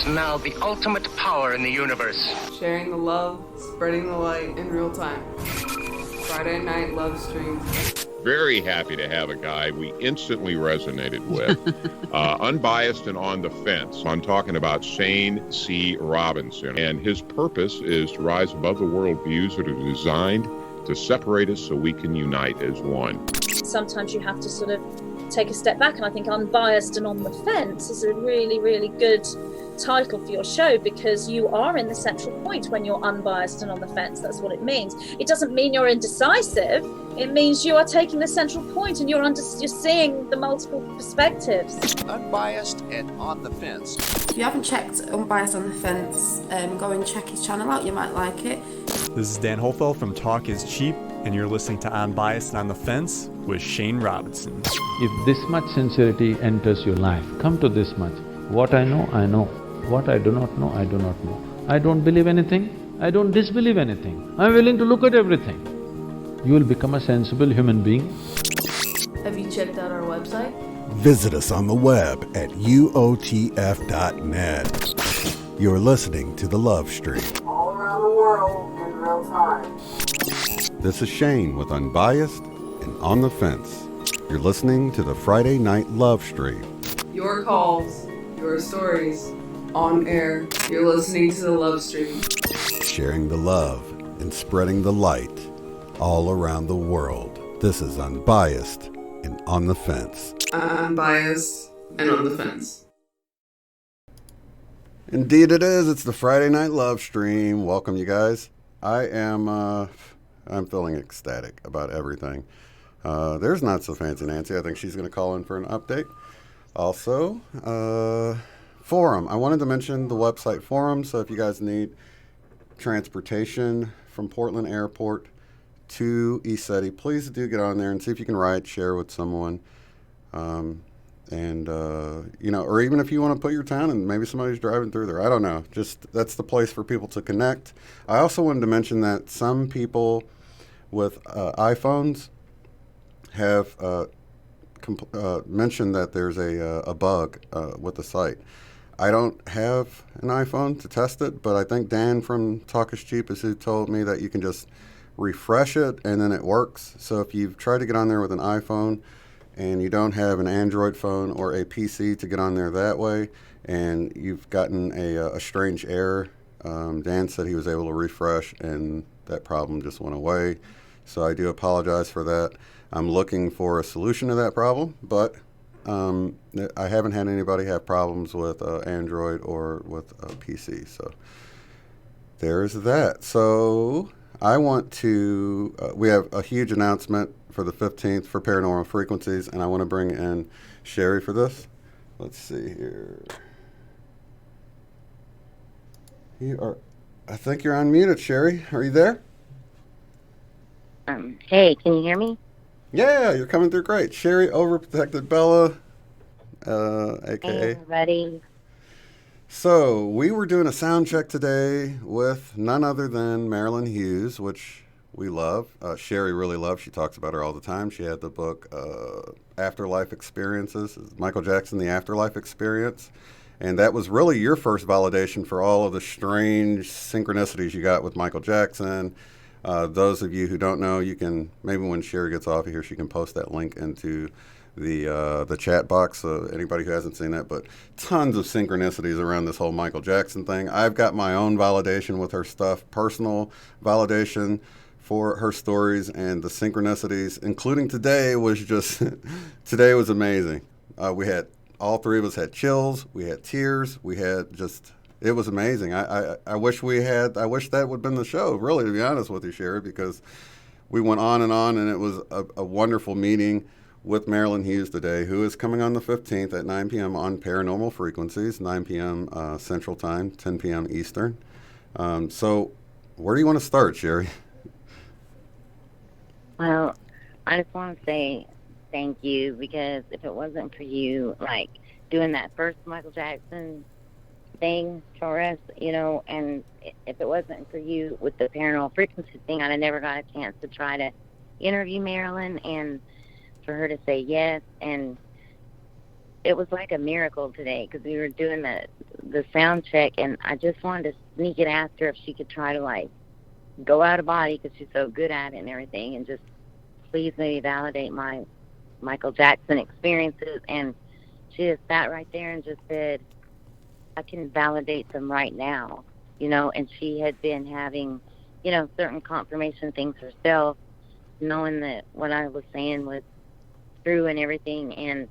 Now the ultimate power in the universe. Sharing the love, spreading the light in real time. Friday night love stream. Very happy to have a guy we instantly resonated with. Unbiased and on the fence. I'm talking about Shane C. Robinson. And his purpose is to rise above the worldviews that are designed to separate us so we can unite as one. Sometimes you have to sort of take a step back, and I think Unbiased and on the Fence is a really, really good title for your show, because you are in the central point when you're unbiased and on the fence. That's what it means. It doesn't mean you're indecisive. It means you are taking the central point and you're seeing the multiple perspectives. Unbiased and on the fence. If you haven't checked Unbiased on the Fence, go and check his channel out. You might like it. This is Dan Holfeld from Talk is Cheap, and you're listening to Unbiased and on the Fence with Shane Robinson. If this much sincerity enters your life, come to this much. What I know, I know. What I do not know, I do not know. I don't believe anything, I don't disbelieve anything. I'm willing to look at everything. You will become a sensible human being. Have you checked out our website? Visit us on the web at uotf.net. You're listening to The Love Stream. All around the world in real time. This is Shane with Unbiased and On the Fence. You're listening to the Friday Night Love Stream. Your calls, your stories, on air. You're listening to The Love Stream. Sharing the love and spreading the light all around the world. This is Unbiased and On the Fence. Unbiased and on the fence. Indeed it is. It's the Friday Night Love Stream. Welcome, you guys. I'm feeling ecstatic about everything. There's Not So Fancy Nancy. I think she's going to call in for an update. Also, Forum. I wanted to mention the website Forum, so if you guys need transportation from Portland Airport to ECETI, please do get on there and see if you can ride, share with someone. Or even if you want to put your town and maybe somebody's driving through there. I don't know. Just that's the place for people to connect. I also wanted to mention that some people with iPhones have mentioned that there's a bug with the site. I don't have an iPhone to test it, but I think Dan from Talk is Cheap is who told me that you can just refresh it and then it works. So if you've tried to get on there with an iPhone and you don't have an Android phone or a PC to get on there that way, and you've gotten a strange error, Dan said he was able to refresh and that problem just went away. So I do apologize for that. I'm looking for a solution to that problem, but I haven't had anybody have problems with Android or with PC, so there's that. So I want to, we have a huge announcement for the 15th for Paranormal Frequencies, and I want to bring in Sherry for this. Let's see here. I think you're unmuted, Sherry. Are you there? Hey, can you hear me? Yeah, you're coming through great. Sherry, Overprotected Bella, a.k.a. Hey, everybody. So, we were doing a sound check today with none other than Marilyn Hughes, which we love. Sherry really loves. She talks about her all the time. She had the book Afterlife Experiences, Michael Jackson, The Afterlife Experience. And that was really your first validation for all of the strange synchronicities you got with Michael Jackson. Those of you who don't know, you can, maybe when Sherry gets off of here, she can post that link into the chat box, so anybody who hasn't seen that, but tons of synchronicities around this whole Michael Jackson thing. I've got my own validation with her stuff, personal validation for her stories, and the synchronicities, including today, was just, today was amazing. We had, all three of us had chills, we had tears, we had just, it was amazing. I wish that would have been the show, really, to be honest with you, Sherry, because we went on, and it was a wonderful meeting with Marilyn Hughes today, who is coming on the 15th at 9 p.m. on Paranormal Frequencies, 9 p.m. Central Time, 10 p.m. Eastern. So where do you want to start, Sherry? Well, I just want to say thank you, because if it wasn't for you, like, doing that first Michael Jackson thing for us, and if it wasn't for you with the Paranormal Frequency thing, I'd have never got a chance to try to interview Marilyn, and for her to say yes. And it was like a miracle today, because we were doing the sound check, and I just wanted to sneak it, ask her if she could try to, like, go out of body, because she's so good at it and everything, and just please maybe validate my Michael Jackson experiences. And she just sat right there and just said, I can validate them right now, and she had been having, certain confirmation things herself, knowing that what I was saying was true and everything. And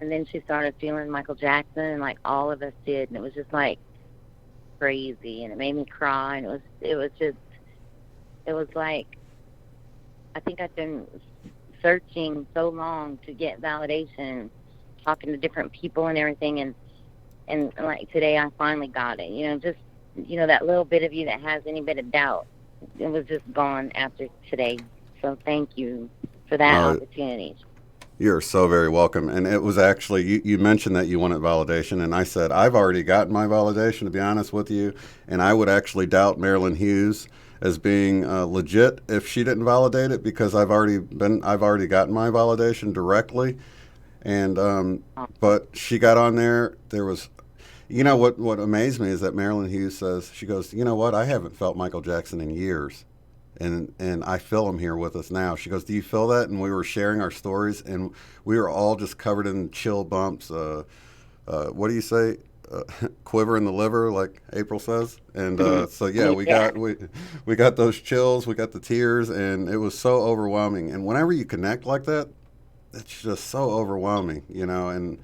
then she started feeling Michael Jackson, like all of us did, and it was just like crazy, and it made me cry. And it was like, I think I've been searching so long to get validation, talking to different people and everything, and like today I finally got it. Just that little bit of you that has any bit of doubt, it was just gone after today. So thank you for that opportunity. You're so very welcome. And it was actually, you mentioned that you wanted validation, and I said, I've already gotten my validation, to be honest with you, and I would actually doubt Marilyn Hughes as being legit if she didn't validate it, because I've already gotten my validation directly. And but she got on there. There was, what amazed me is that Marilyn Hughes says, she goes, you know what, I haven't felt Michael Jackson in years, and I feel him here with us now. She goes, do you feel that? And we were sharing our stories, and we were all just covered in chill bumps. What do you say? Quiver in the liver, like April says. And so yeah, we got those chills, we got the tears, and it was so overwhelming. And whenever you connect like that, it's just so overwhelming, and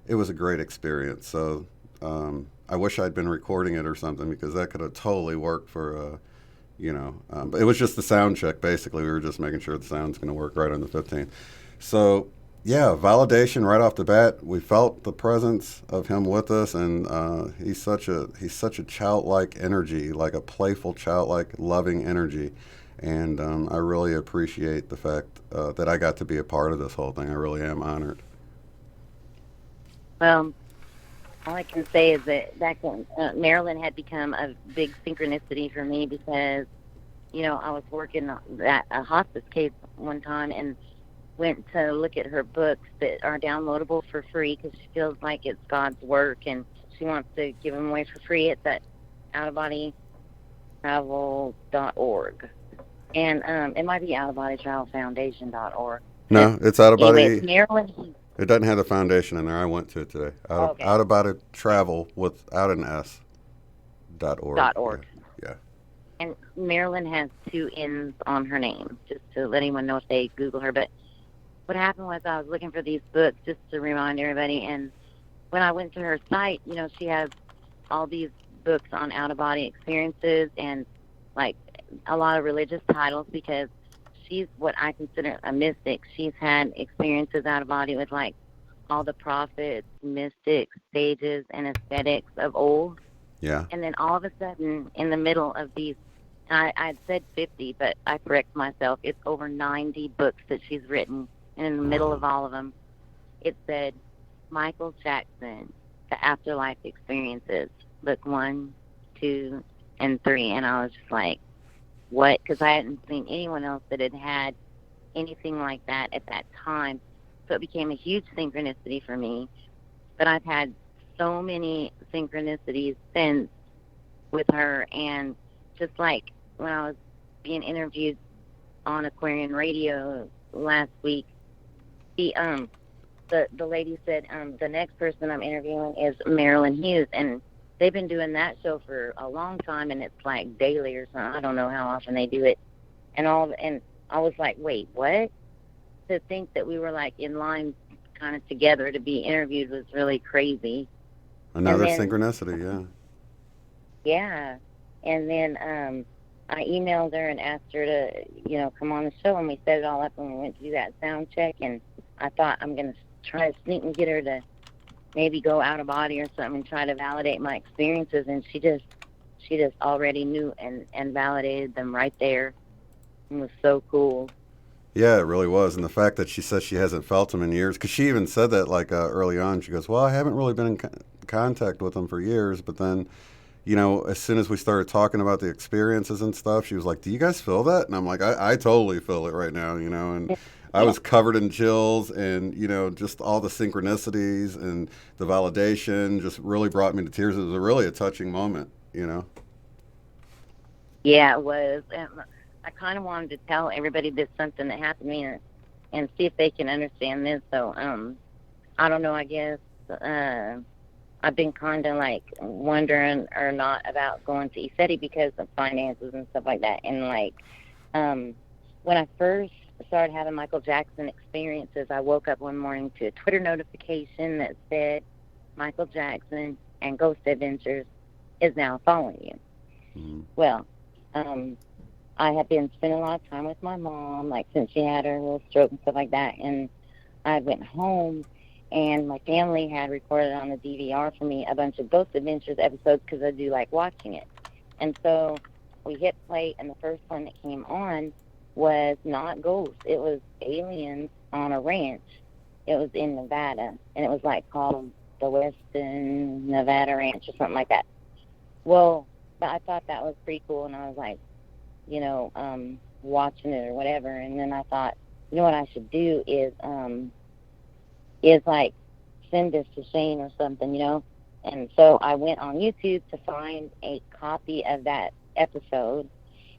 it was a great experience. So I wish I'd been recording it or something, because that could have totally worked for but it was just the sound check. Basically, we were just making sure the sound's going to work right on the 15th. So yeah, validation right off the bat. We felt the presence of him with us, and he's such a childlike energy, like a playful, childlike, loving energy. And I really appreciate the fact that I got to be a part of this whole thing. I really am honored. Well, all I can say is that back when Marilyn had become a big synchronicity for me, because, I was working at a hospice case one time and went to look at her books that are downloadable for free, because she feels like it's God's work and she wants to give them away for free. It's at outofbodytravel.org. And it might be outofbodytravelfoundation.org. No, it's out of body. Anyway, Marilyn. It doesn't have the foundation in there. I went to it today. Out of body travel without an S. .org. Yeah. And Marilyn has 2 N's on her name, just to let anyone know if they Google her. But what happened was, I was looking for these books just to remind everybody, and when I went to her site, she has all these books on out-of-body experiences and like a lot of religious titles, because she's what I consider a mystic. She's had experiences out of body with like all the prophets, mystics, sages, and ascetics of old. Yeah. And then all of a sudden, in the middle of these, I said 50, but I correct myself. It's over 90 books that she's written. And in the middle of all of them, it said, Michael Jackson, The Afterlife Experiences, book 1, 2, and 3. And I was just like, what? Because I hadn't seen anyone else that had had anything like that at that time. So it became a huge synchronicity for me. But I've had so many synchronicities since with her. And just like when I was being interviewed on Aquarian Radio last week, the lady said, the next person I'm interviewing is Marilyn Hughes. And they've been doing that show for a long time, and it's like daily or something. I don't know how often they do it. And I was like, wait, what? To think that we were like in line kind of together to be interviewed was really crazy. Another synchronicity, yeah. Yeah. And then I emailed her and asked her to, come on the show, and we set it all up, and we went to do that sound check, and I thought I'm going to try to sneak and get her to maybe go out of body or something and try to validate my experiences, and she just already knew and validated them right there. It was so cool. Yeah, it really was. And the fact that she says she hasn't felt him in years, because she even said that early on. She goes, well, I haven't really been in contact with him for years. But then, as soon as we started talking about the experiences and stuff, she was like, do you guys feel that? And I'm like, I totally feel it right now, and I was covered in chills, and, just all the synchronicities and the validation just really brought me to tears. It was really a touching moment, Yeah, it was. I kind of wanted to tell everybody this something that happened to me and see if they can understand this. So, I don't know, I guess I've been kind of like wondering or not about going to ESETI because of finances and stuff like that. And when I first started having Michael Jackson experiences, I woke up one morning to a Twitter notification that said Michael Jackson and Ghost Adventures is now following you. Mm-hmm. Well, I have been spending a lot of time with my mom, since she had her little stroke and stuff like that. And I went home, and my family had recorded on the DVR for me a bunch of Ghost Adventures episodes because I do like watching it. And so we hit play, and the first one that came on was not ghosts. It was aliens on a ranch. It was in Nevada, and it was called the Western Nevada Ranch or something like that. Well, but I thought that was pretty cool, and I was like, watching it or whatever. And then I thought, what I should do is send this to Shane or something, And so I went on YouTube to find a copy of that episode,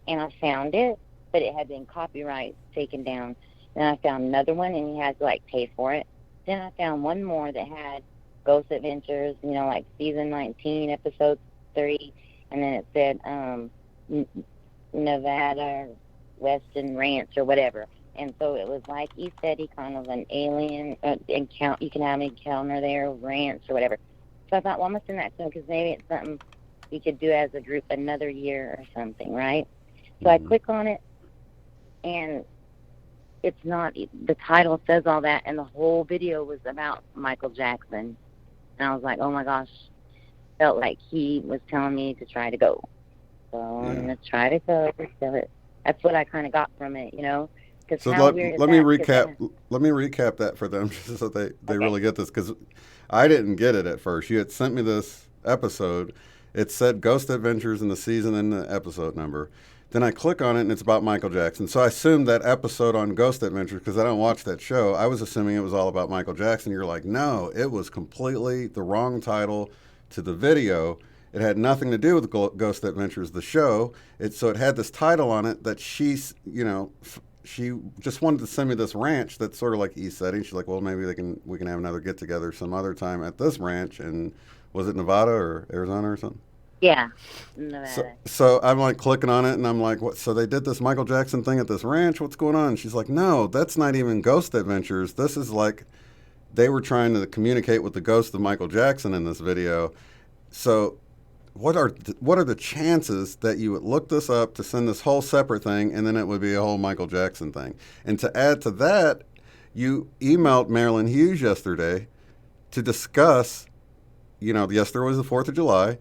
and I found it, but it had been copyright taken down. Then I found another one, and you had to pay for it. Then I found one more that had Ghost Adventures, season 19, episode 3, and then it said Nevada Western Ranch or whatever. And so it was ESETI, kind of an alien encounter. You can have an encounter there, ranch or whatever. So I thought, well, I'm going to send that to him because maybe it's something we could do as a group another year or something, right? So I click on it, and it's not, the title says all that, and the whole video was about Michael Jackson. And I was like, oh my gosh, felt like he was telling me to try to go. So I'm going to try to go. So that's what I kind of got from it, So let me recap that for them just so they really get this, because I didn't get it at first. You had sent me this episode. It said Ghost Adventures in the season and the episode number. Then I click on it, and it's about Michael Jackson. So I assumed that episode on Ghost Adventures, because I don't watch that show, I was assuming it was all about Michael Jackson. You're like, no, it was completely the wrong title to the video. It had nothing to do with Ghost Adventures, the show. So it had this title on it that she just wanted to send me this ranch that's sort of like ESETI. She's like, well, maybe we can have another get together some other time at this ranch. And was it Nevada or Arizona or something? Yeah, Nevada. So I'm clicking on it, and I'm like, what? So they did this Michael Jackson thing at this ranch? What's going on? And she's like, no, that's not even Ghost Adventures. This is they were trying to communicate with the ghost of Michael Jackson in this video. So what are the chances that you would look this up to send this whole separate thing, and then it would be a whole Michael Jackson thing? And to add to that, you emailed Marilyn Hughes yesterday to discuss, yesterday was the 4th of July.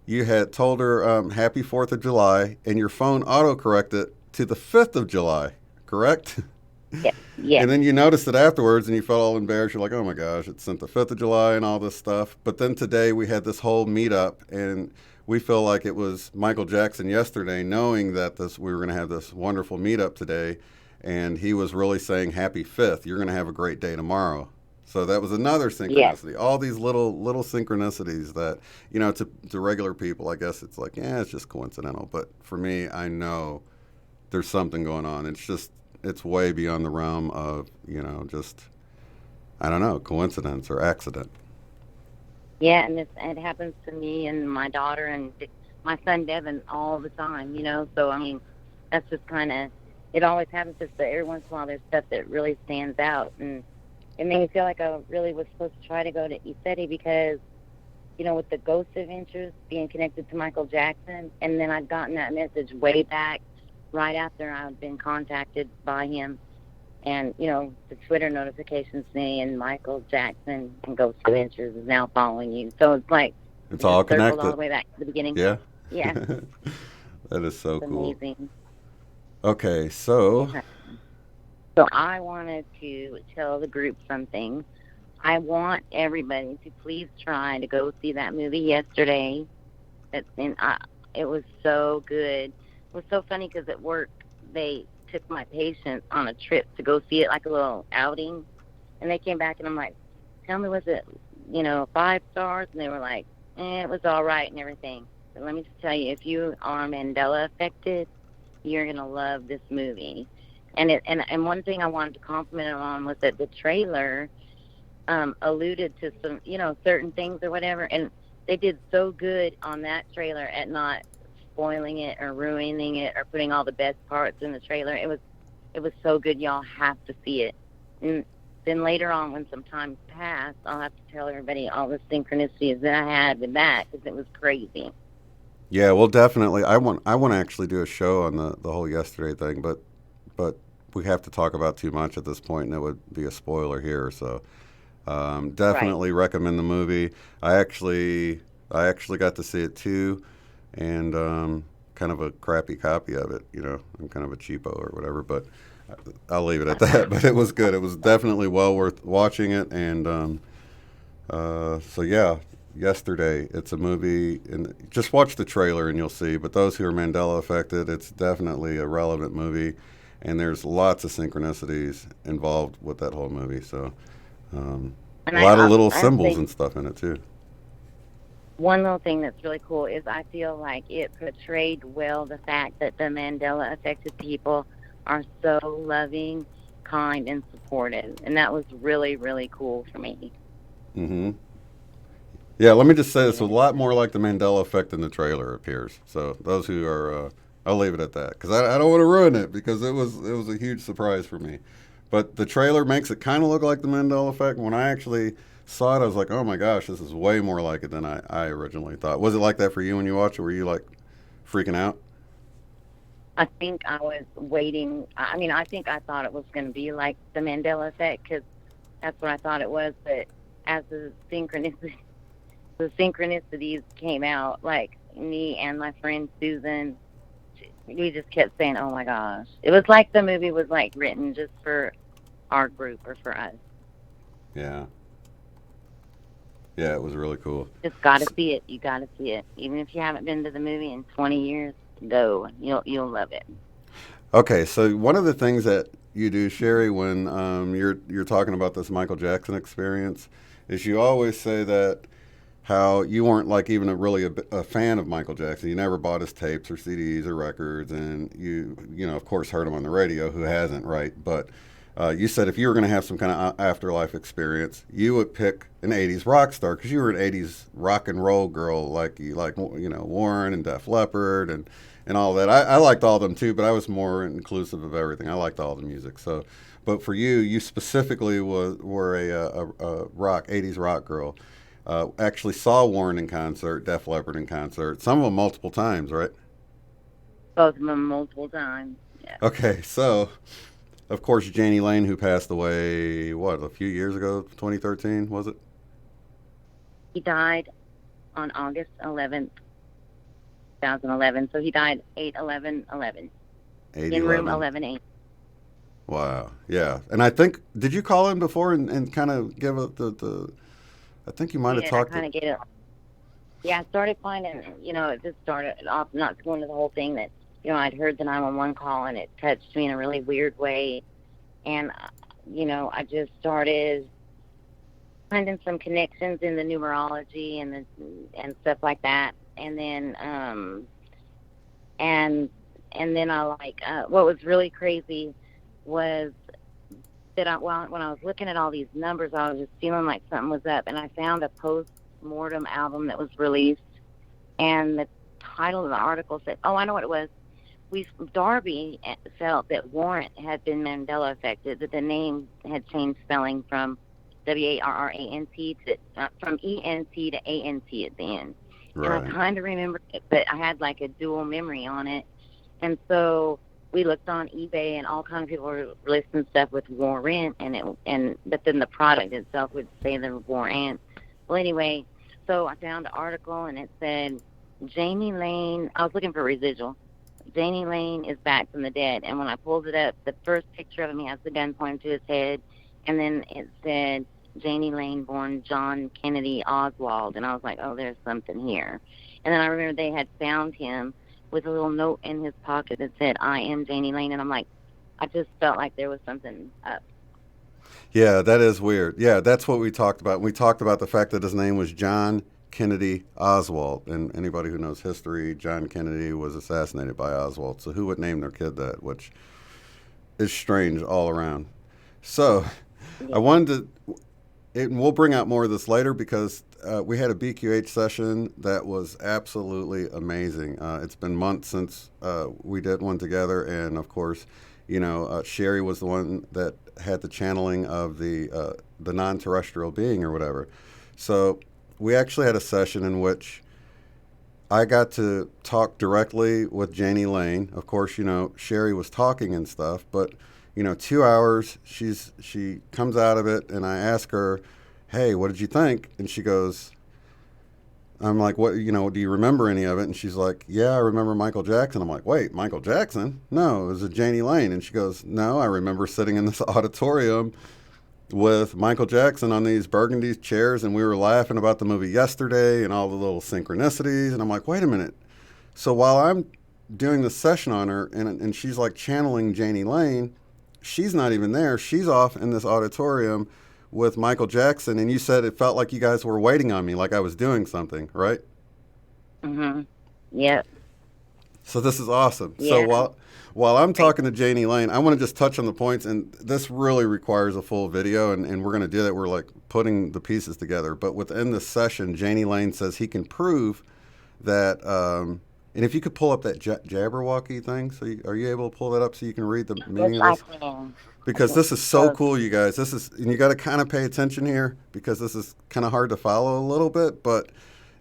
You had told her happy 4th of July, and your phone auto-corrected to the 5th of July, correct? Yeah. And then you noticed it afterwards, and you felt all embarrassed. You're like, oh my gosh, it's sent the 5th of July and all this stuff. But then today we had this whole meetup, and we feel like it was Michael Jackson yesterday, knowing that we were going to have this wonderful meetup today, and he was really saying happy 5th. You're going to have a great day tomorrow. So that was another synchronicity. Yeah. All these little synchronicities that, to regular people, I guess it's it's just coincidental. But for me, I know there's something going on. It's way beyond the realm of, just, I don't know, coincidence or accident. Yeah, and it happens to me and my daughter and my son Devin all the time, So, I mean, that's just kind of, it always happens just that every once in a while there's stuff that really stands out. And it made me feel like I really was supposed to try to go to ESETI because with the Ghost Adventures being connected to Michael Jackson. And then I'd gotten that message way back right after I'd been contacted by him. And, the Twitter notifications saying Michael Jackson and Ghost Adventures is now following you. So it's like, It's all connected. All the way back to the beginning. Yeah. Yeah. That is so it's cool. Amazing. Okay, so. So I wanted to tell the group something. I want everybody to please try to go see that movie yesterday. It was so good. It was so funny because at work they took my patients on a trip to go see it, like a little outing. And they came back and I'm like, tell me, was it, 5 stars? And they were like, it was all right and everything. But let me just tell you, if you are Mandela affected, you're going to love this movie. And one thing I wanted to compliment them on was that the trailer alluded to some, certain things or whatever. And they did so good on that trailer at not spoiling it or ruining it or putting all the best parts in the trailer. It was so good. Y'all have to see it. And then later on, when some time passed, I'll have to tell everybody all the synchronicities that I had with that, because it was crazy. Yeah, well, definitely. I want to actually do a show on the whole yesterday thing, but we have to talk about too much at this point, and it would be a spoiler here. So definitely recommend the movie. I actually got to see it too, and kind of a crappy copy of it. I'm kind of a cheapo or whatever, but I'll leave it at that. But it was good. It was definitely well worth watching it, and so yeah. Yesterday, it's a movie, and just watch the trailer and you'll see. But those who are Mandela affected, it's definitely a relevant movie, and there's lots of synchronicities involved with that whole movie. So a lot of little symbols and stuff in it too. One little thing that's really cool is I feel like it portrayed well the fact that the Mandela affected people are so loving, kind, and supportive, and that was really, really cool for me. Mm-hmm. Yeah, let me just say it's a lot more like the Mandela effect in the trailer appears. So those who are, I'll leave it at that, because I don't want to ruin it, because it was a huge surprise for me. But the trailer makes it kind of look like the Mandela effect. When I actually saw it, I was like, oh my gosh, this is way more like it than I originally thought. Was it like that for you when you watched it? Were you like freaking out? I think I was waiting. I think I thought it was going to be like the Mandela effect, because that's what I thought it was. But as the synchronicities came out, like me and my friend Susan, we just kept saying, oh my gosh. It was like the movie was like written just for our group or for us. Yeah. Yeah, it was really cool. Just got to see it. You got to see it. Even if you haven't been to the movie in 20 years, go. You'll love it. Okay, so one of the things that you do, Sherry, when you're talking about this Michael Jackson experience, is you always say that how you weren't like even a fan of Michael Jackson. You never bought his tapes or CDs or records, and you of course heard him on the radio. Who hasn't, right? But you said if you were going to have some kind of afterlife experience, you would pick an '80s rock star, because you were an '80s rock and roll girl, like Warren and Def Leppard and all that. I liked all of them too, but I was more inclusive of everything. I liked all the music. So, but for you specifically were a '80s rock girl. Actually saw Warren in concert, Def Leppard in concert, some of them multiple times, right? Both of them multiple times, yeah. Okay, so, of course, Janie Lane, who passed away, a few years ago, 2013, was it? He died on August 11th, 2011, so he died 8/11/11, in room 11A. Wow, yeah. And I think, did you call him before and kind of give the I think you might have talked. I kind of get it. Yeah, I started finding, it just started off, not going to the whole thing that, I'd heard the 911 call and it touched me in a really weird way. And, I just started finding some connections in the numerology and stuff like that. And then, and then what was really crazy was that when I was looking at all these numbers, I was just feeling like something was up, and I found a post-mortem album that was released, and the title of the article said, oh, I know what it was. Darby felt that Warren had been Mandela affected, that the name had changed spelling from WARRANT, from ENT to ANT at the end. Right. And I kind of remember it, but I had like a dual memory on it. And so we looked on eBay, and all kinds of people were listing stuff with warrant, but then the product itself would say the warrant. Well, anyway, so I found an article, and it said Janie Lane. I was looking for residual. Janie Lane is back from the dead. And when I pulled it up, the first picture of him, he has the gun pointing to his head, and then it said Janie Lane, born John Kennedy Oswald. And I was like, oh, there's something here. And then I remember they had found him with a little note in his pocket that said, I am Janie Lane. And I'm like, I just felt like there was something up. Yeah, that is weird. Yeah, that's what we talked about. We talked about the fact that his name was John Kennedy Oswald. And anybody who knows history, John Kennedy was assassinated by Oswald. So who would name their kid that? Which is strange all around. So I wanted to, and we'll bring out more of this later because we had a BQH session that was absolutely amazing. It's been months since we did one together, and of course, Sherry was the one that had the channeling of the non-terrestrial being or whatever. So we actually had a session in which I got to talk directly with Janie Lane. Of course, Sherry was talking and stuff, but 2 hours, she comes out of it, and I ask her, hey, what did you think? And she goes, I'm like, what, do you remember any of it? And she's like, yeah, I remember Michael Jackson. I'm like, wait, Michael Jackson? No, it was a Janie Lane. And she goes, no, I remember sitting in this auditorium with Michael Jackson on these burgundy chairs, and we were laughing about the movie yesterday and all the little synchronicities. And I'm like, wait a minute. So while I'm doing this session on her, and she's like channeling Janie Lane, she's not even there. She's off in this auditorium with Michael Jackson, and you said it felt like you guys were waiting on me, like I was doing something, right? Mm-hmm. Yep. So this is awesome. Yeah. So while I'm talking to Janie Lane, I want to just touch on the points, and this really requires a full video, and we're going to do that. We're like putting the pieces together. But within this session, Janie Lane says he can prove that, and if you could pull up that Jabberwocky thing, are you able to pull that up so you can read the meaning of this? Because this is so cool, you guys. And you got to kind of pay attention here because this is kind of hard to follow a little bit, but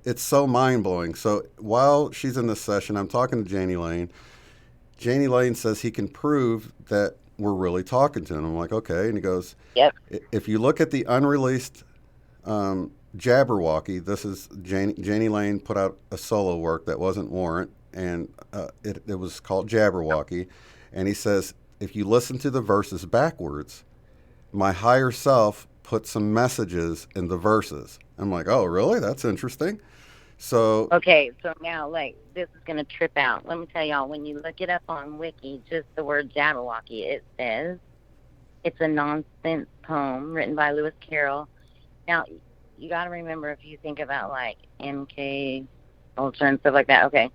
it's so mind-blowing. So while she's in this session, I'm talking to Janie Lane. Janie Lane says he can prove that we're really talking to him. I'm like, okay. And he goes, yep. If you look at the unreleased Jabberwocky, this is Janie Lane put out a solo work that wasn't Warrant, and it was called Jabberwocky. And he says, if you listen to the verses backwards, my higher self put some messages in the verses. I'm like, oh, really? That's interesting. So okay, so now this is going to trip out. Let me tell y'all, when you look it up on Wiki, just the word Jabberwocky, it says it's a nonsense poem written by Lewis Carroll. Now, you got to remember, if you think about MK Ultra and stuff like that, okay,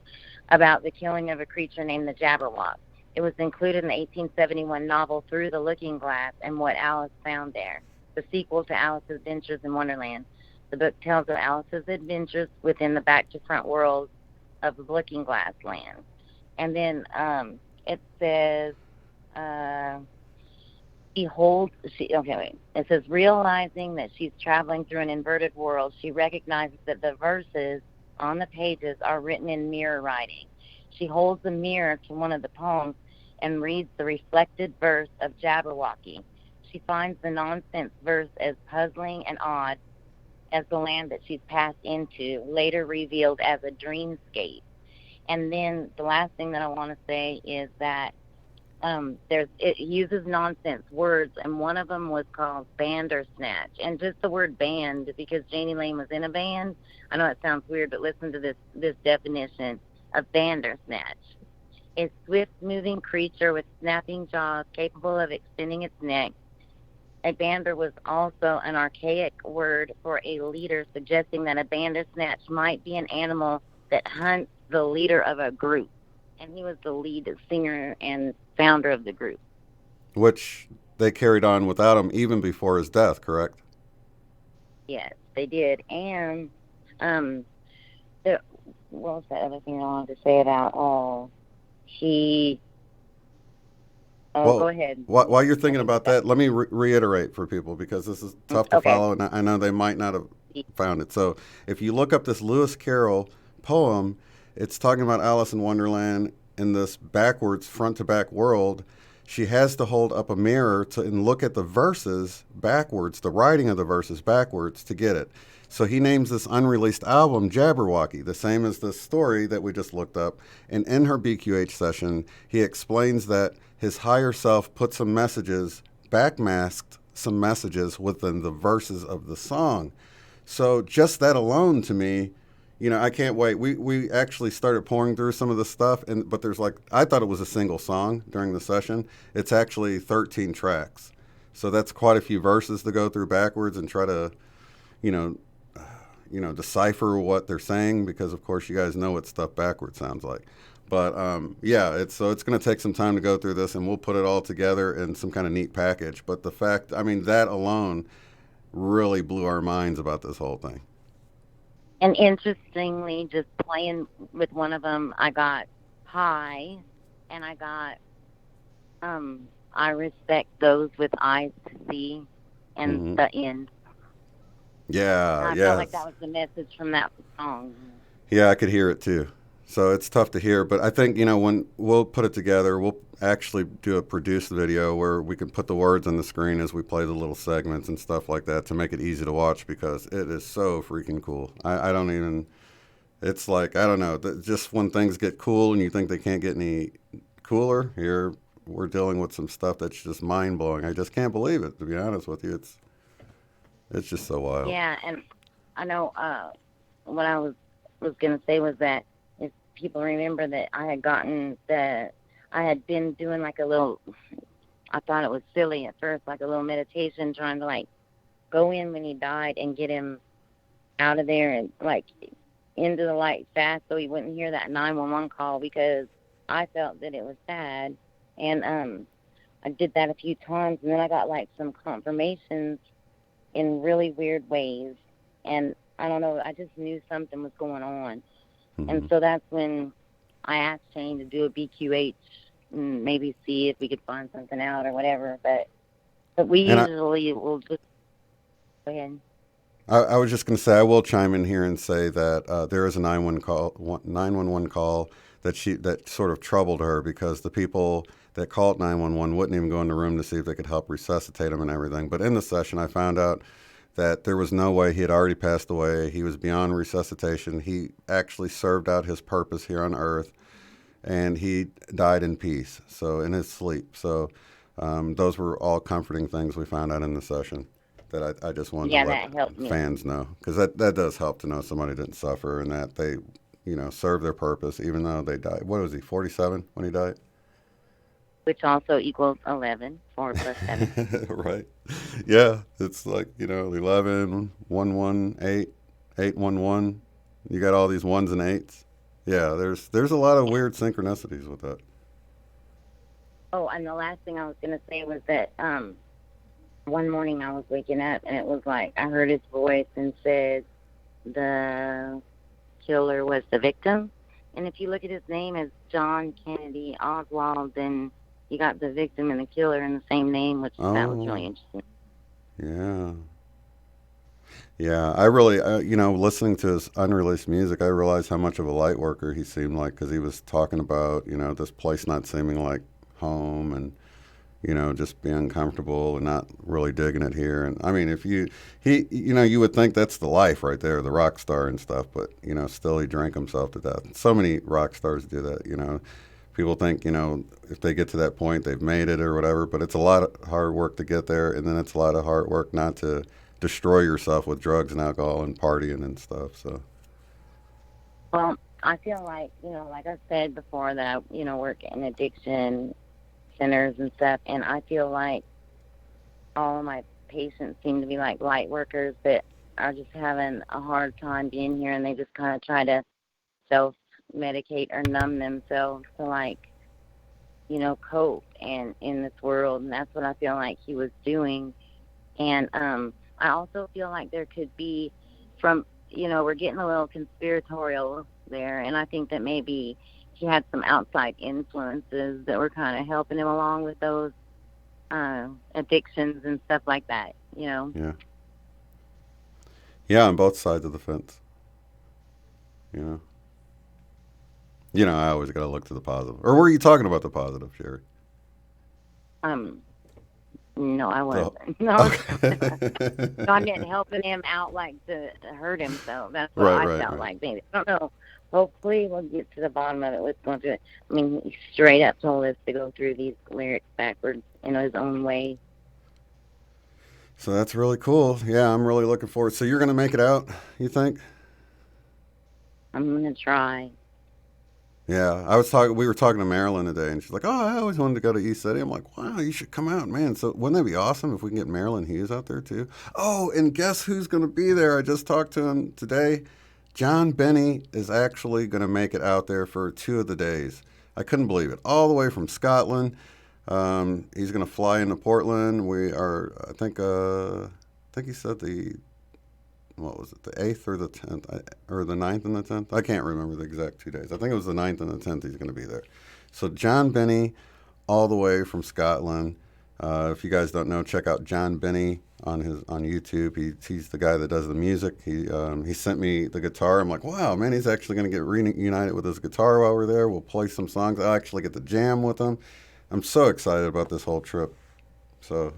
about the killing of a creature named the Jabberwock. It was included in the 1871 novel Through the Looking Glass and What Alice Found There, the sequel to Alice's Adventures in Wonderland. The book tells of Alice's adventures within the back-to-front world of the Looking Glass land. And then it says, it says, realizing that she's traveling through an inverted world, she recognizes that the verses on the pages are written in mirror writing. She holds the mirror to one of the poems and reads the reflected verse of Jabberwocky. She finds the nonsense verse as puzzling and odd as the land that she's passed into, later revealed as a dreamscape. And then the last thing that I want to say is that it uses nonsense words, and one of them was called Bandersnatch. And just the word band, because Janie Lane was in a band, I know it sounds weird, but listen to this definition of Bandersnatch. A swift-moving creature with snapping jaws capable of extending its neck. A bander was also an archaic word for a leader, suggesting that a bandersnatch might be an animal that hunts the leader of a group. And he was the lead singer and founder of the group. Which they carried on without him even before his death, correct? Yes, they did. And what was that other thing I wanted to say about he Oh, go ahead. While you're thinking about that, let me reiterate for people, because this is tough to follow, and I know they might not have found it. So if you look up this Lewis Carroll poem, it's talking about Alice in Wonderland in this backwards, front-to-back world. She has to hold up a mirror and look at the verses backwards, the writing of the verses backwards, to get it. So he names this unreleased album Jabberwocky, the same as the story that we just looked up. And in her BQH session, he explains that his higher self put some messages, backmasked some messages within the verses of the song. So just that alone, to me, I can't wait. We actually started pouring through some of the stuff, but there's I thought it was a single song during the session. It's actually 13 tracks. So that's quite a few verses to go through backwards and try to, decipher what they're saying, because of course you guys know what stuff backwards sounds like. But it's going to take some time to go through this, and we'll put it all together in some kind of neat package. But that alone really blew our minds about this whole thing. And interestingly, just playing with one of them, I got high, and I got I respect those with eyes to see, and the end. Yeah, I felt like that was the message from that song. Yeah, I could hear it too. So it's tough to hear, but I think, when we'll put it together, we'll actually do a produced video where we can put the words on the screen as we play the little segments and stuff like that to make it easy to watch, because it is so freaking cool. I don't even, it's like, I don't know, just when things get cool and you think they can't get any cooler, here we're dealing with some stuff that's just mind-blowing. I just can't believe it, to be honest with you. It's just so wild. Yeah, and I know what I was going to say was that if people remember that I had been doing like a little, I thought it was silly at first, like a little meditation, trying to go in when he died and get him out of there and into the light fast so he wouldn't hear that 911 call, because I felt that it was sad. And I did that a few times, and then I got some confirmations in really weird ways, and I don't know, I just knew something was going on. And so that's when I asked Shane to do a BQH and maybe see if we could find something out or whatever, but we usually will just go ahead. I was just going to say, I will chime in here and say that there is a 911 call that sort of troubled her, because the people that called 911 wouldn't even go in the room to see if they could help resuscitate him and everything. But in the session, I found out that there was no way. He had already passed away. He was beyond resuscitation. He actually served out his purpose here on Earth, and he died in peace, so in his sleep. So those were all comforting things we found out in the session that I just wanted to let fans know, because that does help to know somebody didn't suffer and that they, served their purpose even though they died. What was he, 47 when he died? Which also equals 11, 4 plus 7. Right. Yeah, it's 11, 1, 1, 8, 8, 1, 1. You got all these ones and eights. Yeah, there's a lot of weird synchronicities with that. Oh, and the last thing I was going to say was that one morning I was waking up, and it was I heard his voice and said the killer was the victim. And if you look at his name as John Kennedy Oswald, then you got the victim and the killer in the same name, which that was really interesting. Yeah. Yeah, I really, listening to his unreleased music, I realized how much of a light worker he seemed like, because he was talking about, this place not seeming like home, and, just being uncomfortable and not really digging it here. And I mean, you would think that's the life right there, the rock star and stuff, but, still he drank himself to death. So many rock stars do that, People think, if they get to that point, they've made it or whatever, but it's a lot of hard work to get there, and then it's a lot of hard work not to destroy yourself with drugs and alcohol and partying and stuff. So, well, I feel like, like I said before, that I, work in addiction centers and stuff, and I feel like all of my patients seem to be like light workers that are just having a hard time being here, and they just kind of try to self-medicate or numb themselves to cope and in this world, and that's what I feel like he was doing. And I also feel like there could be, from, we're getting a little conspiratorial there, and I think that maybe he had some outside influences that were kind of helping him along with those addictions and stuff like that, you know. Yeah. Yeah, on both sides of the fence. You know, I always got to look to the positive. Or were you talking about the positive, Sherry? No, I wasn't. Oh. No. Okay. No, I meant helping him out, like, to hurt himself. That's what I felt like, maybe. I don't know. Hopefully we'll get to the bottom of it. What's going through it. I mean, he straight up told us to go through these lyrics backwards in his own way. So that's really cool. Yeah, I'm really looking forward. So you're going to make it out, you think? I'm going to try. Yeah, we were talking to Marilyn today, and she's like, oh, I always wanted to go to East City. I'm like, wow, you should come out, man. So wouldn't that be awesome if we can get Marilyn Hughes out there, too? Oh, and guess who's going to be there? I just talked to him today. John Benny is actually going to make it out there for 2 of the days. I couldn't believe it. All the way from Scotland. He's going to fly into Portland. We are, I think he said what was it, the 8th or the 10th, or the 9th and the 10th? I can't remember the exact 2 days. I think it was the 9th and the 10th he's going to be there. So John Benny, all the way from Scotland. If you guys don't know, check out John Benny on YouTube. He's the guy that does the music. He sent me the guitar. I'm like, wow, man, he's actually going to get reunited with his guitar while we're there. We'll play some songs. I'll actually get to jam with him. I'm so excited about this whole trip. So,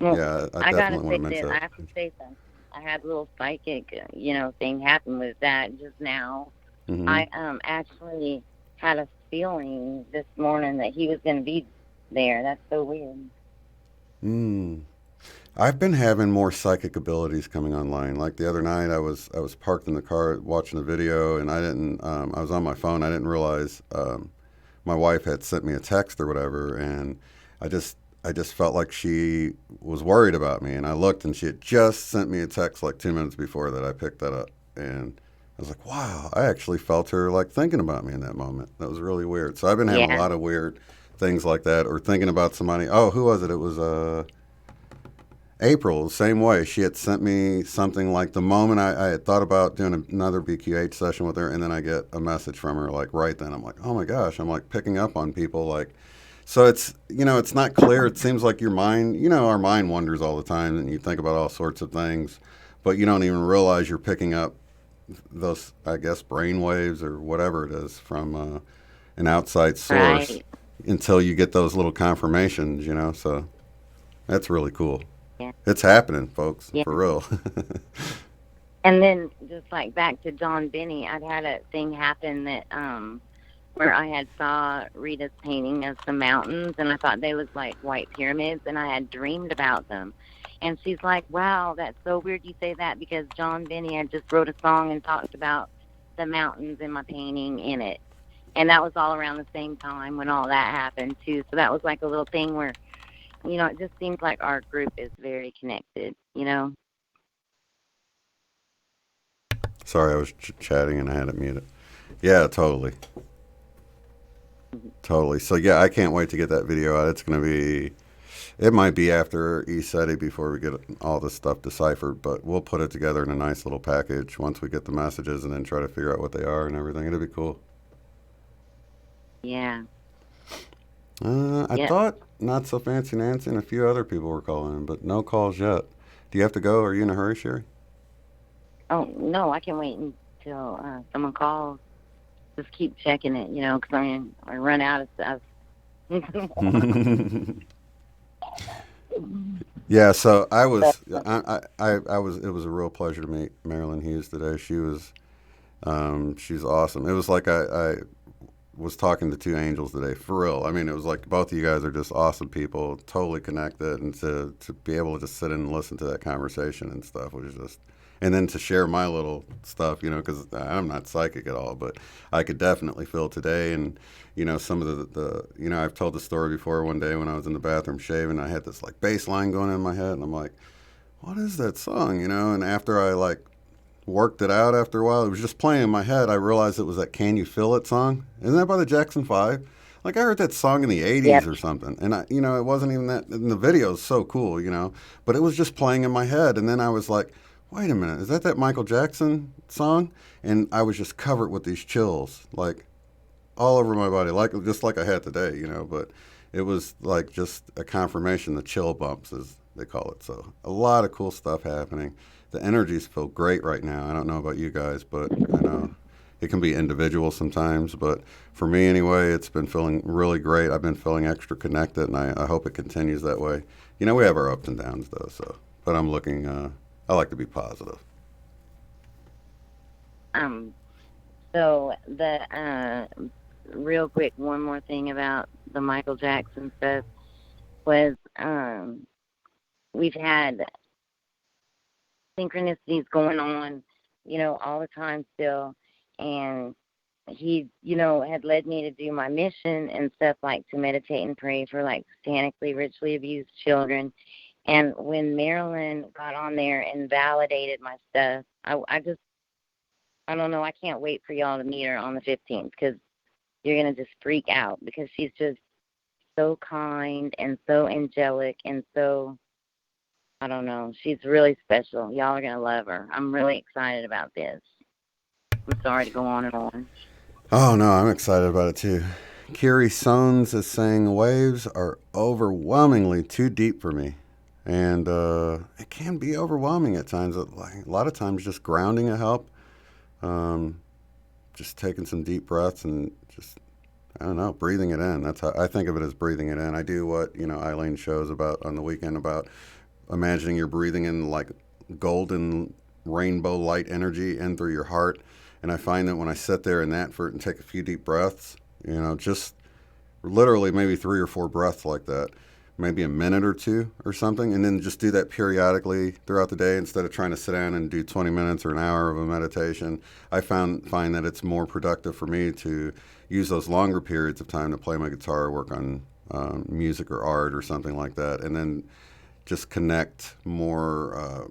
yeah, I definitely want to mention that. I have to say something. I had a little psychic, thing happen with that just now. Mm-hmm. I actually had a feeling this morning that he was going to be there. That's so weird. I've been having more psychic abilities coming online. Like the other night, I was parked in the car watching a video, and I was on my phone. I didn't realize my wife had sent me a text or whatever, and I just felt like she was worried about me, and I looked, and she had just sent me a text like 2 minutes before that. I picked that up, and I was like, wow, I actually felt her like thinking about me in that moment. That was really weird. So I've been having a lot of weird things like that, or thinking about somebody. Oh, who was it? It was April, the same way. She had sent me something like the moment I had thought about doing another BQH session with her, and then I get a message from her like right then. I'm like, oh my gosh, I'm like picking up on people like. So it's, it's not clear. It seems like your mind, our mind wanders all the time, and you think about all sorts of things, but you don't even realize you're picking up those, I guess, brain waves or whatever it is from an outside source until you get those little confirmations, so that's really cool. Yeah. It's happening, folks, for real. And then just like back to John Benny, I'd had a thing happen that where I had saw Rita's painting of some mountains, and I thought they was like white pyramids, and I had dreamed about them. And she's like, wow, that's so weird you say that, because John Benny had just wrote a song and talked about the mountains in my painting in it. And that was all around the same time when all that happened, too. So that was like a little thing where, it just seems like our group is very connected, Sorry, I was chatting and I had it muted. Yeah, totally. Totally. So, yeah, I can't wait to get that video out. It's going to be, it might be after ECETI before we get all this stuff deciphered, but we'll put it together in a nice little package once we get the messages and then try to figure out what they are and everything. It'll be cool. Yeah. I thought Not So Fancy Nancy and a few other people were calling in, but no calls yet. Do you have to go? Are you in a hurry, Sherry? Oh, no, I can wait until someone calls. Just keep checking it, because I run out of stuff. Yeah, so I was, it was a real pleasure to meet Marilyn Hughes today. She was, she's awesome. It was like I was talking to two angels today, for real. I mean, it was like both of you guys are just awesome people, totally connected, and to be able to just sit and listen to that conversation and stuff was just, and then to share my little stuff, because I'm not psychic at all, but I could definitely feel today. And, some of the I've told the story before. One day when I was in the bathroom shaving, I had this like bass line going in my head, and I'm like, what is that song, And after I like worked it out after a while, it was just playing in my head. I realized it was that Can You Feel It song. Isn't that by the Jackson 5? Like I heard that song in the 80s or something. And it wasn't even that, and the video is so cool, but it was just playing in my head. And then I was like, wait a minute, is that Michael Jackson song? And I was just covered with these chills. Like, all over my body, just like I had today, but it was like just a confirmation, the chill bumps, as they call it. So a lot of cool stuff happening. The energies feel great right now. I don't know about you guys, but I know it can be individual sometimes. But for me anyway, it's been feeling really great. I've been feeling extra connected, and I hope it continues that way. We have our ups and downs, though. But I'm looking, I like to be positive. So the real quick, one more thing about the Michael Jackson stuff was we've had synchronicities going on, all the time still, and he, had led me to do my mission and stuff, like to meditate and pray for like satanically, ritually abused children. And when Marilyn got on there and validated my stuff, I don't know, I can't wait for y'all to meet her on the 15th, because you're going to just freak out, because she's just so kind and so angelic and so, I don't know, she's really special. Y'all are going to love her. I'm really excited about this. I'm sorry to go on and on. Oh, no, I'm excited about it too. Kiri Sones is saying waves are overwhelmingly too deep for me. And it can be overwhelming at times. A lot of times just grounding will help. Just taking some deep breaths and just, I don't know, breathing it in. That's how I think of it, as breathing it in. I do what, Eileen shows about on the weekend, about imagining you're breathing in like golden rainbow light energy in through your heart. And I find that when I sit there in that and take a few deep breaths, just literally maybe 3 or 4 breaths like that, maybe a minute or 2 or something, and then just do that periodically throughout the day instead of trying to sit down and do 20 minutes or an hour of a meditation. I find that it's more productive for me to use those longer periods of time to play my guitar or work on music or art or something like that, and then just connect more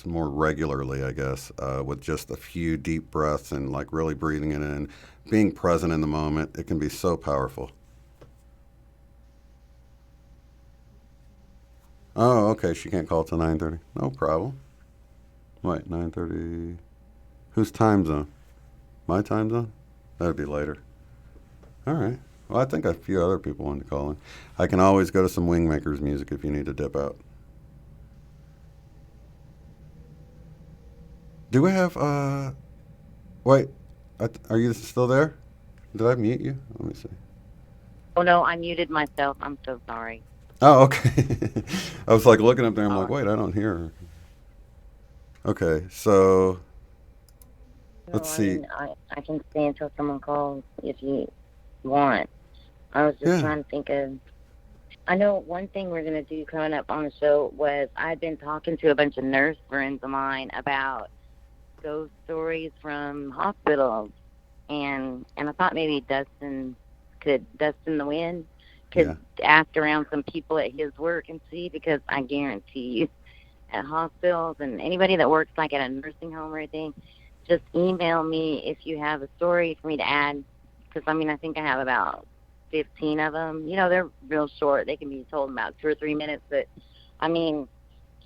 more regularly, I guess, with just a few deep breaths and like really breathing it in, being present in the moment. It can be so powerful. Oh, okay. She can't call till 9:30. No problem. Wait, 9:30. Whose time zone? My time zone? That'd be later. All right. Well, I think a few other people wanted to call in. I can always go to some Wingmakers music if you need to dip out. Do we have, wait, are you still there? Did I mute you? Let me see. Oh, no, I muted myself. I'm so sorry. Oh, okay. I was like looking up there. I'm like, wait, I don't hear her. Okay, so let's see. I can stay until someone calls if you want. I was just trying to think of. I know one thing we're going to do coming up on the show was I've been talking to a bunch of nurse friends of mine about ghost stories from hospitals, and I thought maybe Dustin the Wind could ask around some people at his work and see, because I guarantee you at hospitals and anybody that works like at a nursing home or anything, just email me if you have a story for me to add, because I think I have about 15 of them. They're real short. They can be told in about 2 or 3 minutes, but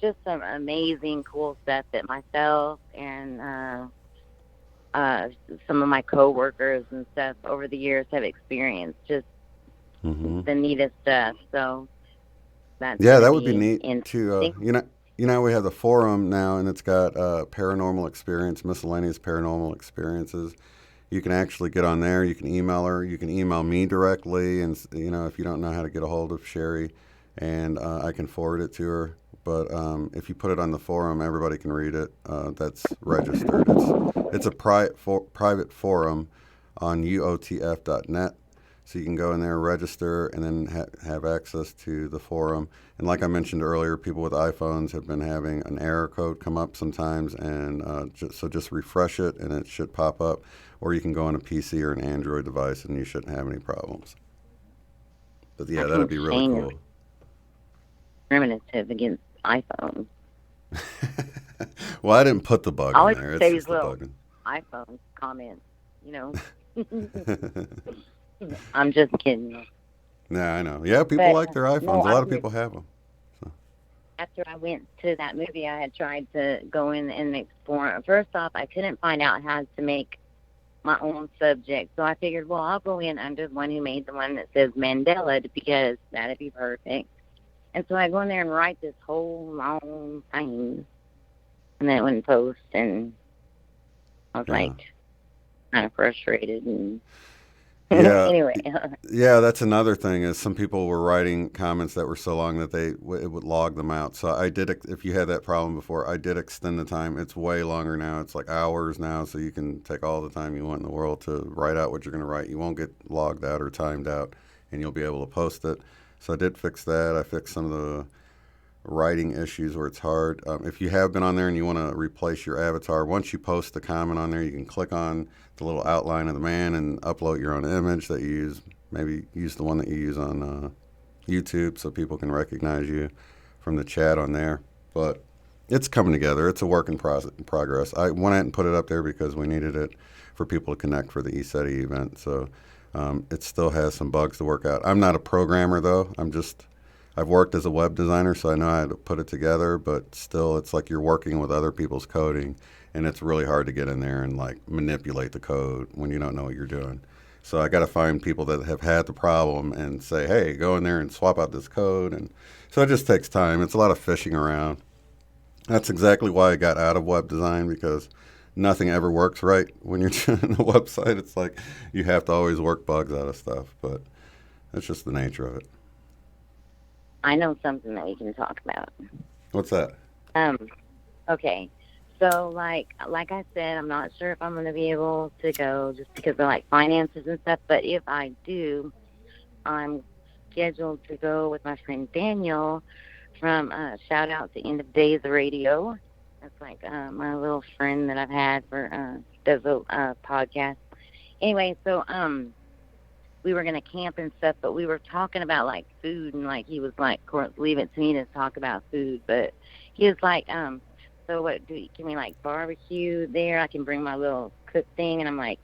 just some amazing cool stuff that myself and some of my coworkers and stuff over the years have experienced. Just the neatest stuff. So that's that would be neat to we have the forum now, and it's got paranormal experience, miscellaneous paranormal experiences. You can actually get on there. You can email her. You can email me directly, and if you don't know how to get a hold of Sherry, and I can forward it to her. But if you put it on the forum, everybody can read it. That's registered. It's a private forum on uotf.net. So you can go in there, register, and then have access to the forum. And like I mentioned earlier, people with iPhones have been having an error code come up sometimes, and just refresh it, and it should pop up. Or you can go on a PC or an Android device, and you shouldn't have any problems. But yeah, that'd be really cool. Discriminative against iPhones. Well, I didn't put the bug in there. It's say these little iPhone comments, I'm just kidding. Yeah, I know. Yeah, people like their iPhones. A lot of people have them. So. After I went to that movie, I had tried to go in and explore. First off, I couldn't find out how to make my own subject. So I figured, well, I'll go in under the one who made the one that says Mandela because that'd be perfect. And so I go in there and write this whole long thing, and then it wouldn't post, and I was like kind of frustrated. And anyway. Yeah, that's another thing is some people were writing comments that were so long that it would log them out. So I did, if you had that problem before, I did extend the time. It's way longer now. It's like hours now, so you can take all the time you want in the world to write out what you're going to write. You won't get logged out or timed out, and you'll be able to post it. So I did fix that. I fixed some of the writing issues where it's hard. If you have been on there and you want to replace your avatar, once you post the comment on there, you can click on the little outline of the man and upload your own image that you use. Maybe use the one that you use on YouTube so people can recognize you from the chat on there. But it's coming together. It's a work in progress. I went ahead and put it up there because we needed it for people to connect for the ESETI event. So it still has some bugs to work out. I'm not a programmer, though. I've worked as a web designer, so I know how to put it together, but still it's like you're working with other people's coding, and it's really hard to get in there and like manipulate the code when you don't know what you're doing. So I got to find people that have had the problem and say, hey, go in there and swap out this code. And so it just takes time. It's a lot of fishing around. That's exactly why I got out of web design, because nothing ever works right when you're doing a website. It's like you have to always work bugs out of stuff, but that's just the nature of it. I know something that we can talk about. What's that? Okay. So, like I said, I'm not sure if I'm going to be able to go just because of, like, finances and stuff. But if I do, I'm scheduled to go with my friend Daniel from shout out to End of Days Radio. That's, like, my little friend that I've had for does a podcast. Anyway, so we were going to camp and stuff, but we were talking about, like, food, and, like, he was like, of course, leave it to me to talk about food, but he was like, so what, can we, like, barbecue there? I can bring my little cook thing, and I'm like,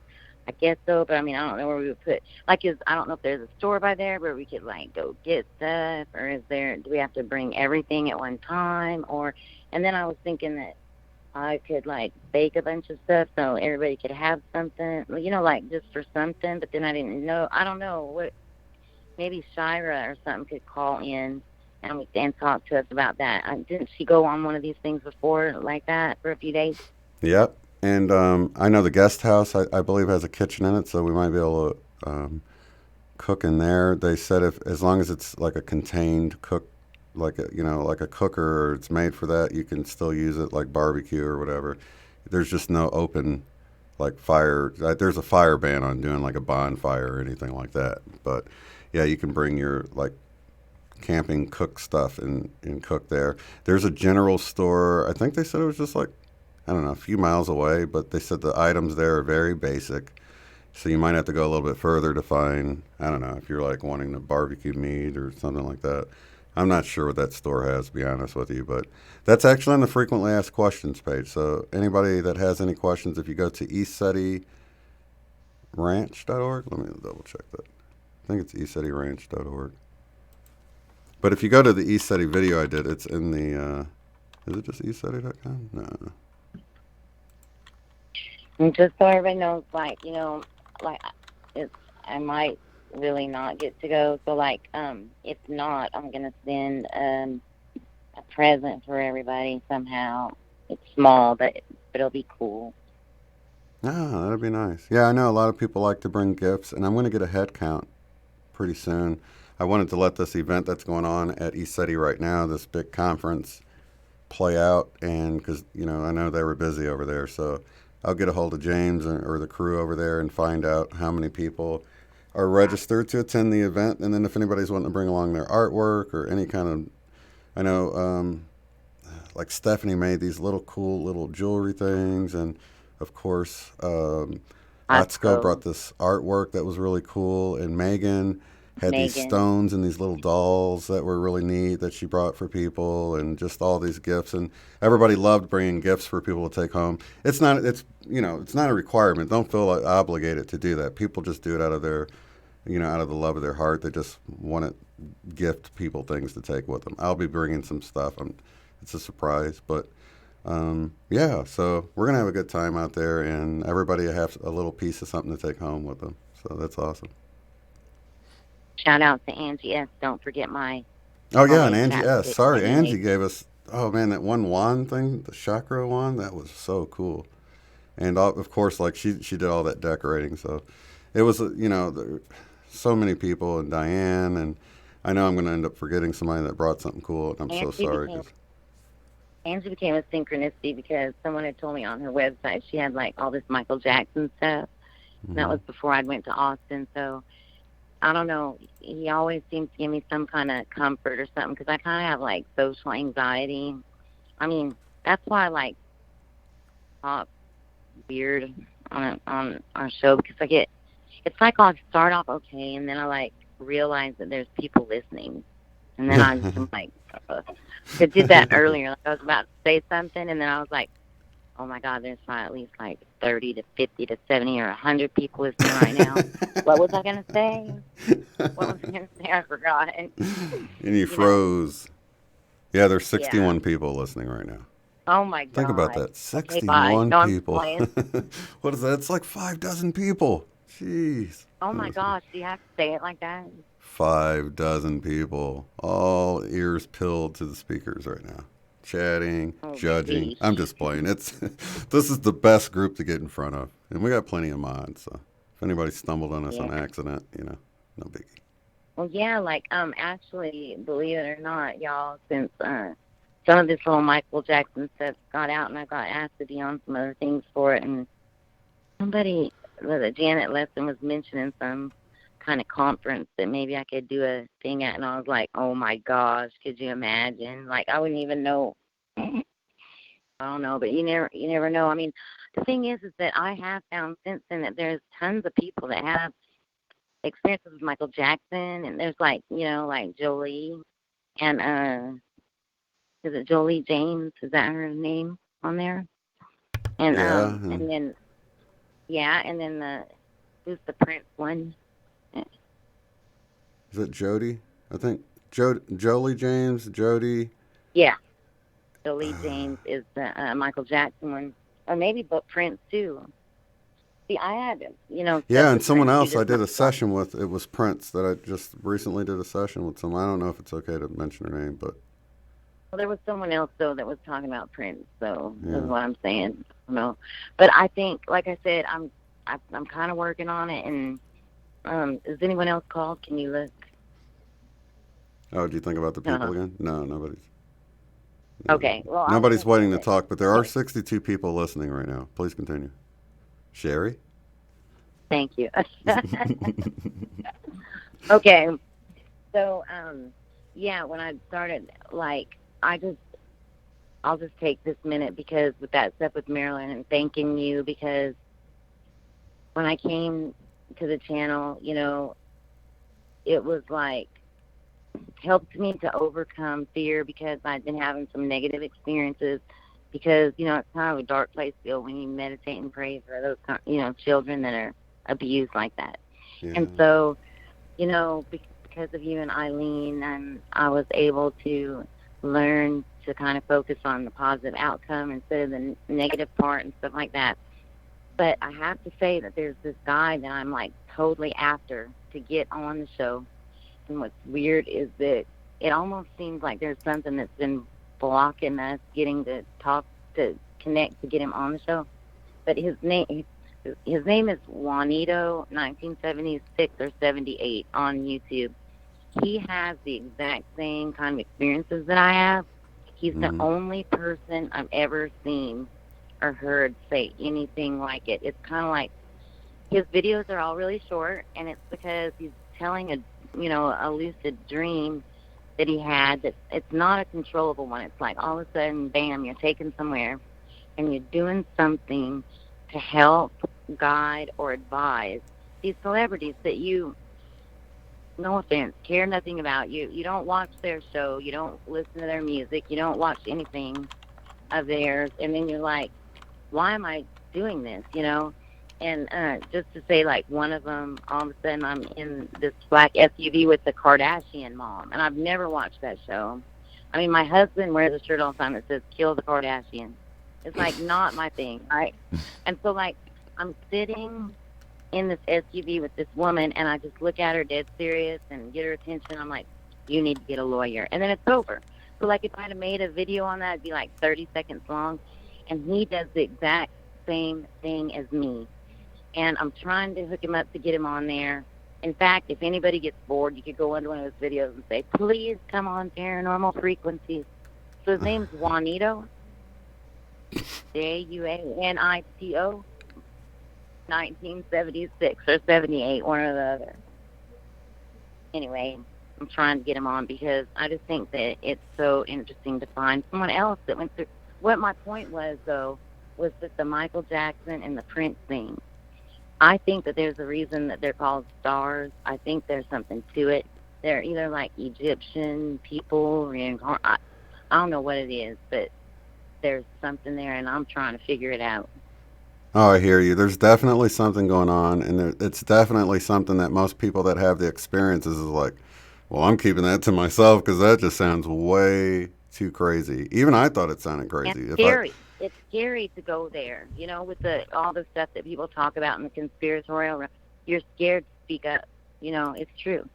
I guess so, but, I mean, I don't know where we would put, like, I don't know if there's a store by there where we could, like, go get stuff, or do we have to bring everything at one time, and then I was thinking that I could, like, bake a bunch of stuff so everybody could have something, you know, like, just for something. But then I don't know, maybe Shira or something could call in and talk to us about that. Didn't she go on one of these things before like that for a few days? Yep. And I know the guest house, I believe, has a kitchen in it, so we might be able to cook in there. They said as long as it's, like, a contained cook, like a cooker, or it's made for that, you can still use it like barbecue or whatever. There's just no open, like, fire. There's a fire ban on doing, like, a bonfire or anything like that. But yeah, you can bring your, like, camping cook stuff and cook there. There's a general store. I think they said it was just, like, I don't know, a few miles away, but they said the items there are very basic. So you might have to go a little bit further to find, I don't know, if you're, like, wanting to barbecue meat or something like that. I'm not sure what that store has, to be honest with you, but that's actually on the frequently asked questions page. So anybody that has any questions, if you go to ESETIranch.org, let me double check that. I think it's ESETIranch.org. But if you go to the ESETI video I did, it's in the, is it just ESETI.com? No. And just so everybody knows, like, you know, like, I might really not get to go, so, like, if not, I'm gonna send a present for everybody somehow. It's small, but it'll be cool. That'd be nice. Yeah, I know a lot of people like to bring gifts, and I'm gonna get a head count pretty soon. I wanted to let this event that's going on at ESETI right now, this big conference, play out, and because, you know, I know they were busy over there, so I'll get a hold of James or the crew over there and find out how many people are registered to attend the event, and then if anybody's wanting to bring along their artwork or any kind of, I know, like Stephanie made these cool little jewelry things, and of course, Atsuko brought this artwork that was really cool, and Megan had these stones and these little dolls that were really neat that she brought for people, and just all these gifts, and everybody loved bringing gifts for people to take home. It's not a requirement. Don't feel obligated to do that. People just do it out of their, out of the love of their heart. They just want to gift people things to take with them. I'll be bringing some stuff. It's a surprise, but Yeah, so we're going to have a good time out there, and everybody has a little piece of something to take home with them. So that's awesome. Shout out to Angie S. Don't forget my... Oh, yeah, and Angie S. Chat. Sorry, Angie gave us, oh, man, that one wand thing, the chakra wand, that was so cool. And, of course, like, she did all that decorating, so it was, you know, so many people, and Diane, and I know I'm going to end up forgetting somebody that brought something cool, and I'm so sorry. Angie became a synchronicity because someone had told me on her website she had, like, all this Michael Jackson stuff. And that was before I went to Austin, so I don't know. He always seems to give me some kind of comfort or something because I kind of have, like, social anxiety. I mean, that's why I, like, talk weird on our show because I get... It's like I'll start off okay, and then I, like, realize that there's people listening. And then I'm just like... I did that earlier. Like I was about to say something, and then I was like, oh, my God, there's probably at least, like, 30 to 50 to 70 or 100 people listening right now. What was I going to say? What was I going to say? I forgot. And you froze. Yeah, there's 61 people listening right now. Oh, my God. Think about that. 61 people. What is that? It's like 5 dozen people. Jeez. Oh, my gosh. Do you have to say it like that? 5 dozen people. All ears pilled to the speakers right now. Chatting, judging. Geez. I'm just playing. This is the best group to get in front of. And we got plenty of mods. So if anybody stumbled on us on accident, you know, no biggie. Well, yeah, like, actually, believe it or not, y'all, since some of this little Michael Jackson stuff got out and I got asked to be on some other things for it, and somebody, Janet Lesson was mentioning some kind of conference that maybe I could do a thing at, and I was like, oh my gosh, could you imagine? Like, I wouldn't even know. I don't know, but you never know. I mean, the thing is that I have found since then that there's tons of people that have experiences with Michael Jackson, and there's like, you know, like Jolie, and is it Jolie James? Is that her name on there? And and then who's the Prince one? Is it Jody? I think Jolie James, Jody. Yeah, Jolie James is the Michael Jackson one, or maybe Prince too. See, I had, you know. Yeah, and someone else I did a session with. It was Prince that I just recently did a session with. Some. I don't know if it's okay to mention her name, but. Well, there was someone else though that was talking about Prince, so that's what I'm saying. I don't know, but I think, like I said, I'm kind of working on it, and is anyone else called? Can you look? Oh, do you think about the people again? No, nobody's. Okay, well, nobody's waiting to talk, but there are 62 people listening right now. Please continue. Sherry? Thank you. Okay, so yeah, when I started, like, I'll just take this minute because with that stuff with Marilyn and thanking you, because when I came to the channel, you know, it was like helped me to overcome fear because I'd been having some negative experiences because, you know, it's kind of a dark place still when you meditate and pray for those, you know, children that are abused like that. Yeah. And so, you know, because of you and Eileen, I was able to learn to kind of focus on the positive outcome instead of the negative part and stuff like that. But I have to say that there's this guy that I'm, like, totally after to get on the show. And what's weird is that it almost seems like there's something that's been blocking us getting to talk, to connect, to get him on the show. But his name is Juanito, 1976 or 78 on YouTube. He has the exact same kind of experiences that I have. He's the only person I've ever seen or heard say anything like it. It's kind of like his videos are all really short, and it's because he's telling a lucid dream that he had. That it's not a controllable one. It's like all of a sudden, bam, you're taken somewhere, and you're doing something to help, guide, or advise these celebrities that you, no offense, care nothing about. You don't watch their show. You don't listen to their music. You don't watch anything of theirs. And then you're like, why am I doing this, you know? And just to say, like, one of them, all of a sudden I'm in this black SUV with the Kardashian mom, and I've never watched that show. I mean, my husband wears a shirt all the time that says, kill the Kardashians. It's like not my thing, right? And so like I'm sitting in this SUV with this woman, and I just look at her dead serious and get her attention. I'm like, you need to get a lawyer, and then it's over. So like if I'd have made a video on that, it'd be like 30 seconds long, and he does the exact same thing as me. And I'm trying to hook him up to get him on there. In fact, if anybody gets bored, you could go into one of his videos and say, please come on Paranormal Frequencies. So his name's Juanito, Juanito, 1976 or 78, one or the other. Anyway, I'm trying to get him on because I just think that it's so interesting to find someone else that went through. What my point was, though, was that the Michael Jackson and the Prince thing. I think that there's a reason that they're called stars. I think there's something to it. They're either like Egyptian people, I don't know what it is, but there's something there, and I'm trying to figure it out. Oh, I hear you. There's definitely something going on, and it's definitely something that most people that have the experiences is like, well, I'm keeping that to myself because that just sounds way too crazy. Even I thought it sounded crazy. And scary. It's scary to go there, you know, with all the stuff that people talk about in the conspiratorial. You're scared to speak up. You know, it's true.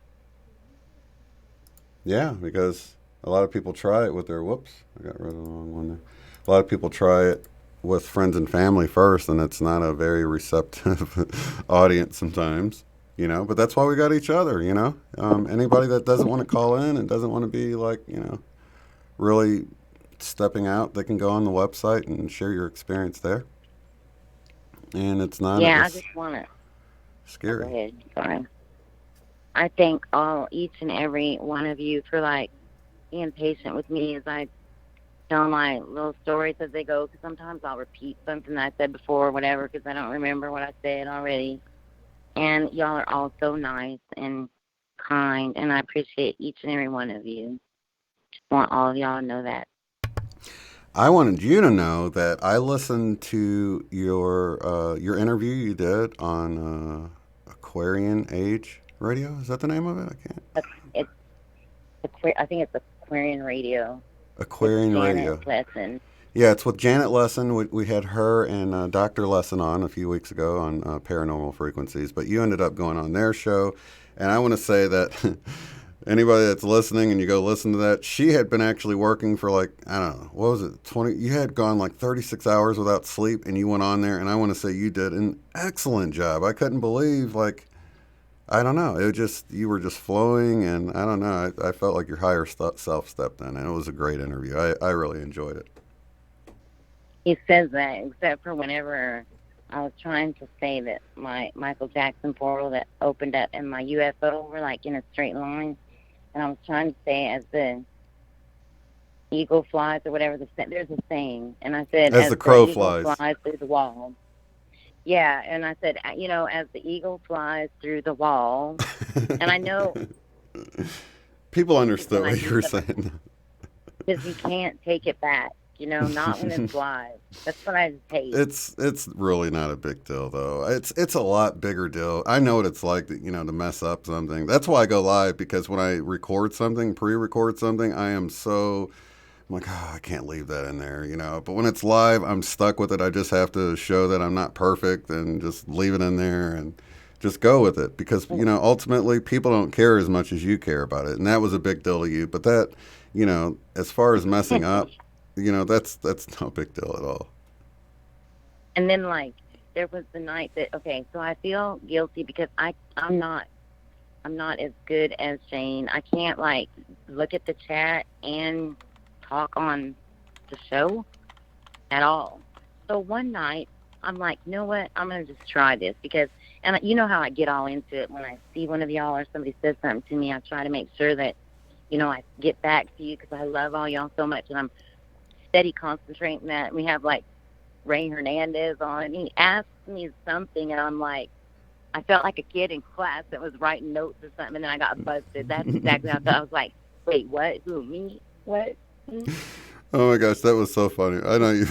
Yeah, because a lot of people try it with their, whoops, I got rid of the wrong one there. A lot of people try it with friends and family first, and it's not a very receptive audience sometimes, you know, but that's why we got each other, you know. Anybody that doesn't want to call in and doesn't want to be like, you know, really stepping out, they can go on the website and share your experience there. And it's not I just want to scary. Go ahead. Sorry. I thank each and every one of you for like being patient with me as I tell my little stories as they go, because sometimes I'll repeat something that I said before or whatever because I don't remember what I said already. And y'all are all so nice and kind, and I appreciate each and every one of you. Just want all of y'all to know that. I wanted you to know that I listened to your interview you did on Aquarian Age Radio. Is that the name of it? I can't. I think it's Aquarian Radio. Aquarian Radio. Lesson. Yeah, it's with Janet Lesson. We had her and Dr. Lesson on a few weeks ago on Paranormal Frequencies, but you ended up going on their show. And I want to say that anybody that's listening and you go listen to that, she had been actually working for like, I don't know, what was it, 20? You had gone like 36 hours without sleep, and you went on there, and I want to say you did an excellent job. I couldn't believe, like, I don't know. You were just flowing, and I don't know. I felt like your higher self stepped in, and it was a great interview. I really enjoyed it. He says that, except for whenever I was trying to say that my Michael Jackson portal that opened up and my UFO were like in a straight line, and I was trying to say as the eagle flies or whatever, there's a saying, and I said as the crow flies through the wall. Yeah, and I said, you know, as the eagle flies through the wall, and I know people understood what you were saying. Because you can't take it back, you know, not when it's live. That's what I hate. It's really not a big deal, though. It's a lot bigger deal. I know what it's like, you know, to mess up something. That's why I go live, because when I record something, pre-record something, I'm like, oh, I can't leave that in there, you know. But when it's live, I'm stuck with it. I just have to show that I'm not perfect and just leave it in there and just go with it. Because, you know, ultimately, people don't care as much as you care about it. And that was a big deal to you. But that, you know, as far as messing up, you know, that's no big deal at all. And then, like, there was the night that, okay, so I feel guilty because I'm not as good as Shane. I can't, like, look at the chat and talk on the show at all. So one night, I'm like, you know what? I'm going to just try this because, and you know how I get all into it when I see one of y'all or somebody says something to me. I try to make sure that, you know, I get back to you because I love all y'all so much, and I'm steady concentrating that. We have like Ray Hernandez on, and he asked me something, and I'm like, I felt like a kid in class that was writing notes or something, and then I got busted. That's exactly how I felt. I was like, wait, what? Who, me? What? Oh my gosh, that was so funny. I know you.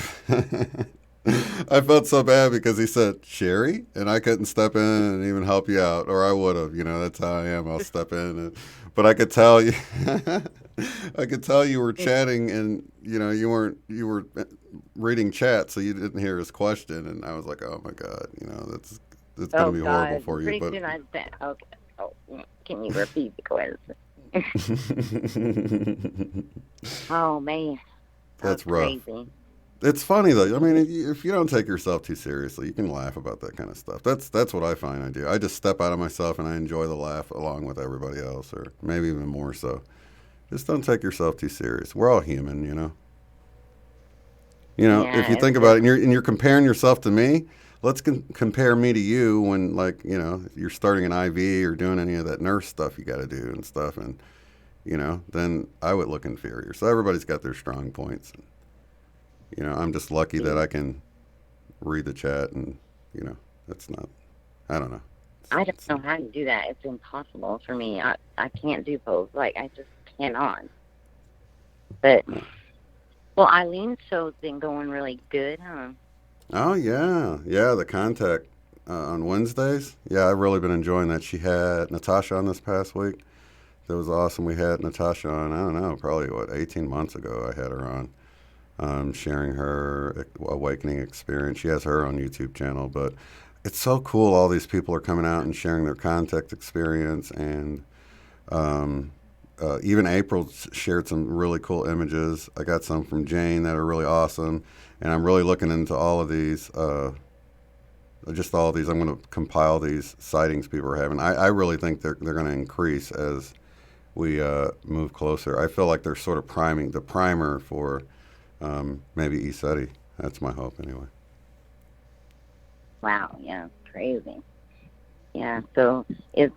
I felt so bad because he said, Sherry, and I couldn't step in and even help you out, or I would have. You know, that's how I am. I'll step in, but I could tell you, I could tell you were chatting, and you know, you were reading chat, so you didn't hear his question, and I was like, oh my God, you know, it's gonna be horrible for you. Pretty But soon I said, okay, can you repeat the question? Oh man, that's rough. Crazy. It's funny though. I mean, if you don't take yourself too seriously, you can laugh about that kind of stuff. That's what I find I do. I just step out of myself and I enjoy the laugh along with everybody else, or maybe even more so. Just don't take yourself too serious. We're all human, you know. You know, Yeah, if you think about it, and you're comparing yourself to me, let's compare me to you when, like, you know, you're starting an IV or doing any of that nurse stuff you got to do and stuff, and you know, then I would look inferior. So everybody's got their strong points. You know, I'm just lucky that I can read the chat, and you know, that's not. I don't know. I don't know how to do that. It's impossible for me. I can't do both. Like, I just cannot. But well, Eileen's show's been going really good, huh? Oh yeah, the contact on Wednesdays. Yeah, I've really been enjoying that. She had Natasha on this past week. That was awesome. We had Natasha on. I don't know, probably 18 months ago. I had her on, sharing her awakening experience. She has her own YouTube channel, but it's so cool. All these people are coming out and sharing their contact experience, and even April shared some really cool images. I got some from Jane that are really awesome, and I'm really looking into all of these. Just all of these. I'm going to compile these sightings people are having. I really think they're going to increase as we move closer. I feel like they're sort of priming the primer for maybe ESETI. That's my hope, anyway. Wow, yeah, crazy. Yeah, so is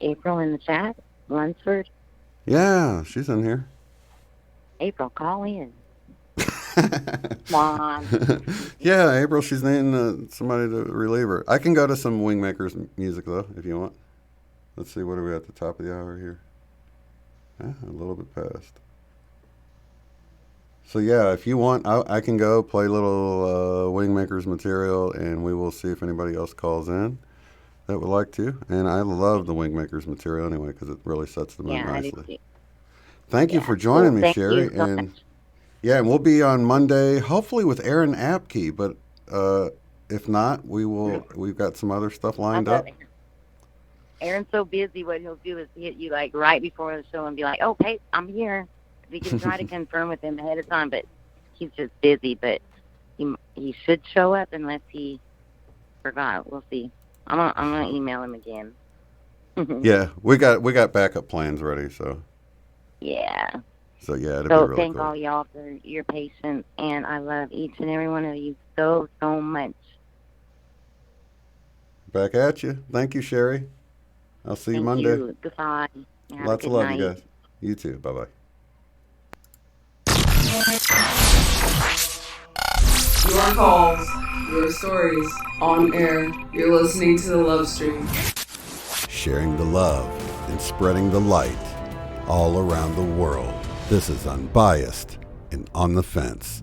April in the chat? Lunsford? Yeah, she's in here. April, call in. Come on. Yeah, April, she's needing somebody to relieve her. I can go to some Wingmakers music, though, if you want. Let's see, what are we at the top of the hour here? A little bit past. So yeah, if you want, I can go play little Wingmakers material, and we will see if anybody else calls in that would like to. And I love the Wingmakers material anyway, because it really sets the mood nicely. I do. Thank you for joining me, Sherry. So and yeah, and we'll be on Monday, hopefully with Aaron Apke, but if not, we've got some other stuff lined up. Aaron's so busy, what he'll do is hit you like right before the show and be like, "Okay, I'm here." We can try to confirm with him ahead of time, but he's just busy. But he should show up unless he forgot. We'll see. I'm gonna email him again. Yeah, we got backup plans ready. So yeah. So yeah, it'll be really thank cool. all y'all for your patience, and I love each and every one of you so much. Back at you. Thank you, Sherry. I'll see you Monday. You. Goodbye. Have Lots a of good love, night. you guys. You too. Bye-bye. Your calls, your stories, on air. You're listening to the Love Stream. Sharing the love and spreading the light all around the world. This is Unbiased and On the Fence.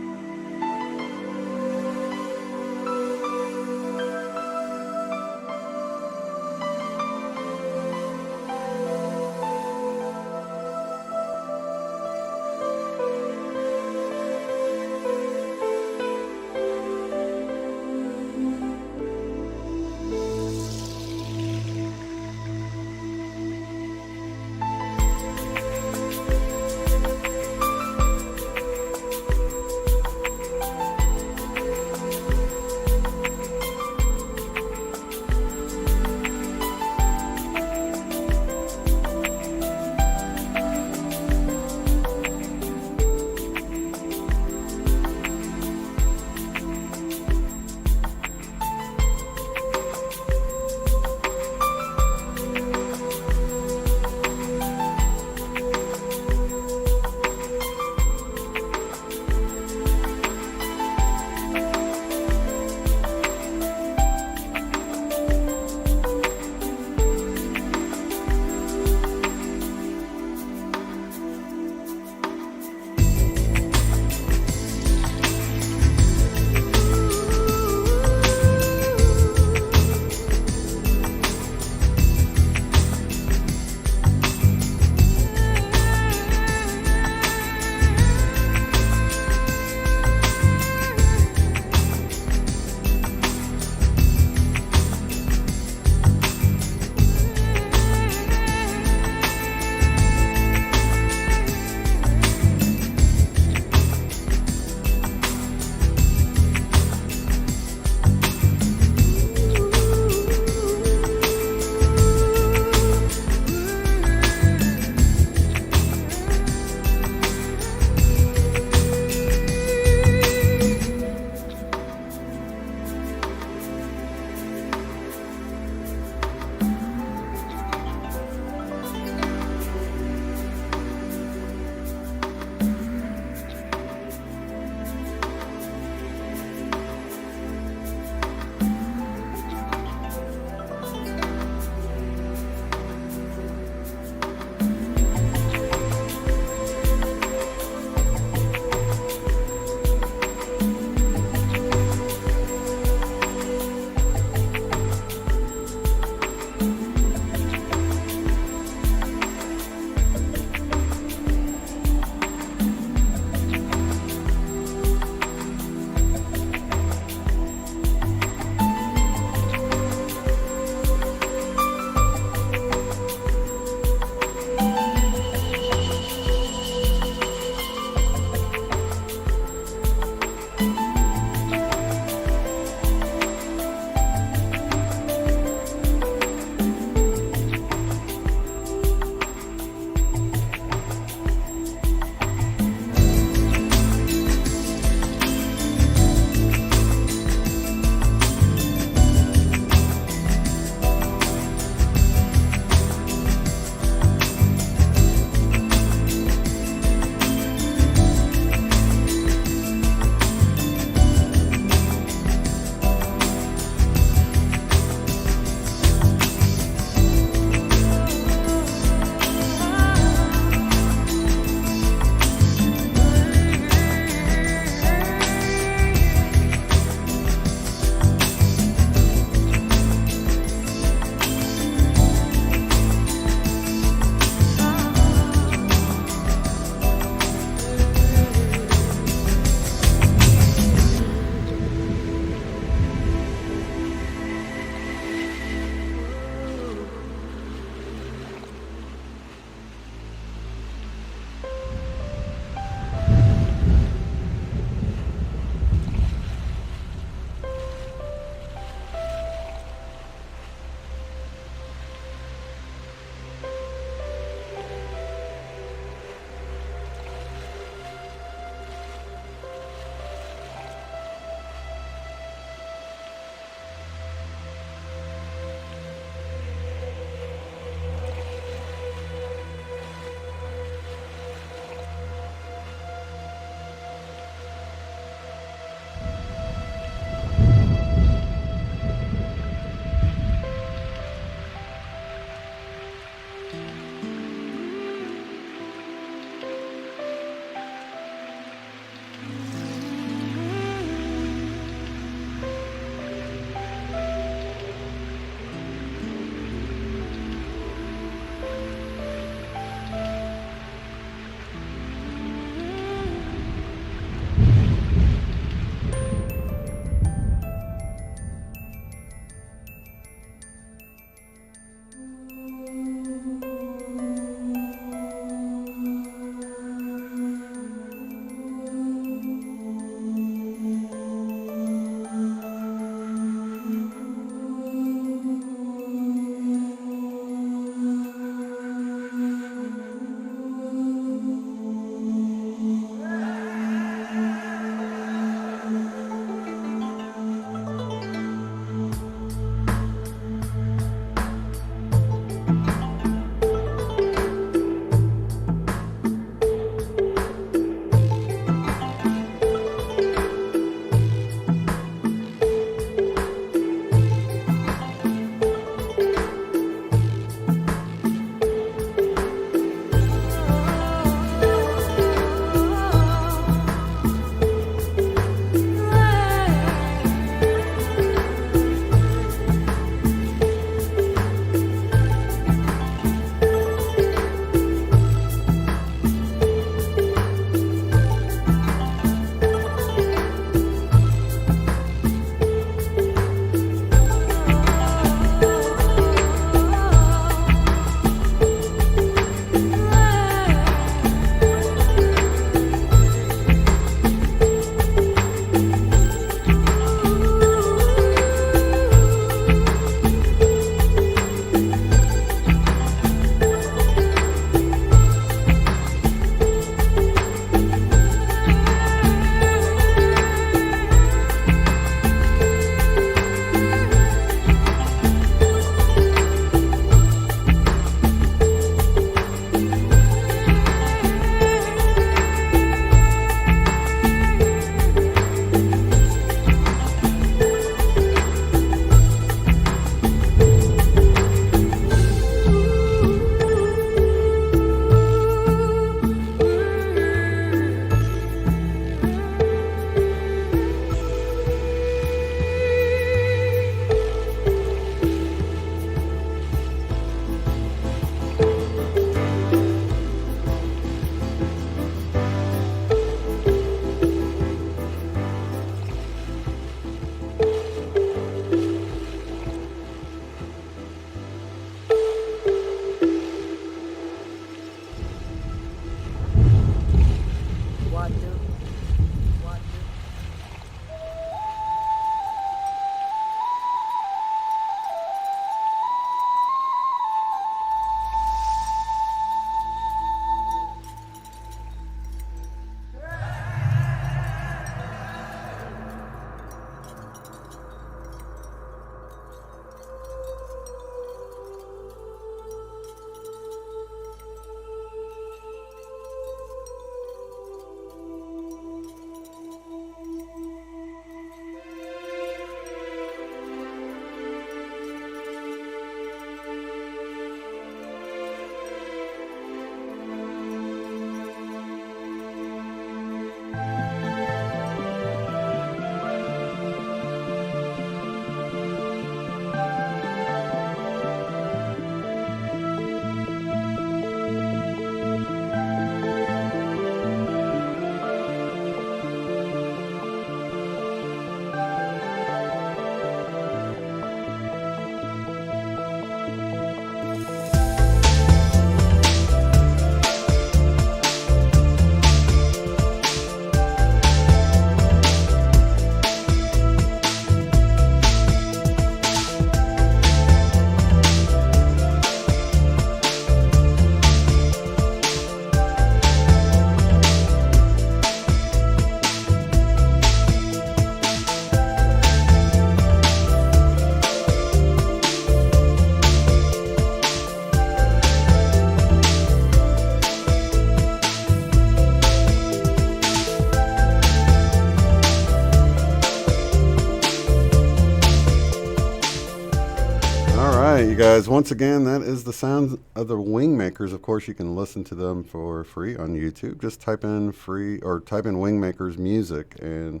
guys. Once again, that is the sound of the Wingmakers. Of course, you can listen to them for free on YouTube. Just type in Wingmakers music, and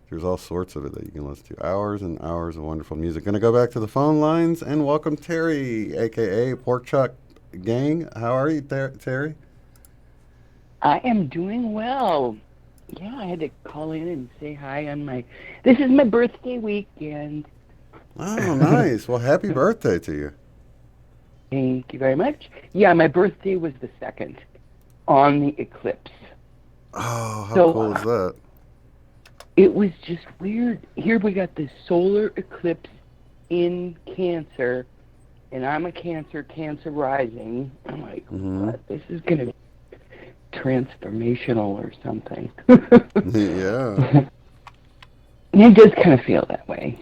there's all sorts of it that you can listen to. Hours and hours of wonderful music. Going to go back to the phone lines and welcome Terry, a.k.a. Pork Chuck Gang. How are you, Terry? I am doing well. Yeah, I had to call in and say hi on this is my birthday weekend. Oh, nice. Well, happy birthday to you. Thank you very much. Yeah, my birthday was the 2nd on the eclipse. Oh, how cool is that? It was just weird. Here we got this solar eclipse in Cancer, and I'm a Cancer rising. I'm like, what? This is going to be transformational or something. Yeah. It does kind of feel that way.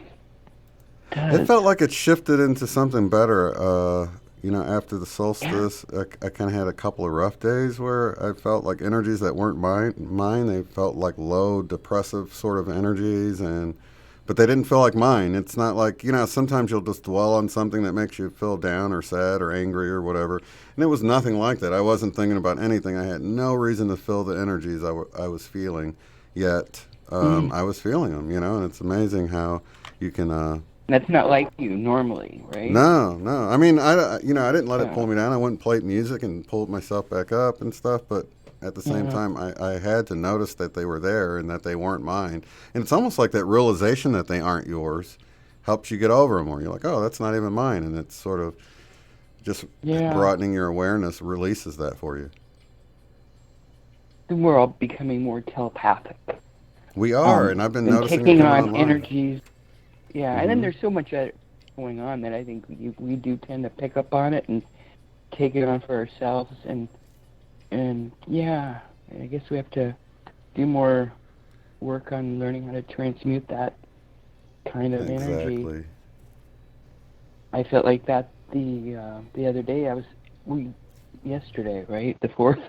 It felt like it shifted into something better. After the solstice, I kind of had a couple of rough days where I felt like energies that weren't mine. They felt like low, depressive sort of energies, but they didn't feel like mine. It's not like, sometimes you'll just dwell on something that makes you feel down or sad or angry or whatever. And it was nothing like that. I wasn't thinking about anything. I had no reason to feel the energies I was feeling, yet I was feeling them, and it's amazing how you can... That's not like you normally, right? No. I mean, I didn't let it pull me down. I went and played music and pulled myself back up and stuff, but at the same time, I had to notice that they were there and that they weren't mine. And it's almost like that realization that they aren't yours helps you get over them, or you're like, oh, that's not even mine. And it's sort of just broadening your awareness releases that for you. We're all becoming more telepathic. We are, and I've been noticing taking it on online. Energies. Yeah, and then there's so much going on that I think we do tend to pick up on it and take it on for ourselves. And yeah, I guess we have to do more work on learning how to transmute that kind of energy. I felt like that the other day. Yesterday, right? The 4th.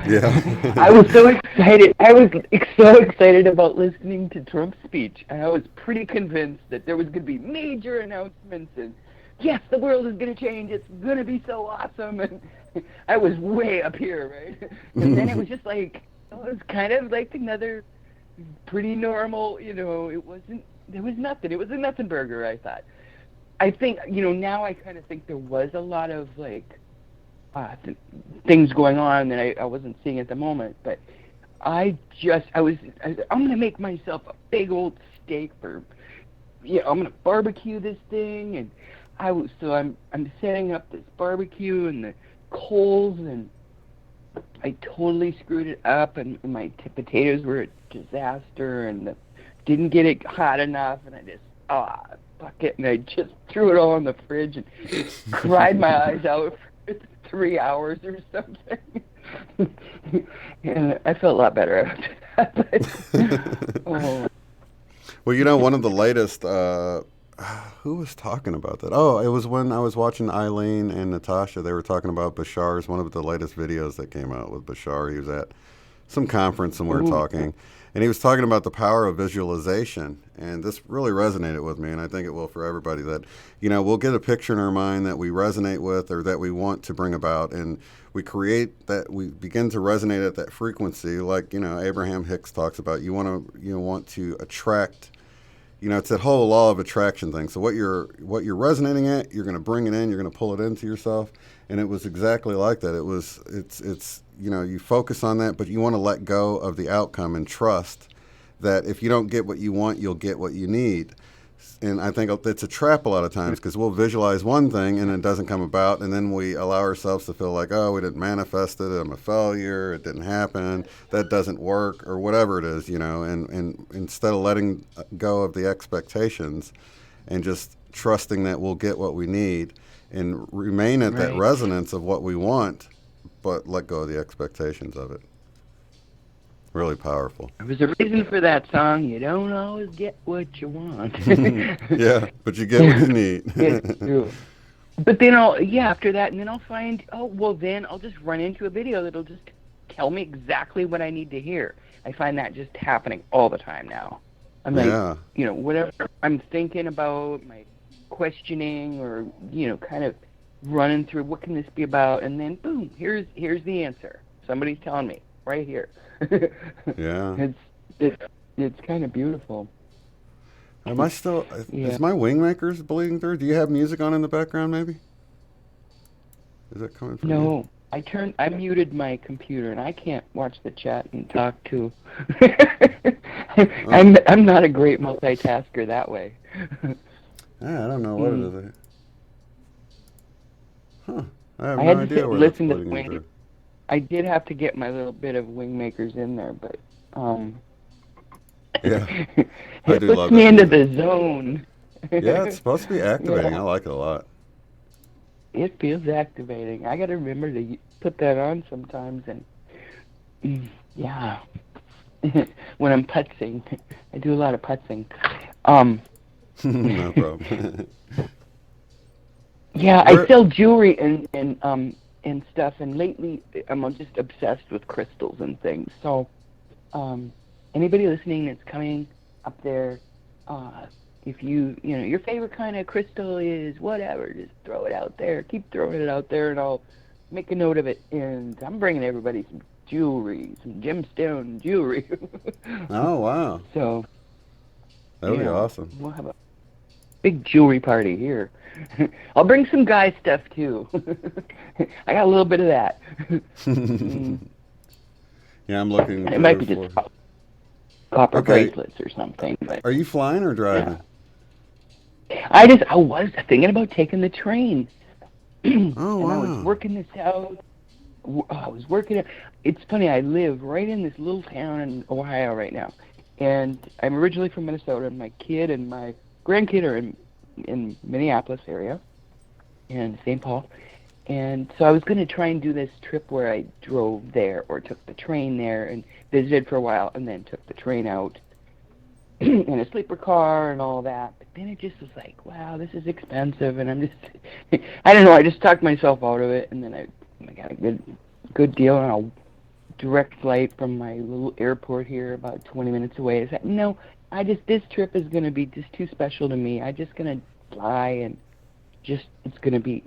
Yeah. I was so excited. I was so excited about listening to Trump's speech, and I was pretty convinced that there was going to be major announcements, and yes, the world is going to change. It's going to be so awesome. And I was way up here, right? And then it was just like, it was kind of like another pretty normal, it wasn't, there was nothing. It was a nothing burger, I thought. I think, now I kind of think there was a lot of things going on that I wasn't seeing at the moment, but I'm going to make myself a big old steak I'm going to barbecue this thing, and I'm setting up this barbecue and the coals, and I totally screwed it up, and my potatoes were a disaster, and didn't get it hot enough, and I just fuck it, and I just threw it all in the fridge and cried my eyes out for 3 hours or something. And I felt a lot better after that. Well, one of the latest, who was talking about that? Oh, it was when I was watching Eileen and Natasha. They were talking about Bashar's, one of the latest videos that came out with Bashar. He was at some conference and we were talking. And he was talking about the power of visualization. And this really resonated with me, and I think it will for everybody, that, we'll get a picture in our mind that we resonate with or that we want to bring about, and we create that, we begin to resonate at that frequency. Like, Abraham Hicks talks about, you want to attract, it's that whole law of attraction thing. So what you're resonating at, you're going to bring it in, you're going to pull it into yourself. And it was exactly like that. It's you focus on that, but you want to let go of the outcome and trust that if you don't get what you want, you'll get what you need. And I think it's a trap a lot of times, because we'll visualize one thing and it doesn't come about, and then we allow ourselves to feel like, oh, we didn't manifest it, I'm a failure, it didn't happen, that doesn't work, or whatever it is, and instead of letting go of the expectations and just trusting that we'll get what we need and remain at that resonance of what we want, but let go of the expectations of it. Really powerful. There was a reason for that song. You don't always get what you want. Yeah, but you get what you need. It's true. But then after that, and then I'll find, then I'll just run into a video that'll just tell me exactly what I need to hear. I find that just happening all the time now. I'm like, whatever I'm thinking about, my questioning or, kind of running through what can this be about, and then boom, here's the answer. Somebody's telling me right here. Yeah. It's kind of beautiful. Am I still? Is my Wingmakers bleeding through? Do you have music on in the background, maybe? Is that coming from you? No, I muted my computer, and I can't watch the chat and talk to. I'm not a great multitasker that way. Yeah, I don't know what it is. Huh? I have I no had idea to where listen that's to bleeding Wing. through. I did have to get my little bit of Wingmakers in there, but Yeah, I it do puts love me that into music. the zone. Yeah, it's supposed to be activating. Yeah. I like it a lot. It feels activating. I got to remember to put that on sometimes, and yeah, when I'm putzing, I do a lot of putzing. No problem. Yeah, I sell jewelry and stuff, and lately I'm just obsessed with crystals and things. So, anybody listening that's coming up there, if your favorite kind of crystal is whatever, just throw it out there. Keep throwing it out there, and I'll make a note of it. And I'm bringing everybody some jewelry, some gemstone jewelry. Oh, wow. So that would be awesome. We'll have a big jewelry party here. I'll bring some guy stuff too. I got a little bit of that. Yeah, I'm looking. It might be just copper bracelets or something. But are you flying or driving? Yeah. I was thinking about taking the train. Oh, wow. And I was working this out. I was working. It's funny. I live right in this little town in Ohio right now, and I'm originally from Minnesota. And my kid and my grandkid are in Minneapolis area and St. Paul. And so I was going to try and do this trip where I drove there or took the train there and visited for a while and then took the train out in a sleeper car and all that. But then it just was like, wow, this is expensive. And I'm just, I don't know, I just talked myself out of it. And then I got a good deal on a direct flight from my little airport here about 20 minutes away. I said, no, this trip is going to be just too special to me. I'm just going to fly and it's going to be,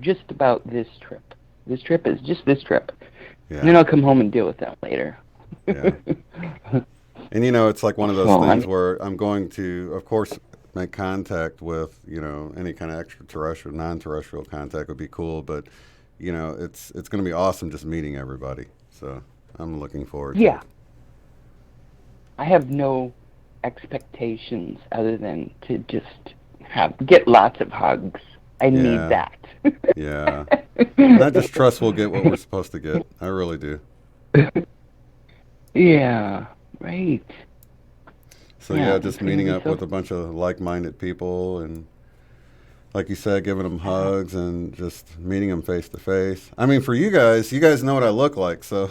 just about this trip. This trip is just this trip. Yeah. And then I'll come home and deal with that later. Yeah. And, it's like one of those things where I'm going to, of course, make contact with, any kind of extraterrestrial, non-terrestrial contact would be cool. But, it's going to be awesome just meeting everybody. So I'm looking forward to it. I have no expectations other than to just get lots of hugs. I need that. Yeah. And I just trust we'll get what we're supposed to get. I really do. Yeah, right. So just meeting up with a bunch of like-minded people and, like you said, giving them hugs and just meeting them face to face. I mean, for you guys know what I look like, so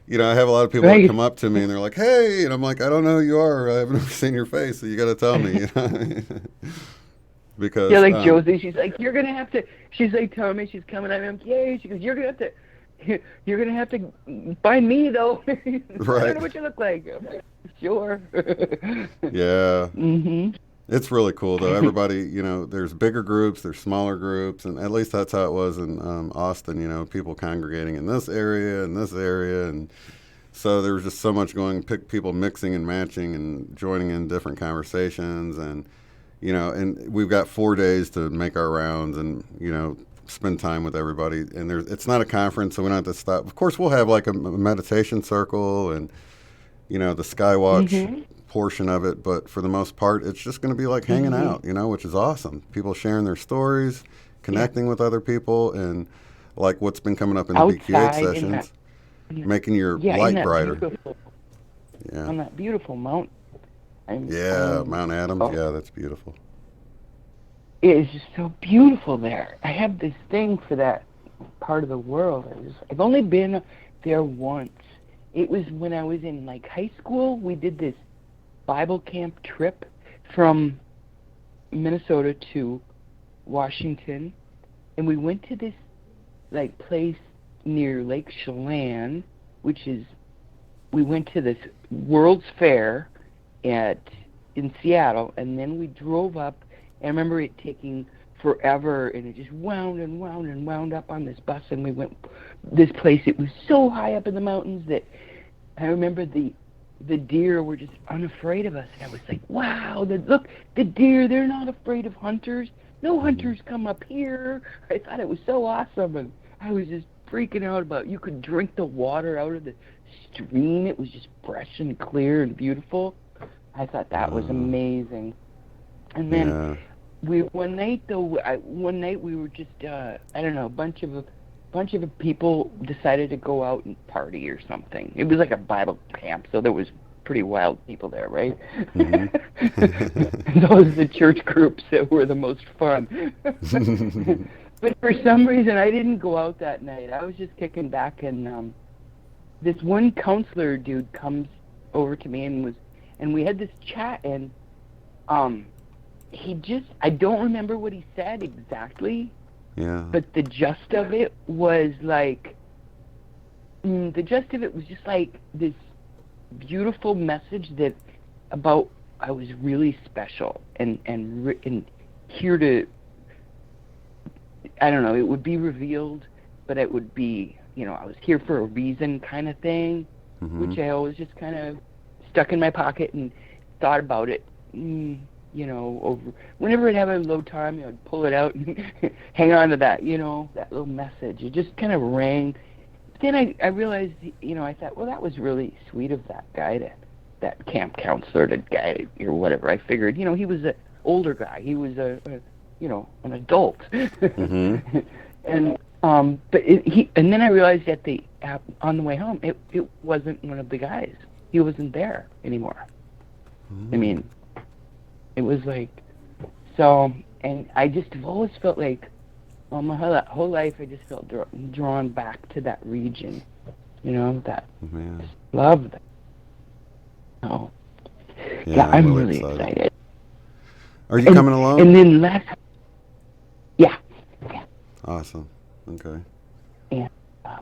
I have a lot of people that come up to me and they're like, "Hey," and I'm like, "I don't know who you are. I've never seen your face, so you got to tell me." Because like Josie, she's like, "You're gonna have to." She's like telling me she's coming. I'm like, "Yay!" She goes, "You're gonna have to find me though." Right. I don't know what you look like. I'm like, sure. Yeah. Mhm. It's really cool though. Everybody, there's bigger groups, there's smaller groups, and at least that's how it was in Austin. People congregating in this area and this area, and so there was just so much people mixing and matching and joining in different conversations, and and we've got 4 days to make our rounds and spend time with everybody. And it's not a conference, so we don't have to stop. Of course, we'll have like a meditation circle and the Skywatch portion of it, but for the most part, it's just going to be like hanging out, which is awesome. People sharing their stories, connecting with other people, and like what's been coming up in the BQ8 sessions, making your light brighter. On that beautiful mountain. Mount Adams. Yeah, that's beautiful. It is just so beautiful there. I have this thing for that part of the world. I've only been there once. It was when I was in like high school. We did this Bible camp trip from Minnesota to Washington, and we went to this like place near Lake Chelan, we went to this World's Fair in Seattle, and then we drove up I remember it taking forever, and it just wound and wound and wound up on this bus, and we went this place. It was so high up in the mountains that I remember the deer were just unafraid of us, and I was like, wow, look, the deer, they're not afraid of hunters. No hunters come up here. I thought it was so awesome, and I was just freaking out about you could drink the water out of the stream. It was just fresh and clear and beautiful. I thought that was amazing. And then one night we were just I don't know, a bunch of people decided to go out and party or something. It was like a Bible camp, so there was pretty wild people there, right? Those are the church groups that were the most fun. But for some reason, I didn't go out that night. I was just kicking back, and this one counselor dude comes over to me and we had this chat, and I don't remember what he said exactly. Yeah. But the gist of it was like, just like this beautiful message that about I was really special and here to, I don't know, it would be revealed, but it would be, I was here for a reason kind of thing, which I always just kind of stuck in my pocket and thought about it, over whenever I'd have a low time, I'd pull it out and hang on to that, that little message. It just kind of rang. Then I realized, I thought, well, that was really sweet of that guy, that camp counselor, that guy or whatever. I figured, he was an older guy. He was an adult. And and then I realized on the way home, it wasn't one of the guys. He wasn't there anymore. I mean, it was like, so, and I just have always felt like, well, my whole life I just felt drawn back to that region, that love that. Oh, yeah, I'm really excited. Are you coming along? And then yeah. Awesome. Okay. Yeah.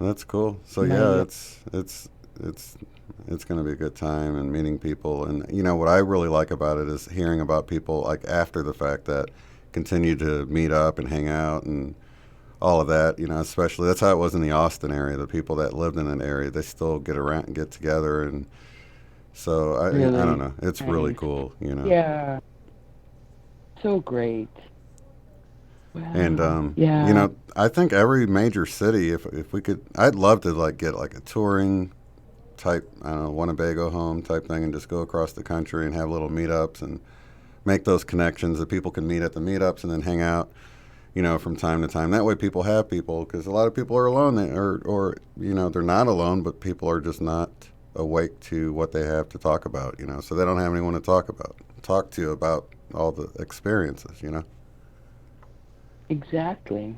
That's cool. So yeah, it's going to be a good time and meeting people. And, what I really like about it is hearing about people, like, after the fact that continue to meet up and hang out and all of that, especially that's how it was in the Austin area. The people that lived in that area, they still get around and get together. And so, I don't know. It's really cool, Yeah. So great. Wow. And, I think every major city, if we could, I'd love to, get, a touring type, I don't know, Winnebago home type thing and just go across the country and have little meetups and make those connections that people can meet at the meetups and then hang out, from time to time. That way people have people, because a lot of people are alone, or they're not alone, but people are just not awake to what they have to talk about, so they don't have anyone to talk to about all the experiences, Exactly.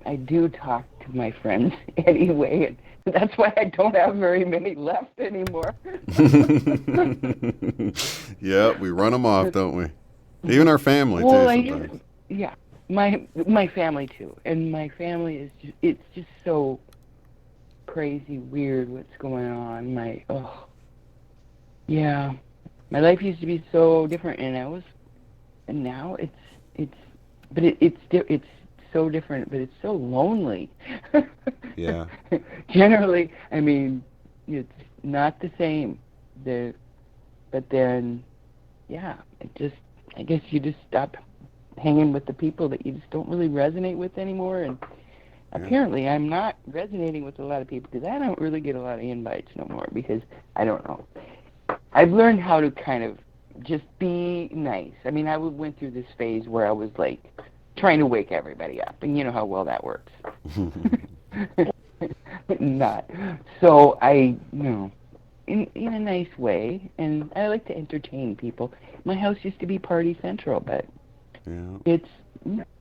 I do talk to my friends anyway, and that's why I don't have very many left anymore. Yeah, we run them off, don't we? Even our family, too, sometimes. Yeah, my family, too. And my family is it's just so crazy weird what's going on. My life used to be so different, and now it's so different, but it's so lonely. Yeah. Generally, I mean, it's not the same. But then, I guess you just stop hanging with the people that you just don't really resonate with anymore. And apparently, I'm not resonating with a lot of people because I don't really get a lot of invites no more because I don't know. I've learned how to kind of just be nice. I mean, I went through this phase where I was like trying to wake everybody up, and you know how well that works. Not. So I, in a nice way, and I like to entertain people. My house used to be party central, but it's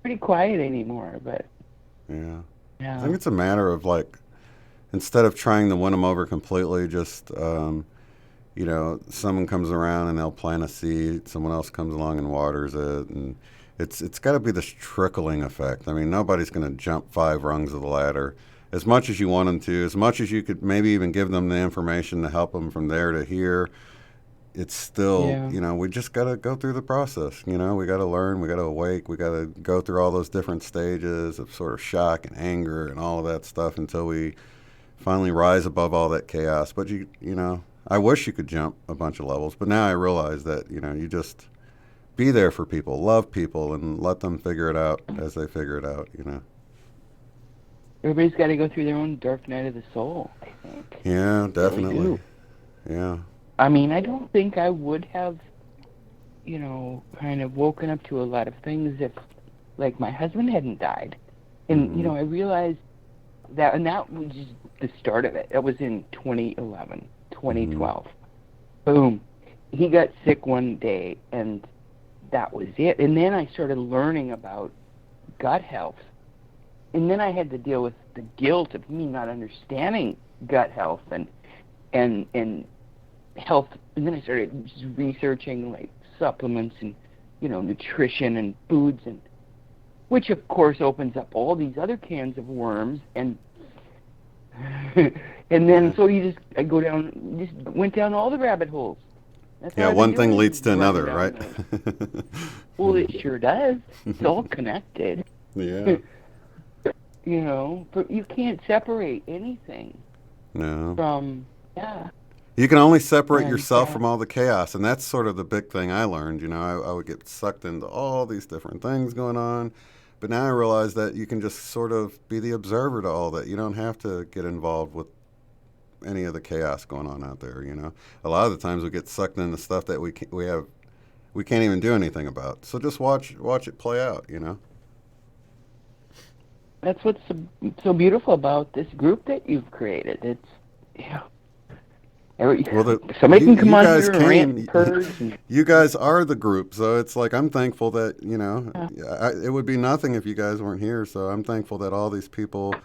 pretty quiet anymore. But I think it's a matter of instead of trying to win them over completely, just someone comes around and they'll plant a seed, someone else comes along and waters it, and it's got to be this trickling effect. I mean, nobody's going to jump 5 rungs of the ladder. As much as you want them to, as much as you could maybe even give them the information to help them from there to here, it's still, Yeah. you know, we just got to go through the process. You know, we got to learn, we got to awake, we got to go through all those different stages of sort of shock and anger and all of that stuff until we finally rise above all that chaos. But you know, I wish you could jump a bunch of levels, but now I realize that, you know, you just be there for people, love people, and let them figure it out as they figure it out, you know. Everybody's got to go through their own dark night of the soul, I think. Yeah, definitely. Really do. Yeah. I mean, I don't think I would have, you know, kind of woken up to a lot of things if, like, my husband hadn't died. And, you know, I realized that, and that was just the start of it. That was in 2011, 2012. Boom. He got sick one day, and that was it. And then I started learning about gut health. And then I had to deal with the guilt of me not understanding gut health and health. And then I started just researching, like, supplements and, you know, nutrition and foods, and which of course opens up all these other cans of worms. And and then so I went down all the rabbit holes. That's Yeah, one thing leads to another, right? Well, it sure does. It's all connected. Yeah. You know, but you can't separate anything from, You can only separate yourself from all the chaos, and that's sort of the big thing I learned. You know, I would get sucked into all these different things going on, but now I realize that you can just sort of be the observer to all that. You don't have to get involved with any of the chaos going on out there, you know. A lot of the times we get sucked into stuff that we can't even do anything about. So just watch it play out, you know. That's what's so beautiful about this group that you've created. It's somebody can come on here and rant and purge. You guys are the group, so it's like I'm thankful that, you know, it would be nothing if you guys weren't here. So I'm thankful that all these people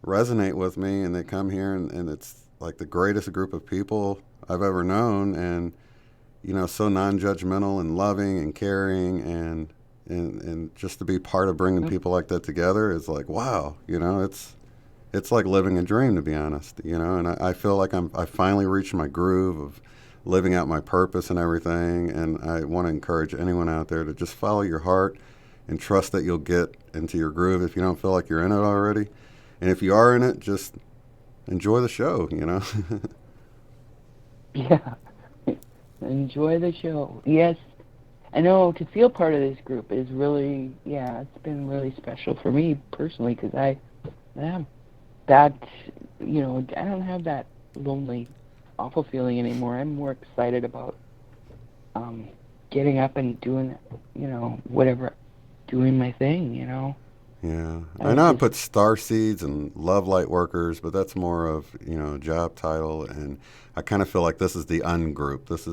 resonate with me and they come here, and it's like the greatest group of people I've ever known, and, you know, so non-judgmental and loving and caring, and just to be part of bringing people like that together is like, wow, you know, it's like living a dream, to be honest, you know. And I feel like I finally reached my groove of living out my purpose and everything. And I want to encourage anyone out there to just follow your heart and trust that you'll get into your groove if you don't feel like you're in it already. And if you are in it, just enjoy the show, you know. Yeah, enjoy the show. Yes, I know, to feel part of this group is really, it's been really special for me personally, because I don't have that lonely, awful feeling anymore. I'm more excited about getting up and doing, you know, whatever, doing my thing, you know. Yeah, I know I put Starseeds and Love Light Workers, but that's more of, you know, a job title, and I kind of feel like this is the ungroup. This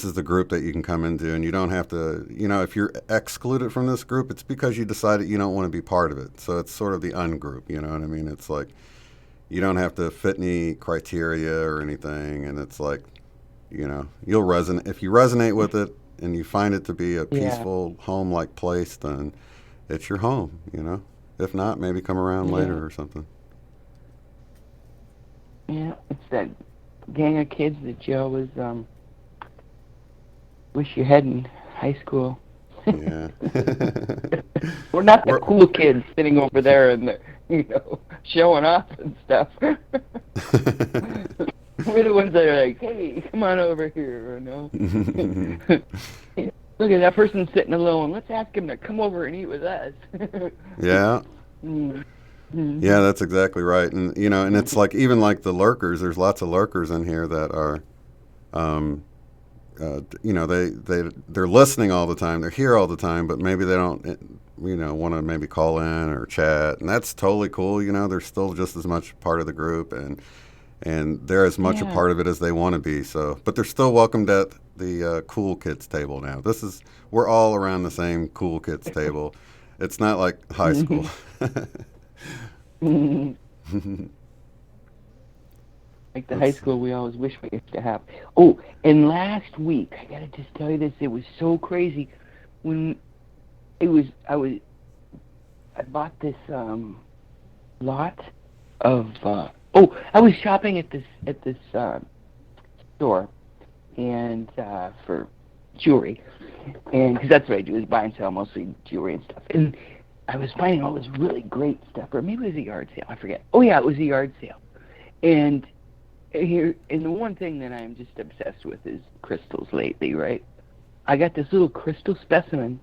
is the group that you can come into, and you don't have to, you know, if you're excluded from this group, it's because you decided you don't want to be part of it. So it's sort of the ungroup, you know what I mean? It's like you don't have to fit any criteria or anything, and it's like, you know, you'll resonate. If you resonate with it and you find it to be a peaceful, home-like place, then it's your home, you know? If not, maybe come around later or something. Yeah, it's that gang of kids that you always wish you had in high school. Yeah. We're not the cool kids sitting over there and, you know, showing off and stuff. We're the ones that are like, hey, come on over here, you know? Look at that person sitting alone. Let's ask him to come over and eat with us. Yeah. Mm-hmm. Yeah, that's exactly right. And, you know, and it's like, even like the lurkers, there's lots of lurkers in here that are, you know, they're listening all the time. They're here all the time, but maybe they don't, you know, want to maybe call in or chat. And that's totally cool. You know, they're still just as much part of the group, and they're as much a part of it as they want to be. So, but they're still welcomed at the cool kids table now. We're all around the same cool kids table. It's not like high school. Like the high school we always wish we used to have. Oh, and last week, I gotta just tell you this, it was so crazy. When I bought this lot of I was shopping at this store, and for jewelry, and because that's what I do is buy and sell mostly jewelry and stuff. And I was finding all this really great stuff, or maybe it was a yard sale. I forget. Oh yeah, it was a yard sale. And the one thing that I'm just obsessed with is crystals lately, right? I got this little crystal specimen,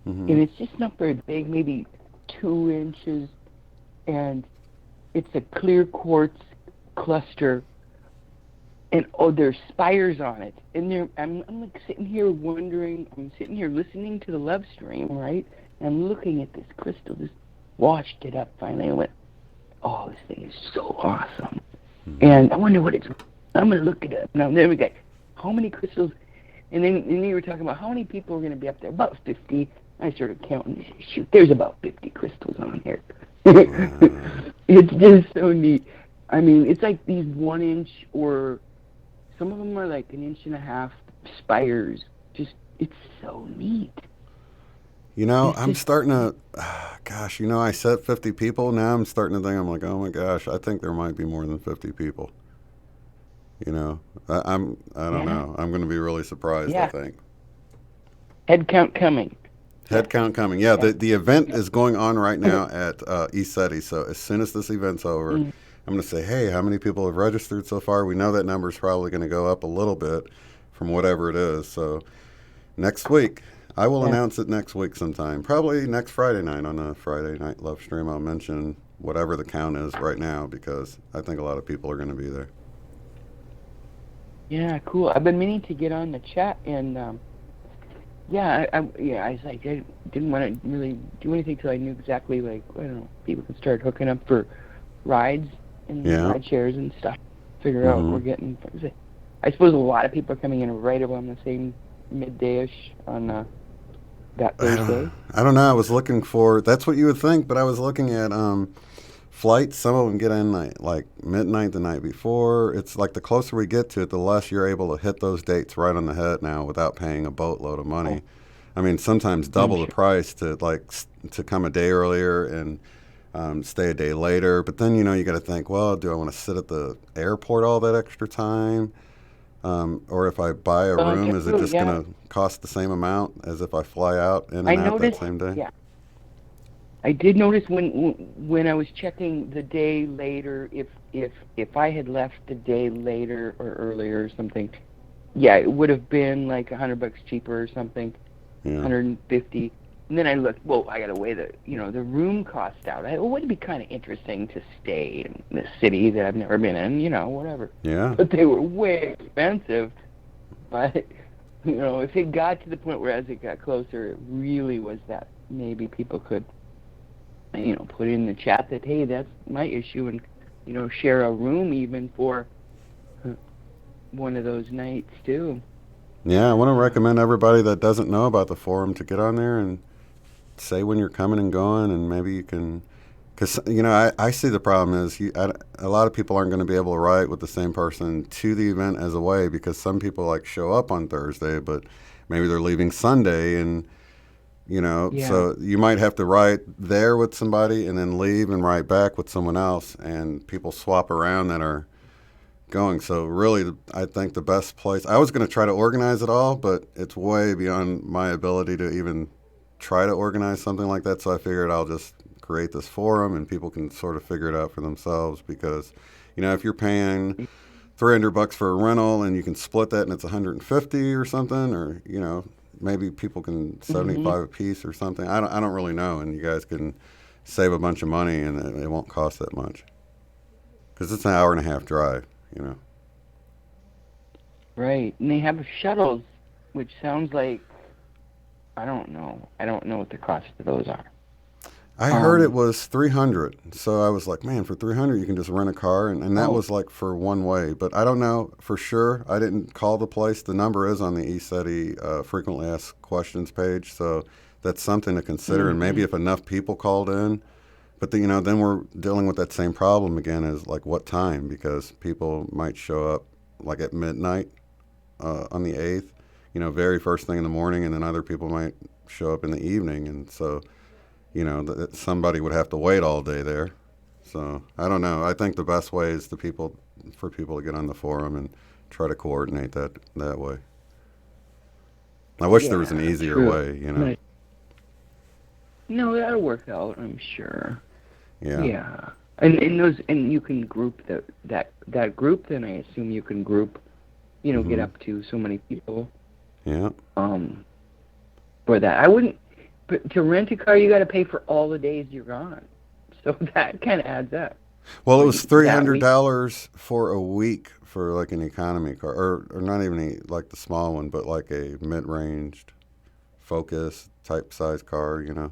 and it's just not very big, maybe 2 inches, and it's a clear quartz cluster, and there's spires on it. And I'm like sitting here wondering, I'm sitting here listening to the love stream, right? And I'm looking at this crystal, just washed it up finally. I went, oh, this thing is so awesome. And I wonder what it's, I'm going to look it up. Now, there we go. How many crystals? And then you were talking about how many people are going to be up there. About 50. I started counting. Shoot, there's about 50 crystals on here. It's just so neat. I mean, it's like these 1 inch, or some of them are like 1.5 inch spires. Just, it's so neat. You know, I'm starting to, gosh, you know, I said 50 people. Now I'm starting to think, I'm like, oh my gosh, I think there might be more than 50 people. You know, I don't know. I'm going to be really surprised, I think. Head count coming. Head count coming. Yeah, the event is going on right now at ECETI. So as soon as this event's over, I'm going to say, hey, how many people have registered so far? We know that number's probably going to go up a little bit from whatever it is. So next week, I will announce it next week sometime. Probably next Friday night on a Friday night love stream. I'll mention whatever the count is right now because I think a lot of people are going to be there. Yeah, cool. I've been meaning to get on the chat, and I was like, I didn't want to really do anything till I knew exactly, like, I don't know, people can start hooking up for rides and ride shares and stuff. Figure out we're getting. I suppose a lot of people are coming in right around the same midday-ish on that Thursday. I don't know. I was looking for. That's what you would think, but I was looking at flights. Some of them get in like midnight the night before. It's like the closer we get to it, the less you're able to hit those dates right on the head now without paying a boatload of money. I mean, sometimes double the price to come a day earlier and stay a day later. But then, you know, you got to think, well, do I want to sit at the airport all that extra time? Or if I buy a room, is it just going to cost the same amount as if I fly out in and out that same day? Yeah. I did notice when I was checking the day later, if I had left the day later or earlier or something, it would have been like $100 cheaper or something, 150. And then I looked, well, I got to weigh the room cost out. It would be kind of interesting to stay in the city that I've never been in, whatever. Yeah. But they were way expensive. But, if it got to the point where as it got closer, it really was that maybe people could, put in the chat that, hey, that's my issue, and, share a room even for one of those nights, too. Yeah, I want to recommend everybody that doesn't know about the forum to get on there and say when you're coming and going, and maybe you can, because, I see the problem is a lot of people aren't going to be able to ride with the same person to the event as away, because some people show up on Thursday, but maybe they're leaving Sunday, and so you might have to ride there with somebody and then leave and ride back with someone else, and people swap around that are going. So really, I think the best place, I was going to try to organize it all, but it's way beyond my ability to even try to organize something like that. So I figured I'll just create this forum and people can sort of figure it out for themselves, because, if you're paying $300 for a rental and you can split that and it's 150 or something, or, maybe people can 75 a piece or something. I don't really know, and you guys can save a bunch of money and it won't cost that much, because it's an hour and a half drive, Right, and they have shuttles, which sounds like, I don't know what the cost of those are. I heard it was $300, so I was like, man, for $300 you can just rent a car, and that was for one way. But I don't know for sure. I didn't call the place. The number is on the ECETI frequently asked questions page, so that's something to consider. And maybe if enough people called in, but then we're dealing with that same problem again, is what time, because people might show up at midnight on the 8th, very first thing in the morning, and then other people might show up in the evening, and so somebody would have to wait all day there. So I don't know. I think the best way is for people to get on the forum and try to coordinate that way. I wish there was an easier way, you know. No, that'll work out, I'm sure. Yeah. Yeah. And you can group that group, then I assume you can group, you know, get up to so many people. Yeah. For that. I wouldn't, but to rent a car you got to pay for all the days you're gone. So that kind of adds up. Well, it was $300 for a week for like an economy car, or not even like the small one, but like a mid-ranged Focus type size car, you know.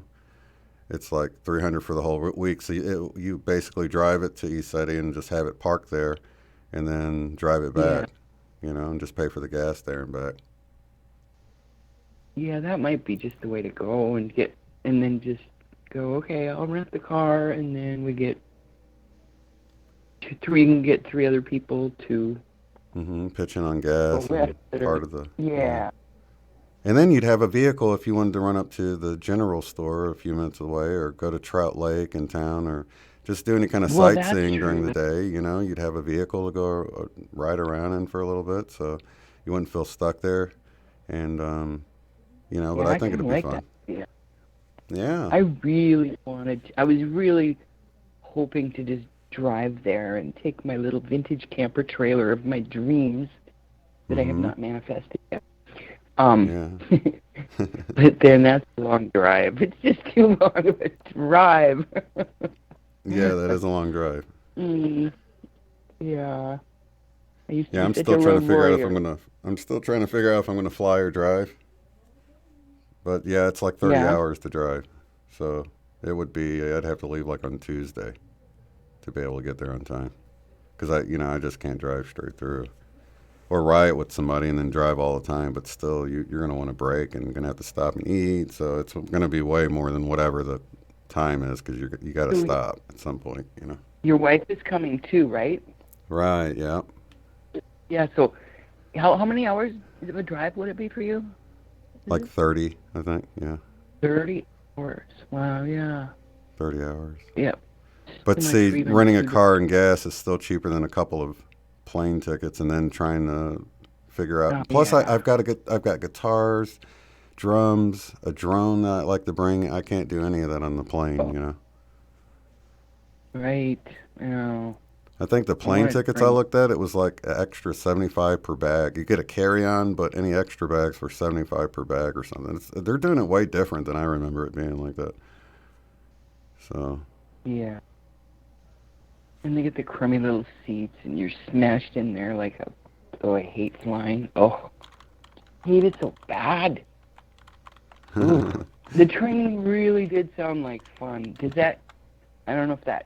It's like $300 for the whole week. So you basically drive it to ECETI and just have it parked there, and then drive it back, you know, and just pay for the gas there and back. Yeah, that might be just the way to go, and then just go, okay, I'll rent the car, and then we can get 3 other people to pitch in on gas and part of the And then you'd have a vehicle if you wanted to run up to the general store a few minutes away, or go to Trout Lake in town, or just do any kind of sightseeing during the day. You know, you'd have a vehicle to go ride around in for a little bit, so you wouldn't feel stuck there. And you know, but I think it'd be fun. Yeah. I was really hoping to just drive there and take my little vintage camper trailer of my dreams that I have not manifested yet. But then that's a long drive. It's just too long of a drive. Yeah, that is a long drive. Yeah. I'm still trying to figure out if I'm gonna fly or drive. But yeah, it's like 30 hours to drive. So it would be, I'd have to leave like on Tuesday to be able to get there on time. Because I just can't drive straight through. Or ride with somebody and then drive all the time, but still you're going to want to break and going to have to stop and eat. So it's going to be way more than whatever the time is, because you got to stop at some point, you know. Your wife is coming too, right? Right, yeah. Yeah, so how many hours of a drive would it be for you? Like 30, I think, yeah. 30 hours, wow, yeah. 30 hours. Yeah. But see, renting a car and gas is still cheaper than a couple of plane tickets, and then trying to figure out. Plus, I've got guitars, drums, a drone that I like to bring. I can't do any of that on the plane, you know. Right. I think the plane tickets I looked at, it was like an extra $75 per bag. You get a carry-on, but any extra bags for $75 per bag or something. They're doing it way different than I remember it being like that. So. Yeah. And they get the crummy little seats, and you're smashed in there like I hate flying. Oh, I hate it so bad. The train really did sound like fun. I don't know if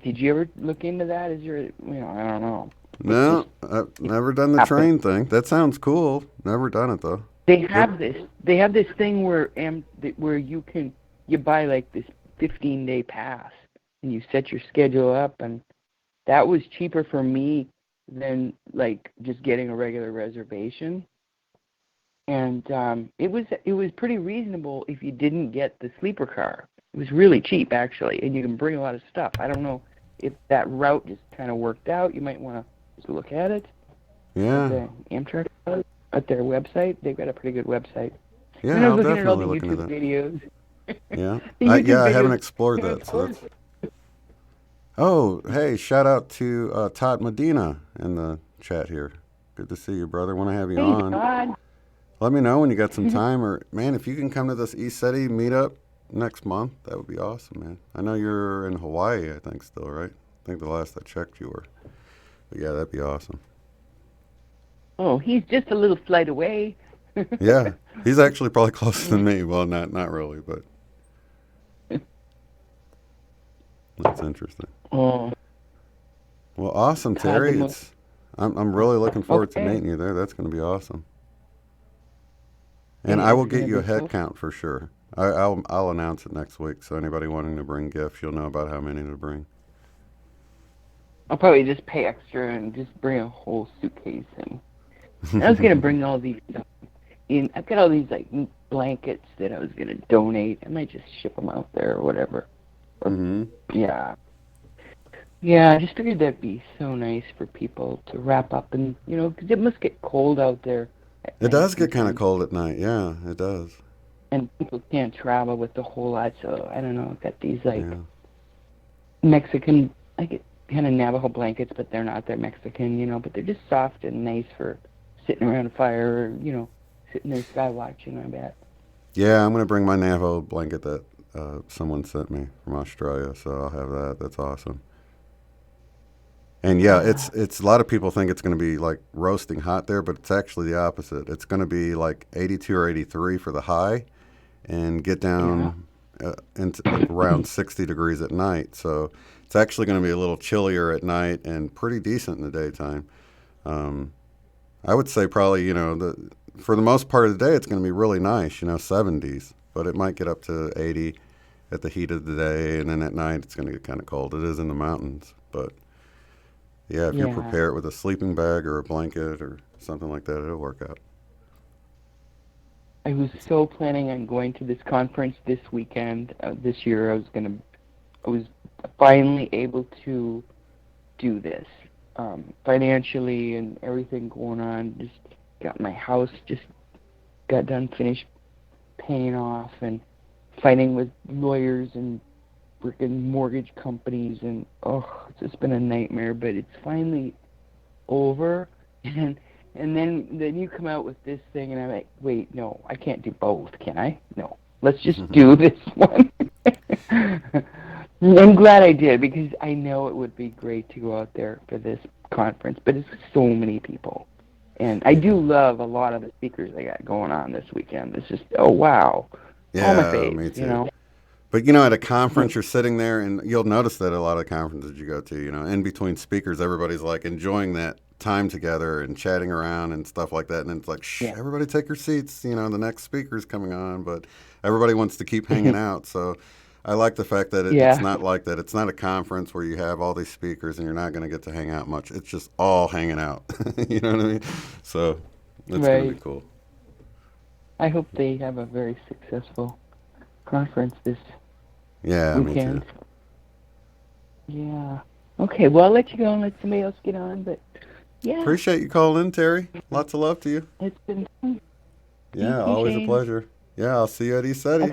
did you ever look into that? I don't know. No, I've never done the train thing. That sounds cool. Never done it, though. They have this thing where you buy like this 15-day pass, and you set your schedule up, and that was cheaper for me than like just getting a regular reservation. And it was pretty reasonable if you didn't get the sleeper car. It was really cheap, actually, and you can bring a lot of stuff. I don't know if that route just kind of worked out. You might want to just look at it. Yeah. The Amtrak at their website. They've got a pretty good website. Yeah, and I I'll was looking at all definitely the look into YouTube that. videos. Yeah. I haven't explored that. So that's. Oh, hey, shout out to Todd Medina in the chat here. Good to see you, brother. Want to have you on. God. Let me know when you got some time, or man, if you can come to this ECETI meetup next month, that would be awesome, man. I know you're in Hawaii, I think, still, right? I think the last I checked you were. But yeah, that'd be awesome. Oh, he's just a little flight away. Yeah, he's actually probably closer than me. Well, not really, but that's interesting. Oh. Well, awesome, Terry. I'm really looking forward to meeting you there. That's going to be awesome. And I will get you a head count for sure. I'll announce it next week, so anybody wanting to bring gifts, you'll know about how many to bring. I'll probably just pay extra and just bring a whole suitcase. And I was gonna bring all these. I've got all these like blankets that I was gonna donate. I might just ship them out there or whatever. Yeah. Yeah, I just figured that'd be so nice for people to wrap up and, you know, 'cause it must get cold out there at It night does get kind of sometimes. cold at night. Yeah, it does. And people can't travel with a whole lot, so I don't know, I've got these, like, Yeah. Mexican, like, kind of Navajo blankets, but they're not, they're Mexican, you know, but they're just soft and nice for sitting around a fire or, you know, sitting there sky watching, I bet. Yeah, I'm going to bring my Navajo blanket that someone sent me from Australia, so I'll have that. That's awesome. And yeah, it's a lot of people think it's going to be like roasting hot there, but it's actually the opposite. It's going to be like 82 or 83 for the high and get down into around 60 degrees at night. So it's actually going to be a little chillier at night and pretty decent in the daytime. I would say probably, you know, for the most part of the day, it's going to be really nice, you know, 70s, but it might get up to 80 at the heat of the day, and then at night it's going to get kind of cold. It is in the mountains, but yeah, if you prepare it with a sleeping bag or a blanket or something like that, it'll work out. I was so planning on going to this conference this weekend. This year, I was finally able to do this. Financially and everything going on, just got my house, just got done, finished paying off and fighting with lawyers and freaking mortgage companies, and it's just been a nightmare, but it's finally over. And then you come out with this thing, and I'm like, wait, no, I can't do both, can I? No, let's just do this one. I'm glad I did, because I know it would be great to go out there for this conference, but it's so many people. And I do love a lot of the speakers they got going on this weekend. It's just, oh, wow. Yeah, all my faves, me too. You know? But, you know, at a conference, you're sitting there, and you'll notice that at a lot of conferences you go to, you know, in between speakers, everybody's, like, enjoying that time together and chatting around and stuff like that. And it's like, shh, everybody take your seats. You know, the next speaker's coming on, but everybody wants to keep hanging out. So I like the fact that it's not like that. It's not a conference where you have all these speakers and you're not going to get to hang out much. It's just all hanging out. You know what I mean? So that's going to be cool. I hope they have a very successful conference this weekend. Me too. Yeah. Okay, well, I'll let you go and let somebody else get on, but yeah. Appreciate you calling in, Terry. Lots of love to you. It's been fun. Yeah, always a pleasure. Yeah, I'll see you at East City.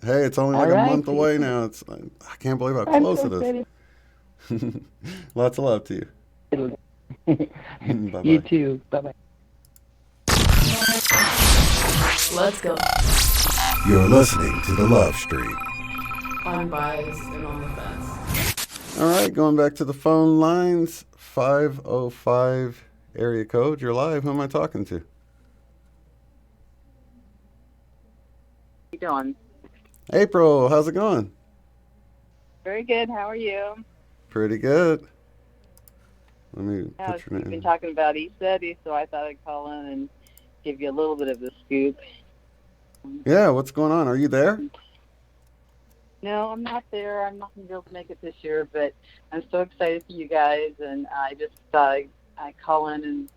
Hey, it's only like a month away now. I can't believe how close it is. Lots of love to you. Bye-bye. You too. Bye-bye. Let's go. You're listening to The Love Stream. Unbiased and on the fence. All right, going back to the phone lines. 505 area code. You're live. Who am I talking to? How you doing? April, how's it going? Very good. How are you? Pretty good. Let me put your You've name. been talking about East City, so I thought I'd call in and give you a little bit of the scoop. Yeah, what's going on? Are you there? No, I'm not there. I'm not going to be able to make it this year, but I'm so excited for you guys, and I just thought I'd call in and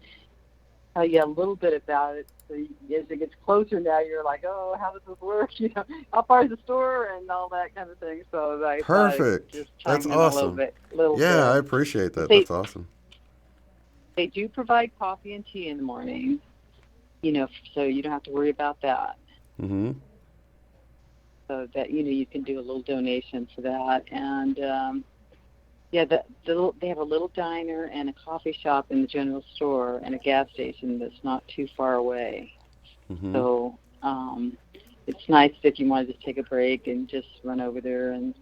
tell you a little bit about it. So as it gets closer now, you're like, oh, how does this work? You know, how far is the store and all that kind of thing. So I Perfect. Just chime That's in awesome. A little bit. I appreciate that. They- That's awesome. They do provide coffee and tea in the morning, you know, so you don't have to worry about that. Mm-hmm. So that, you know, you can do a little donation for that. And, they have a little diner and a coffee shop in the general store and a gas station that's not too far away. Mm-hmm. So it's nice if you want to just take a break and just run over there and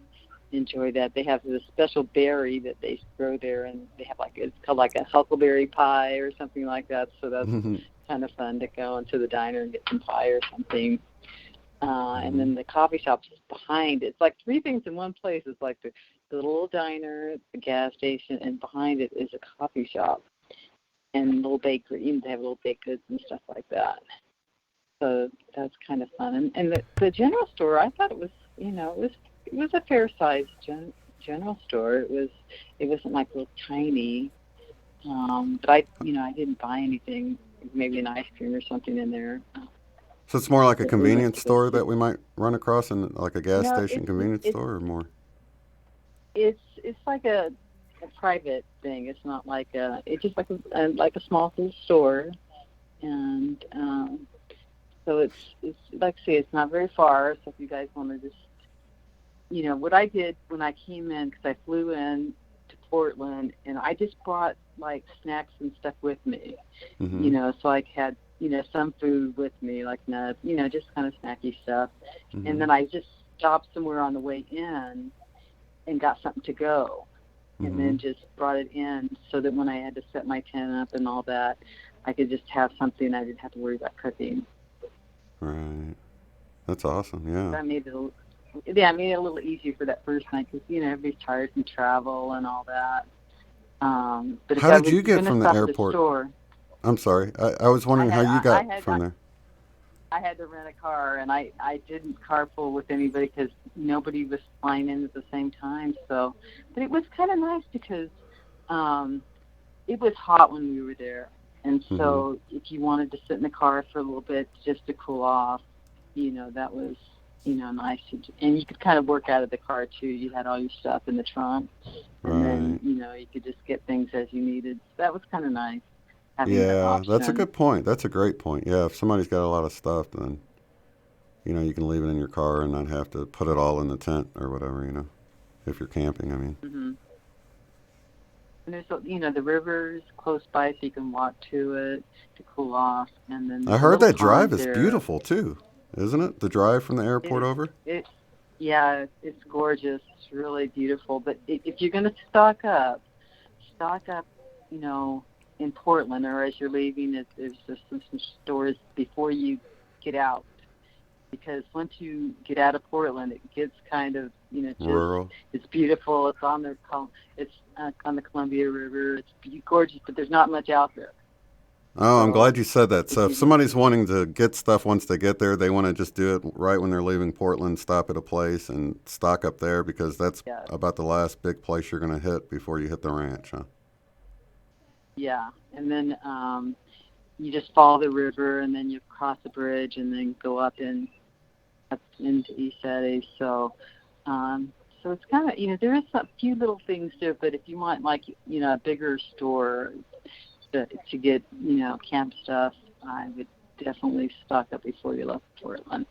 enjoy that. They have this special berry that they grow there, and they have it's called like a huckleberry pie or something like that. So that's kind of fun to go into the diner and get some pie or something. And then the coffee shop is behind it. It's like three things in one place. It's like the little diner, the gas station, and behind it is a coffee shop and a little bakery. You know, they have little baked goods and stuff like that. So that's kind of fun. And the general store, I thought it was, you know, it was a fair-sized general store. It wasn't like a little tiny. But I didn't buy anything. Maybe an ice cream or something in there. So it's more like a convenience store that we might run across in like a gas station convenience store or more? It's like private thing. It's not like it's just like a small little store, and so it's like I say, it's not very far. So if you guys want to just, what I did when I came in, because I flew in to Portland, and I just brought like snacks and stuff with me, so I had some food with me, like nuts, just kind of snacky stuff, and then I just stopped somewhere on the way in and got something to go. And then just brought it in so that when I had to set my tent up and all that, I could just have something. I didn't have to worry about cooking. Right. That's awesome, yeah. So I made it a little easier for that first night because, everybody's tired from travel and all that. But how did you get from the airport? I'm sorry. I was wondering how you got from there. I had to rent a car, and I didn't carpool with anybody because nobody was flying in at the same time. So, but it was kind of nice because it was hot when we were there, and so if you wanted to sit in the car for a little bit just to cool off, that was nice. And you could kind of work out of the car too. You had all your stuff in the trunk, and then you could just get things as you needed. So that was kind of nice. Yeah, that's a good point. That's a great point. Yeah, if somebody's got a lot of stuff, then, you can leave it in your car and not have to put it all in the tent or whatever, if you're camping, I mean. And there's, the river's close by, so you can walk to it to cool off. And then I heard that drive is beautiful, too, isn't it? The drive from the airport over? Yeah, it's gorgeous. It's really beautiful. But if you're going to stock up, in Portland, or as you're leaving, there's just some stores before you get out, because once you get out of Portland, it gets kind of just rural. It's beautiful. It's on the Columbia River. It's gorgeous, but there's not much out there. Oh, I'm glad you said that. So if somebody's wanting to get stuff once they get there, they want to just do it right when they're leaving Portland, stop at a place and stock up there, because that's about the last big place you're going to hit before you hit the ranch, huh? Yeah, and then you just follow the river, and then you cross the bridge, and then go up into East Eddie. So it's kind of there is a few little things there, but if you want a bigger store to get camp stuff, I would definitely stock up before you left Portland.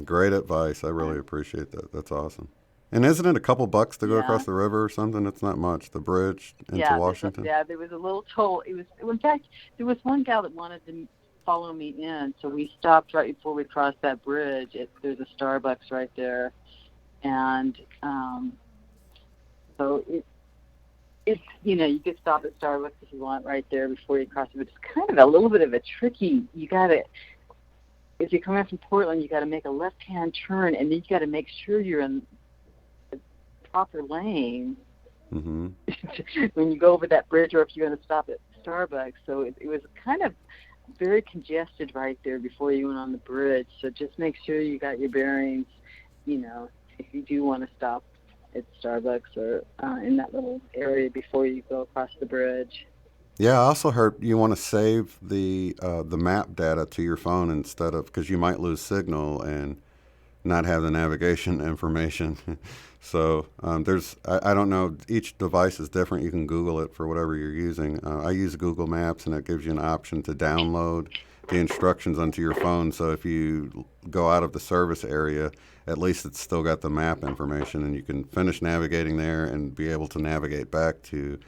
Great advice. I really appreciate that. That's awesome. And isn't it a couple bucks to go across the river or something? It's not much. The bridge into Washington. There was a little toll. In fact, there was one gal that wanted to follow me in, so we stopped right before we crossed that bridge. There's a Starbucks right there, and so it's you could stop at Starbucks if you want right there before you cross it. But it's kind of a little bit of a tricky. If you're coming from Portland, you got to make a left-hand turn, and then you got to make sure you're in proper lane when you go over that bridge, or if you're going to stop at Starbucks. So it was kind of very congested right there before you went on the bridge. So just make sure you got your bearings, if you do want to stop at Starbucks or in that little area before you go across the bridge. Yeah, I also heard you want to save the map data to your phone instead of, because you might lose signal and not have the navigation information. So I don't know, each device is different. You can Google it for whatever you're using. I use Google Maps, and it gives you an option to download the instructions onto your phone. So if you go out of the service area, at least it's still got the map information, and you can finish navigating there and be able to navigate back to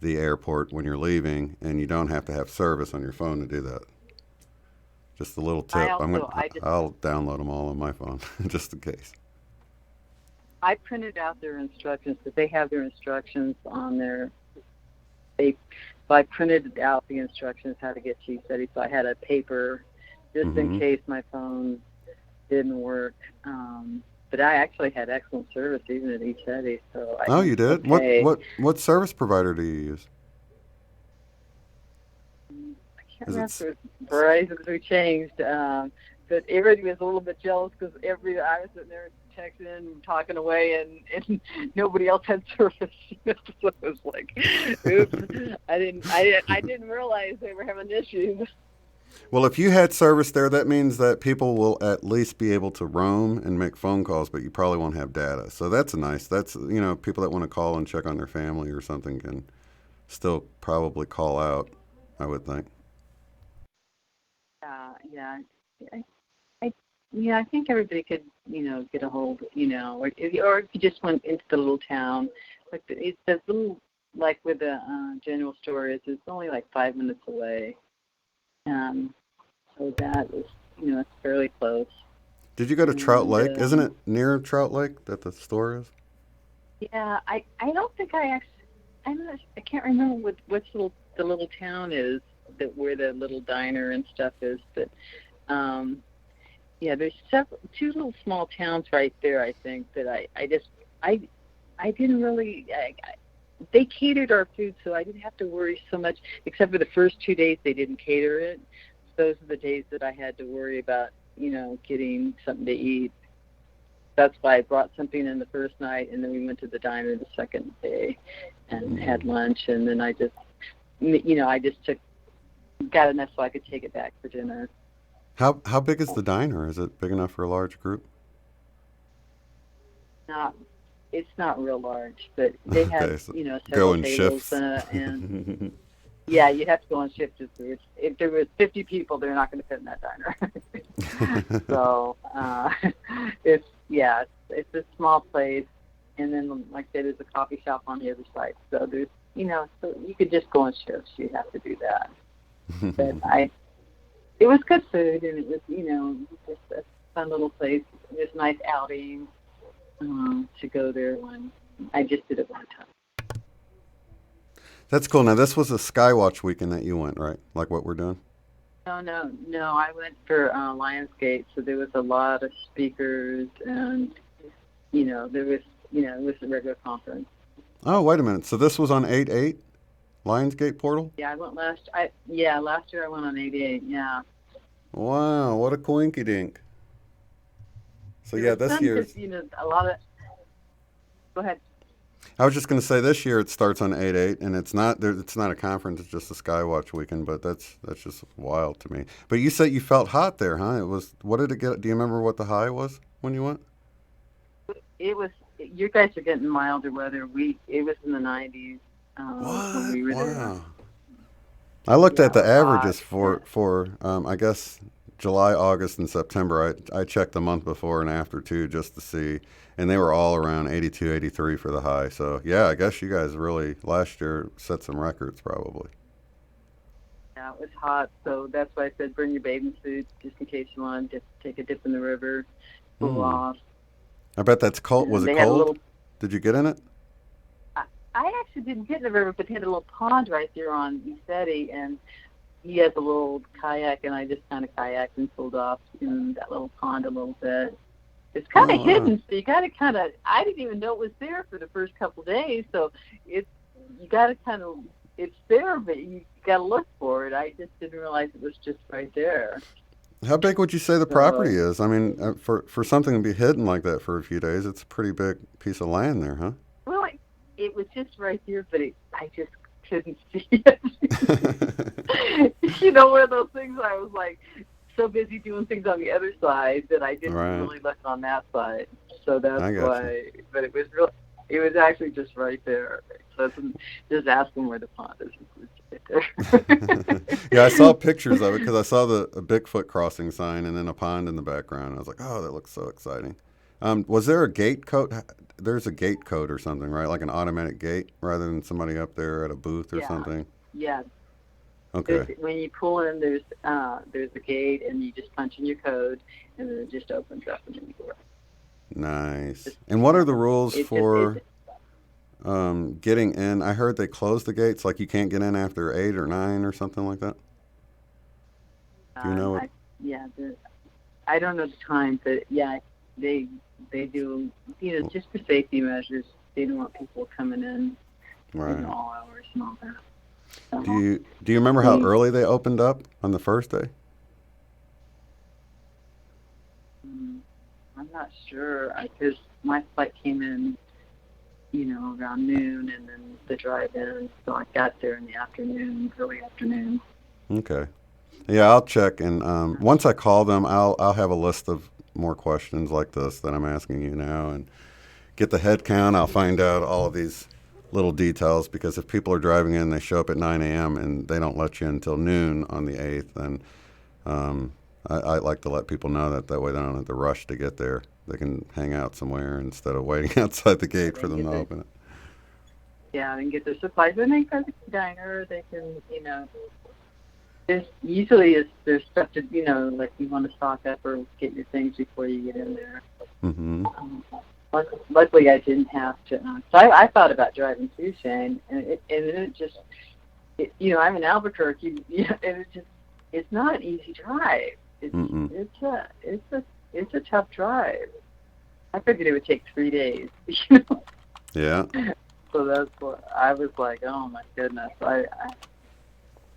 the airport when you're leaving, and you don't have to have service on your phone to do that. Just a little tip. I'll download them all on my phone just in case. I printed out their instructions because they have their instructions on there. So I printed out the instructions how to get to East Eddie. So I had a paper just in case my phone didn't work. But I actually had excellent service even at East Eddie. So you did? Okay. What service provider do you use? I can't remember. Verizon, we changed. But everybody was a little bit jealous because I was sitting there texting and talking away, and nobody else had service. So it was like, oops, I didn't realize they were having issues. Well, if you had service there, that means that people will at least be able to roam and make phone calls, but you probably won't have data. So that's nice. That's, people that want to call and check on their family or something can still probably call out, I would think. I think everybody could, get a hold, or if you just went into the little town, like it's this little, like where the general store is, it's only like 5 minutes away. So that is, it's fairly close. Did you go to Trout Lake? Isn't it near Trout Lake that the store is? Yeah, I don't think I can't remember what the little town is where the little diner and stuff is, but there's two little small towns right there. I think that I didn't really. They catered our food, so I didn't have to worry so much. Except for the first 2 days, they didn't cater it. Those are the days that I had to worry about, getting something to eat. That's why I brought something in the first night, and then we went to the diner the second day and had lunch, and then I just got enough so I could take it back for dinner. How big is the diner? Is it big enough for a large group? It's not real large, but they have several go in tables shifts. And yeah, you have to go on shift. If there was 50 people, they're not going to fit in that diner. So it's a small place, and then like I said, there's a coffee shop on the other side. So there's so you could just go on shifts. You have to do that. But it was good food, and it was just a fun little place. It was a nice outing to go there when I just did it one time. That's cool. Now, this was a Skywatch weekend that you went, right? Like what we're doing? No. I went for Lionsgate, so there was a lot of speakers, and there was it was a regular conference. Oh, wait a minute. So this was on 8/8, Lionsgate portal? Yeah, I went last year I went on 8/8. Yeah. Wow, what a coinky dink. So this year. A lot of. Go ahead. I was just going to say this year it starts on 8/8, and it's not a conference. It's just a Skywatch weekend. But that's just wild to me. But you said you felt hot there, huh? It was. What did it get? Do you remember what the high was when you went? It was. You guys are getting milder weather. It was in the 90s. When we were there. I looked at the averages for I guess July, August, and September. I checked the month before and after too, just to see, and they were all around 82, 83 for the high. So yeah, I guess you guys really last year set some records probably. Yeah, it was hot, so that's why I said bring your bathing suit just in case you want to take a dip in the river, cool off. I bet that's cold. Was it cold? Did you get in it? I actually didn't get in the river, but they had a little pond right there on Isetti, and he has a little kayak, and I just kind of kayaked and pulled off in that little pond a little bit. It's kind of hidden, so you got to I didn't even know it was there for the first couple of days, so you got to it's there, but you got to look for it. I just didn't realize it was just right there. How big would you say the property is? I mean, for something to be hidden like that for a few days, it's a pretty big piece of land there, huh? Well, it was just right there, but I just couldn't see it. One of those things I was like so busy doing things on the other side that I didn't really look on that side. So that's why. But it was actually just right there. So just ask them where the pond is. Right there. Yeah, I saw pictures of it because I saw a Bigfoot crossing sign and then a pond in the background. I was like, oh, that looks so exciting. Was there a gate code? There's a gate code or something, right? Like an automatic gate rather than somebody up there at a booth or something? Yeah. Okay. When you pull in, there's a gate, and you just punch in your code, and then it just opens up, and then you go. Nice. And what are the rules for getting in? I heard they closed the gates, like you can't get in after 8 or 9 or something like that. Do you know? I don't know the time, but yeah, they do, just for safety measures. They don't want people coming in all hours and all that. So, do you remember how early they opened up on the first day? I'm not sure because my flight came in, around noon, and then the drive-in. So I got there in the afternoon, early afternoon. Okay. Yeah, I'll check, and once I call them, I'll have a list of more questions like this that I'm asking you now, and get the head count. I'll find out all of these little details, because if people are driving in, they show up at 9 a.m. and they don't let you in until noon on the 8th, then I like to let people know that way they don't have to rush to get there. They can hang out somewhere instead of waiting outside the gate for them to open it. Yeah, they can get their supplies. When they go to the diner, they can, there's stuff to, like you want to stock up or get your things before you get in there. Mm-hmm. Luckily, I didn't have to. So I thought about driving too, Shane, and it just, I'm in Albuquerque, and it's not an easy drive. It's a tough drive. I figured it would take 3 days. Yeah. So that's what I was like. Oh my goodness!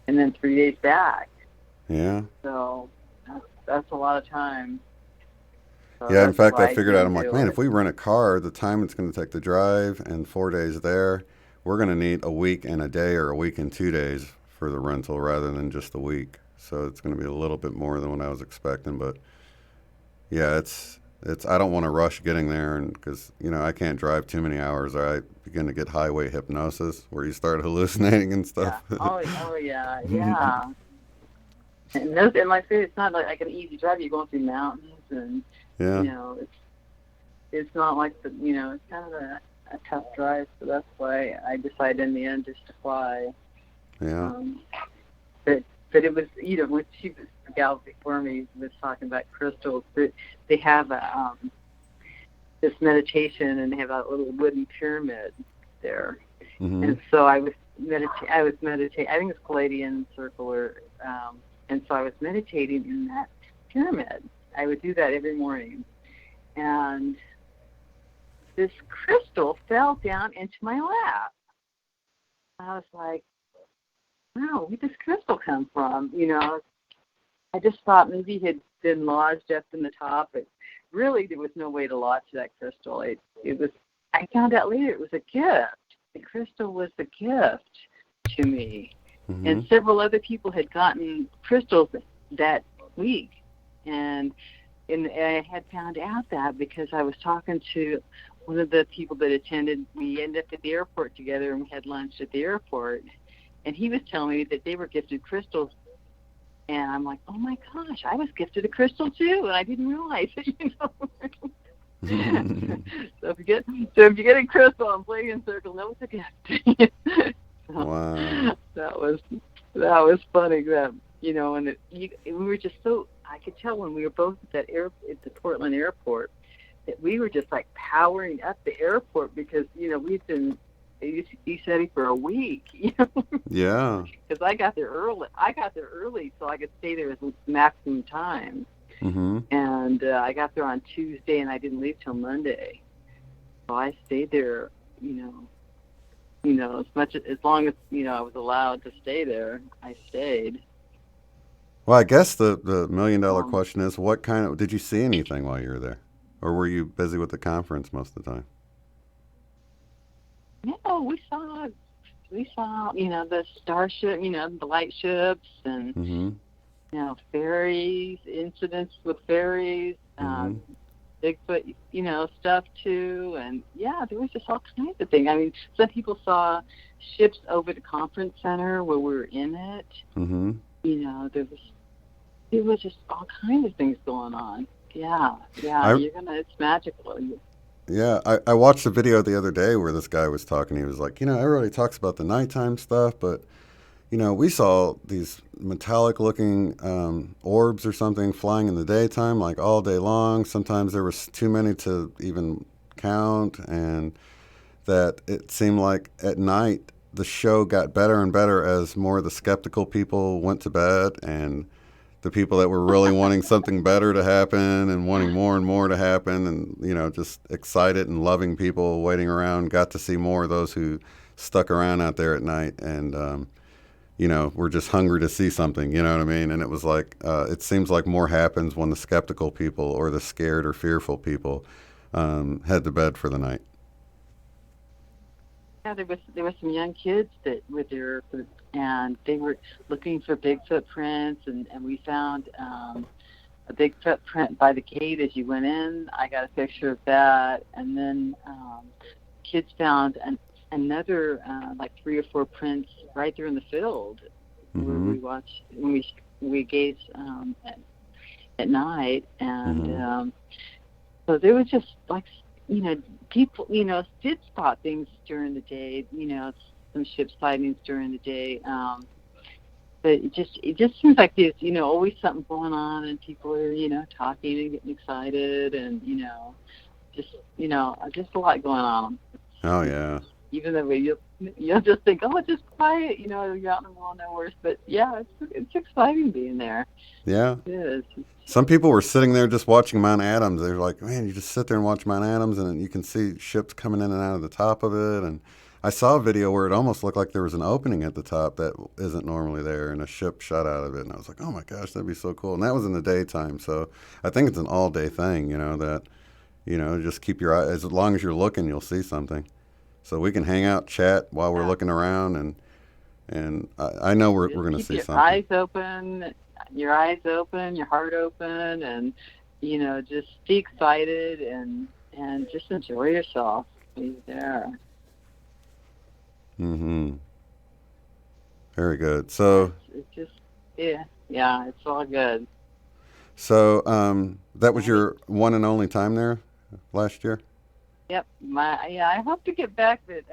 And then 3 days back. Yeah. So that's a lot of time. So yeah. In fact, I figured out. I'm like, man, if we rent a car, the time it's going to take to drive and 4 days there, we're going to need a week and a day or a week and 2 days for the rental rather than just a week. So it's going to be a little bit more than what I was expecting, but yeah, it's. I don't want to rush getting there, and because I can't drive too many hours, or I begin to get highway hypnosis where you start hallucinating and stuff. Yeah. Oh yeah, yeah. And like I said, it's not like an easy drive. You're going through mountains, and it's not like it's kind of a tough drive. So that's why I decided in the end just to fly. Yeah. But it was, when she was, the gal before me was talking about crystals, they have this meditation, and they have a little wooden pyramid there. Mm-hmm. And so I was meditating, I think it's Palladian circular, and so I was meditating in that pyramid. I would do that every morning. And this crystal fell down into my lap. I was like, wow, where did this crystal come from? I just thought maybe it had been lodged up in the top, but really there was no way to lodge that crystal. It was. I found out later it was a gift. The crystal was a gift to me, and several other people had gotten crystals that week, and I had found out that because I was talking to one of the people that attended. We ended up at the airport together, and we had lunch at the airport. And he was telling me that they were gifted crystals, and I'm like, oh my gosh, I was gifted a crystal too, and I didn't realize it. So if you get a crystal on Palladian Circle, know it's a gift. Wow. That was funny. That and we were just so, I could tell when we were both at the Portland airport that we were just like powering up the airport because we've been. He said it for a week. Yeah. Because I got there early, so I could stay there as maximum time. Mm-hmm. And I got there on Tuesday, and I didn't leave till Monday. So I stayed there, as long as I was allowed to stay there. I stayed. Well, I guess the $1 million question is, what did you see anything while you were there, or were you busy with the conference most of the time? No, we saw, the starship, the light ships, and ferries, incidents with ferries, Bigfoot, stuff too, and there was just all kinds of things. I mean, some people saw ships over the conference center where we were in it. Mm-hmm. There was just all kinds of things going on. Yeah, it's magical. Yeah, I watched a video the other day where this guy was talking. He was like, everybody talks about the nighttime stuff, but, we saw these metallic-looking orbs or something flying in the daytime, like all day long. Sometimes there was too many to even count, and that it seemed like at night the show got better and better as more of the skeptical people went to bed, and the people that were really wanting something better to happen and wanting more and more to happen and, just excited and loving people waiting around got to see more of those who stuck around out there at night and, were just hungry to see something, you know what I mean? And it was like, it seems like more happens when the skeptical people or the scared or fearful people head to bed for the night. Yeah, there was some young kids that were there, and they were looking for Bigfoot prints, and we found a Bigfoot print by the gate as you went in. I got a picture of that, and then kids found another like 3 or 4 prints right there in the field where we watched we gazed at night, and so there was just like, you know, people, you know, did spot things during the day, you know, some ship sightings during the day, but it just seems like there's, you know, always something going on, and people are, you know, talking and getting excited, and you know, just a lot going on. Oh yeah. Even though you'll just think, oh, it's just quiet, you know, you're out in the middle of nowhere. But yeah, it's exciting being there. Yeah. It is. Some people were sitting there just watching Mount Adams. They were like, man, you just sit there and watch Mount Adams, and you can see ships coming in and out of the top of it. And I saw a video where it almost looked like there was an opening at the top that isn't normally there, and a ship shot out of it. And I was like, oh my gosh, that'd be so cool. And that was in the daytime. So I think it's an all-day thing, you know, that, you know, just keep your eye, as long as you're looking, you'll see something. So we can hang out, chat while we're looking around, and I know we're going to see something. Your eyes open, your heart open, and, you know, just be excited and just enjoy yourself. Be there. Very good. So it's just yeah, it's all good. So that was your one and only time there last year? Yep. I hope to get back, but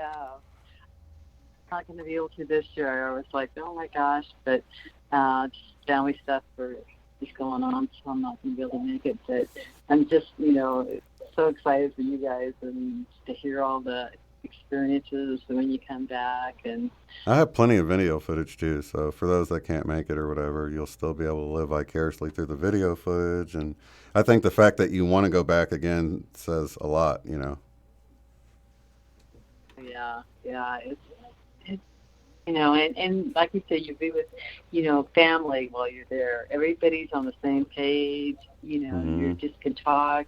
not going to be able to this year. I was like, oh my gosh, but just family stuff is going on, so I'm not going to be able to make it. But I'm just, you know, so excited for you guys and to hear all the experiences when you come back. And I have plenty of video footage too, so for those that can't make it or whatever, you'll still be able to live vicariously through the video footage. And I think the fact that you want to go back again says a lot, you know. Yeah, it's you know, and like you said, you'll be with, you know, family while you're there. Everybody's on the same page, you know, you just can talk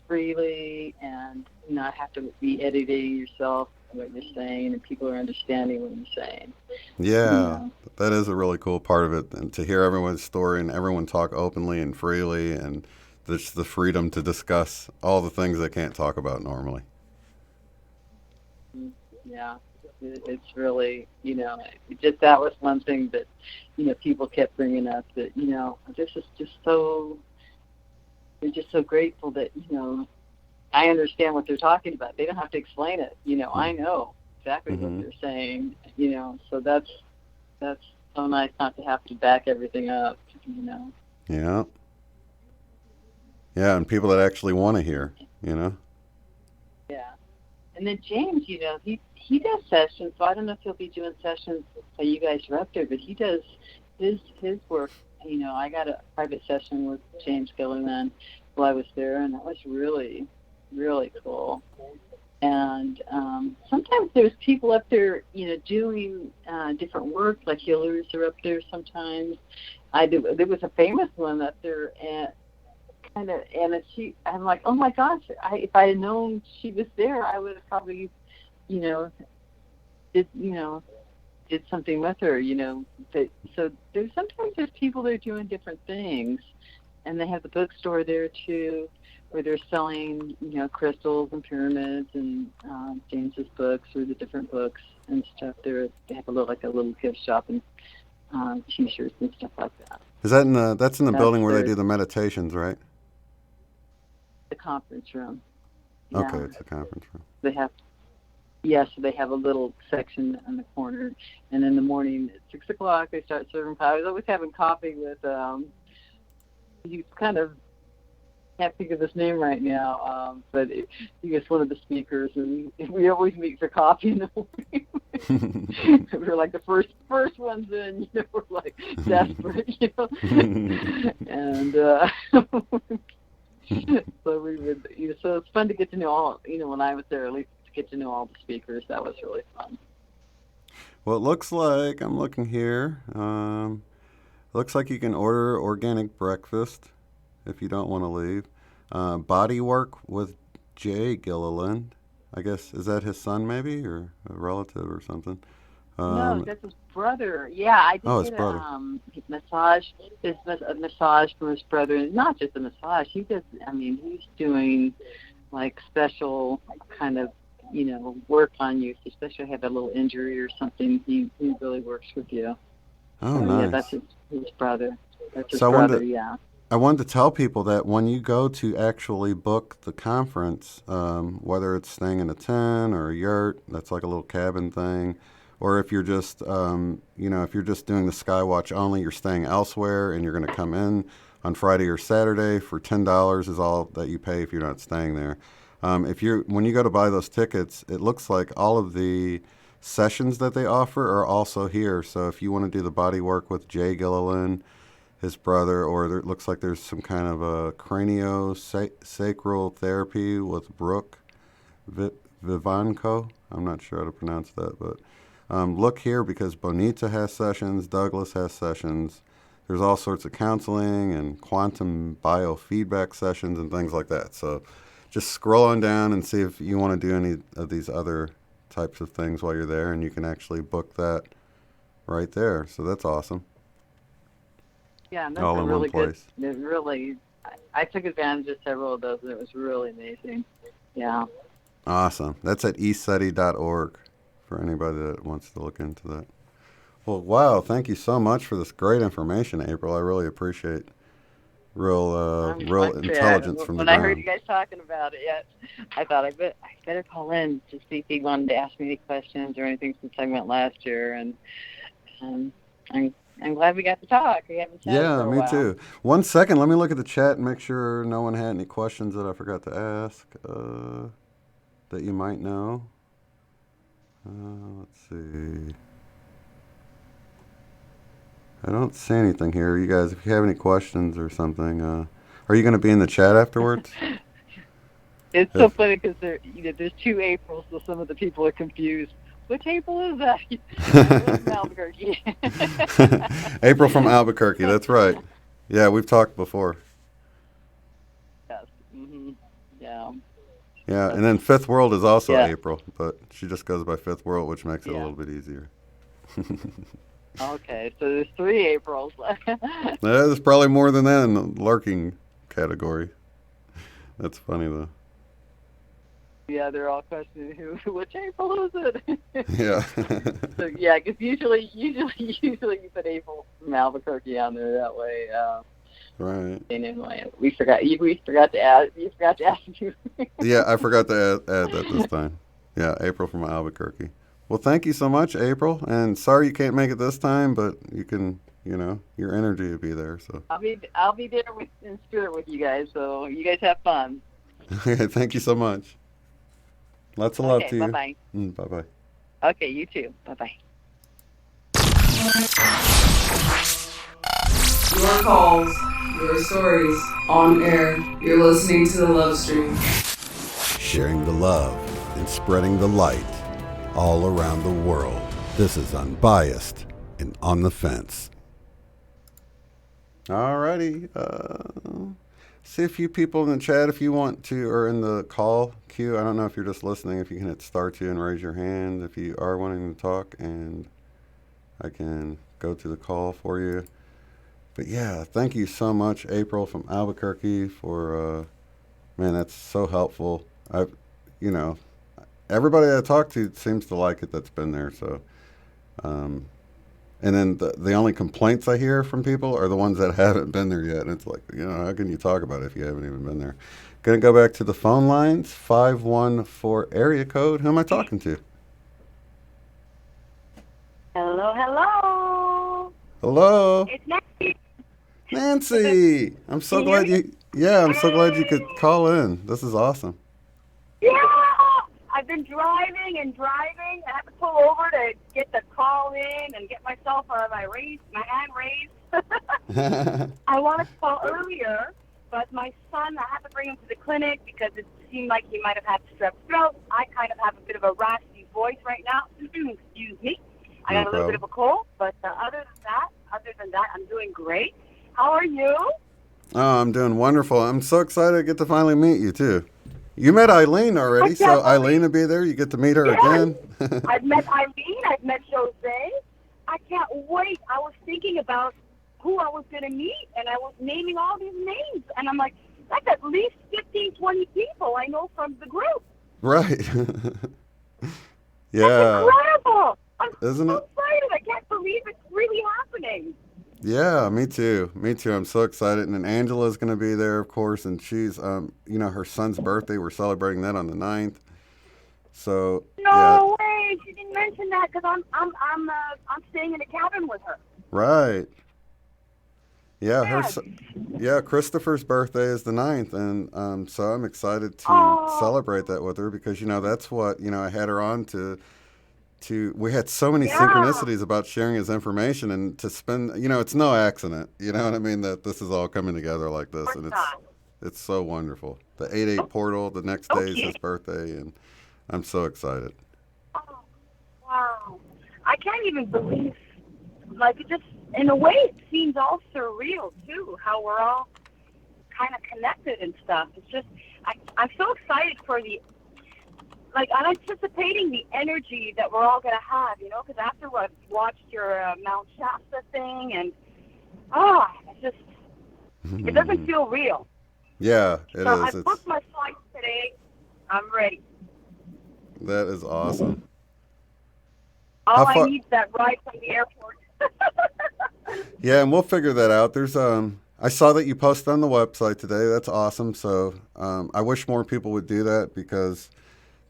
freely and not have to be editing yourself what you're saying, and people are understanding what you're saying. Yeah, you know? That is a really cool part of it, and to hear everyone's story and everyone talk openly and freely, and just the freedom to discuss all the things they can't talk about normally. Yeah, it's really, you know, just that was one thing that, you know, people kept bringing up, that, you know, this is just so, they're just so grateful that, you know, I understand what they're talking about. They don't have to explain it. You know, I know exactly what they're saying, you know, so that's so nice not to have to back everything up, you know. Yeah. Yeah, and people that actually want to hear, you know. Yeah. And then James, you know, he does sessions, so I don't know if he'll be doing sessions while you guys are up there, but he does his work. You know, I got a private session with James Gilliland while I was there, and that was really, really cool. And sometimes there's people up there, you know, doing different work, like healers are up there sometimes. There was a famous one up there, and I'm like, oh my gosh, if I had known she was there, I would have probably, you know, did something with her, you know. So sometimes there's people that are doing different things, and they have the bookstore there too, where they're selling, you know, crystals and pyramids and James's books, or the different books and stuff. They have a little gift shop and T-shirts and stuff like that. Is that that's in the building where they do the meditations, right? The conference room. Yeah. Okay, it's a conference room. So they have a little section in the corner, and in the morning at 6 o'clock they start serving coffee. I was always having coffee with he's kind of, can't think of his name right now, but he was one of the speakers, and we always meet for coffee in the morning. We're like the first ones in, you know, we're like desperate, you know. And so we would, you know, so it's fun to get to know all, you know, when I was there, at least to get to know all the speakers. That was really fun. Well, it looks like, I'm looking here, looks like you can order organic breakfast if you don't want to leave. Body work with Jay Gilliland. I guess, is that his son maybe, or a relative or something? No, that's his brother. Yeah, I did his get brother. a massage. A massage for his brother. And not just a massage. He's doing like special kind of, work on you, especially if you have a little injury or something. He really works with you. Oh, So, nice. Yeah, that's his brother. That's his So brother, yeah. I wanted to tell people that when you go to actually book the conference, whether it's staying in a tent or a yurt, that's like a little cabin thing, or if you're just, if you're just doing the Skywatch only, you're staying elsewhere and you're going to come in on Friday or Saturday for $10 is all that you pay if you're not staying there. When you go to buy those tickets, it looks like all of the sessions that they offer are also here. So if you want to do the body work with Jay Gilliland, his brother, or it looks like there's some kind of a craniosacral therapy with Brooke Vivanco. I'm not sure how to pronounce that, but look here because Bonita has sessions, Douglas has sessions. There's all sorts of counseling and quantum biofeedback sessions and things like that. So just scroll on down and see if you want to do any of these other types of things while you're there, and you can actually book that right there. So that's awesome. Yeah, and that's all a in really one place. good. It really, I took advantage of several of those, and it was really amazing. Yeah. Awesome. That's at eSETI.org for anybody that wants to look into that. Well, wow, thank you so much for this great information, April. I really appreciate real intelligence from the ground. When I heard you guys talking about it, I thought I better call in to see if he wanted to ask me any questions or anything since I went last year, and I'm glad we got to talk. We haven't chatted for a me while. too. 1 second, let me look at the chat and make sure no one had any questions that I forgot to ask that you might know. Let's see. I don't see anything here. You guys, if you have any questions or something, are you going to be in the chat afterwards? It's so funny because there's two Aprils, so some of the people are confused. Which April is that? From Albuquerque. April from Albuquerque, that's right. Yeah, we've talked before. Yes. Mm-hmm. Yeah. Yeah, and then Fifth World is also Yeah. April, but she just goes by Fifth World, which makes it a little bit easier. Okay, so there's three Aprils. There's probably more than that in the lurking category. That's funny, though. Yeah, they're all questioning which April is it? Yeah. So yeah, because usually you put April from Albuquerque on there that way. Right. Anyway, we forgot to add. You forgot to ask you. Yeah, I forgot to add that this time. Yeah, April from Albuquerque. Well, thank you so much, April. And sorry you can't make it this time, but you can. Your energy will be there. So. I'll be there in spirit with you guys. So you guys have fun. Okay, thank you so much. Lots of love to you. Bye-bye. Bye-bye. Okay, you too. Bye-bye. Your calls, your stories, on air. You're listening to the Love Stream. Sharing the love and spreading the light all around the world. This is Unbiased and On the Fence. Alrighty. See a few people in the chat if you want to, or in the call queue. I don't know if you're just listening, if you can hit star 2 and raise your hand if you are wanting to talk, and I can go to the call for you. But yeah, thank you so much, April from Albuquerque, for, man, that's so helpful. Everybody I talk to seems to like it that's been there, so. And then the only complaints I hear from people are the ones that haven't been there yet. And it's like, how can you talk about it if you haven't even been there? Going to go back to the phone lines, 514 area code. Who am I talking to? Hello. Hello. It's Nancy. Nancy. I'm so glad I'm so glad you could call in. This is awesome. Yeah. I've been driving. I have to pull over to get the call in and get myself my hand raised. I wanted to call earlier, but my son, I had to bring him to the clinic because it seemed like he might have had strep throat. I kind of have a bit of a raspy voice right now. Excuse me. I got a little bit of a cold, but other than that, I'm doing great. How are you? Oh, I'm doing wonderful. I'm so excited to get to finally meet you, too. You met Eileen already, so Eileen will be there. You get to meet her again. I've met Eileen. I've met Jose. I can't wait. I was thinking about who I was going to meet, and I was naming all these names. And I'm like, that's at least 15, 20 people I know from the group. Right. Yeah. That's incredible. Isn't so it? excited. I can't believe it's really happening. Yeah, me too. Me too. I'm so excited. And then Angela's going to be there, of course. And she's, you know, her son's birthday. We're celebrating that on the 9th. So No way. She didn't mention that because I'm staying in a cabin with her. Right. Yeah, Christopher's birthday is the 9th, and so I'm excited to celebrate that with her because, you know, that's what, you know, I had her on to we had so many synchronicities about sharing his information, and to spend, you know, it's no accident, you know what I mean, that this is all coming together like this, and it's so wonderful. The 8/8 portal, the next day is his birthday, and I'm so excited. Oh, wow. I can't even believe, like, it just, in a way, it seems all surreal, too, how we're all kind of connected and stuff. It's just, I'm so excited for I'm anticipating the energy that we're all going to have, you know, because after I've watched your Mount Shasta thing, and, it's just, it doesn't feel real. Yeah, it is. So I booked my flight today. I'm ready. That is awesome. All I need is that ride from the airport. Yeah, and we'll figure that out. There's I saw that you posted on the website today. That's awesome. So I wish more people would do that because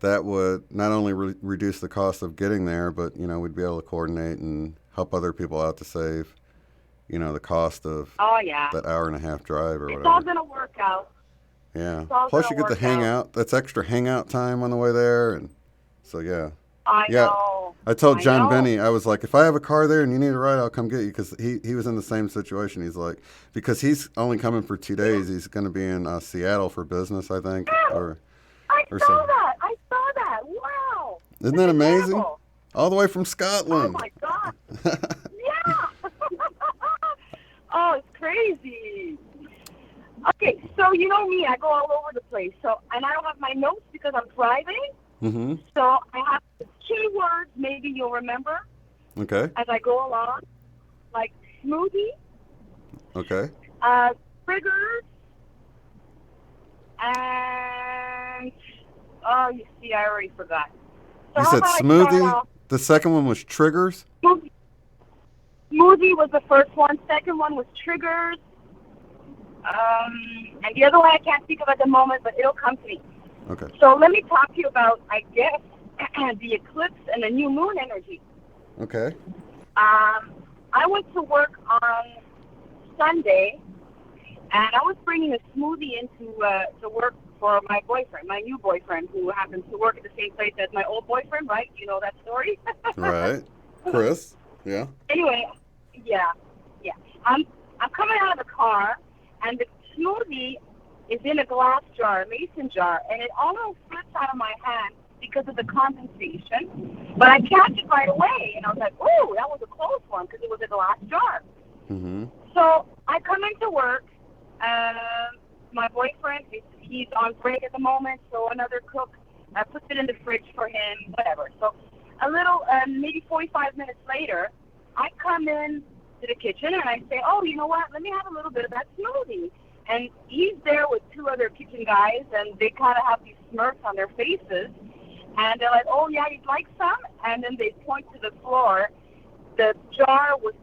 that would not only reduce the cost of getting there, but, you know, we'd be able to coordinate and help other people out to save, you know, the cost of that hour and a half drive or whatever. It's all going to work out. Yeah. Plus you get to hang out. That's extra hangout time on the way there. And so, yeah. I know. I told John Benny, I was like, if I have a car there and you need a ride, I'll come get you. Because he was in the same situation. He's like, because he's only coming for 2 days. He's going to be in Seattle for business, I think. I saw that. Wow. Isn't that amazing? Incredible. All the way from Scotland. Oh, my God. Yeah. Oh, it's crazy. Okay, so you know me. I go all over the place. So, and I don't have my notes because I'm driving. Mm-hmm. So I have keywords maybe you'll remember. Okay. As I go along, like smoothie. Okay. Triggers. And you see, I already forgot. So you said smoothie. The second one was triggers. Smoothie was the first one. Second one was triggers. And the other one I can't think of at the moment, but it'll come to me. Okay. So let me talk to you about, I guess, the eclipse and the new moon energy. Okay. I went to work on Sunday, and I was bringing a smoothie into to work for my boyfriend, my new boyfriend, who happens to work at the same place as my old boyfriend, right? You know that story? Right. Chris. Yeah. Anyway, yeah. I'm coming out of the car, and the smoothie is in a glass jar, a mason jar, and it almost slips out of my hand because of the condensation, but I catch it right away, and I was like, oh, that was a close one because it was a glass jar. Mm-hmm. So I come into work, my boyfriend, he's on break at the moment, so another cook puts it in the fridge for him, whatever. So a little, maybe 45 minutes later, I come in to the kitchen, and I say, oh, you know what, let me have a little bit of that smoothie. And he's there with 2 other kitchen guys, and they kind of have these smirks on their faces. And they're like, oh, yeah, you'd like some? And then they point to the floor. The jar was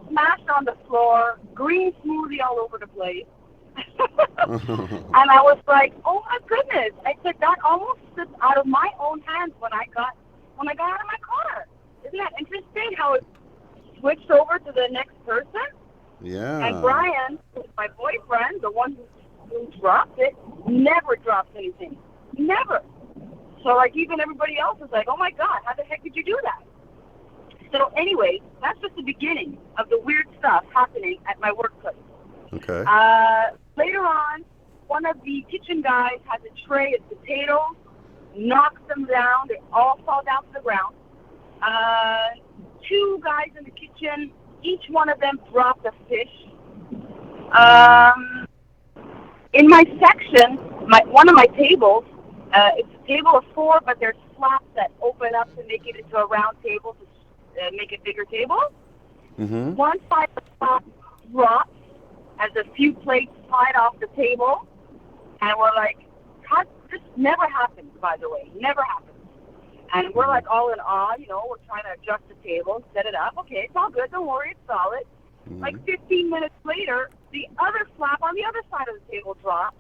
smashed on the floor, green smoothie all over the place. And I was like, oh, my goodness. I said, that almost slipped out of my own hands when I got out of my car. Isn't that interesting how it switched over to the next person? Yeah. And Brian, my boyfriend, the one who dropped it, never drops anything. Never. So, like, even everybody else is like, oh, my God, how the heck did you do that? So, anyway, that's just the beginning of the weird stuff happening at my workplace. Okay. Later on, one of the kitchen guys has a tray of potatoes, knocks them down. They all fall down to the ground. 2 guys in the kitchen, each one of them dropped a fish. In my section, one of my tables, it's a table of 4, but there's slats that open up to make it into a round table to make a bigger table. Mm-hmm. One side of the slab drops as a few plates slide off the table, and we're like, this never happens, by the way, never happens. And we're like all in awe, you know, we're trying to adjust the table, set it up. Okay, it's all good, don't worry, it's solid. Mm-hmm. Like 15 minutes later, the other flap on the other side of the table drops.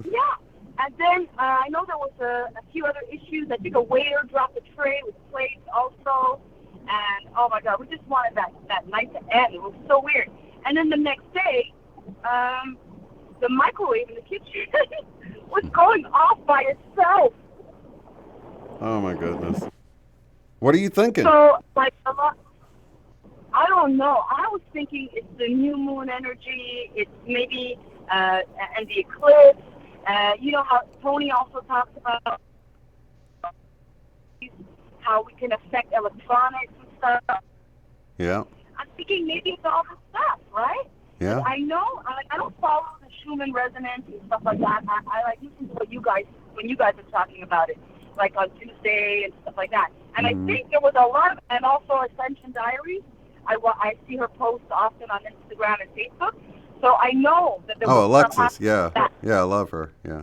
Yeah, and then I know there was a few other issues. I think a waiter dropped a tray with plates also. And, oh, my God, we just wanted that night to end. It was so weird. And then the next day, the microwave in the kitchen was going off by itself. Oh, my goodness. What are you thinking? So, like, I don't know. I was thinking it's the new moon energy. It's maybe, and the eclipse. You know how Tony also talks about how we can affect electronics and stuff. Yeah. I'm thinking maybe it's all the stuff, right? Yeah. I know. I don't follow the Schumann resonance and stuff like that. I like listen to what you guys when you guys are talking about it, like on Tuesday and stuff like that. And I think there was a lot of, and also Ascension Diaries. I see her post often on Instagram and Facebook. So I know that there was Alexis, yeah. Yeah, I love her, yeah.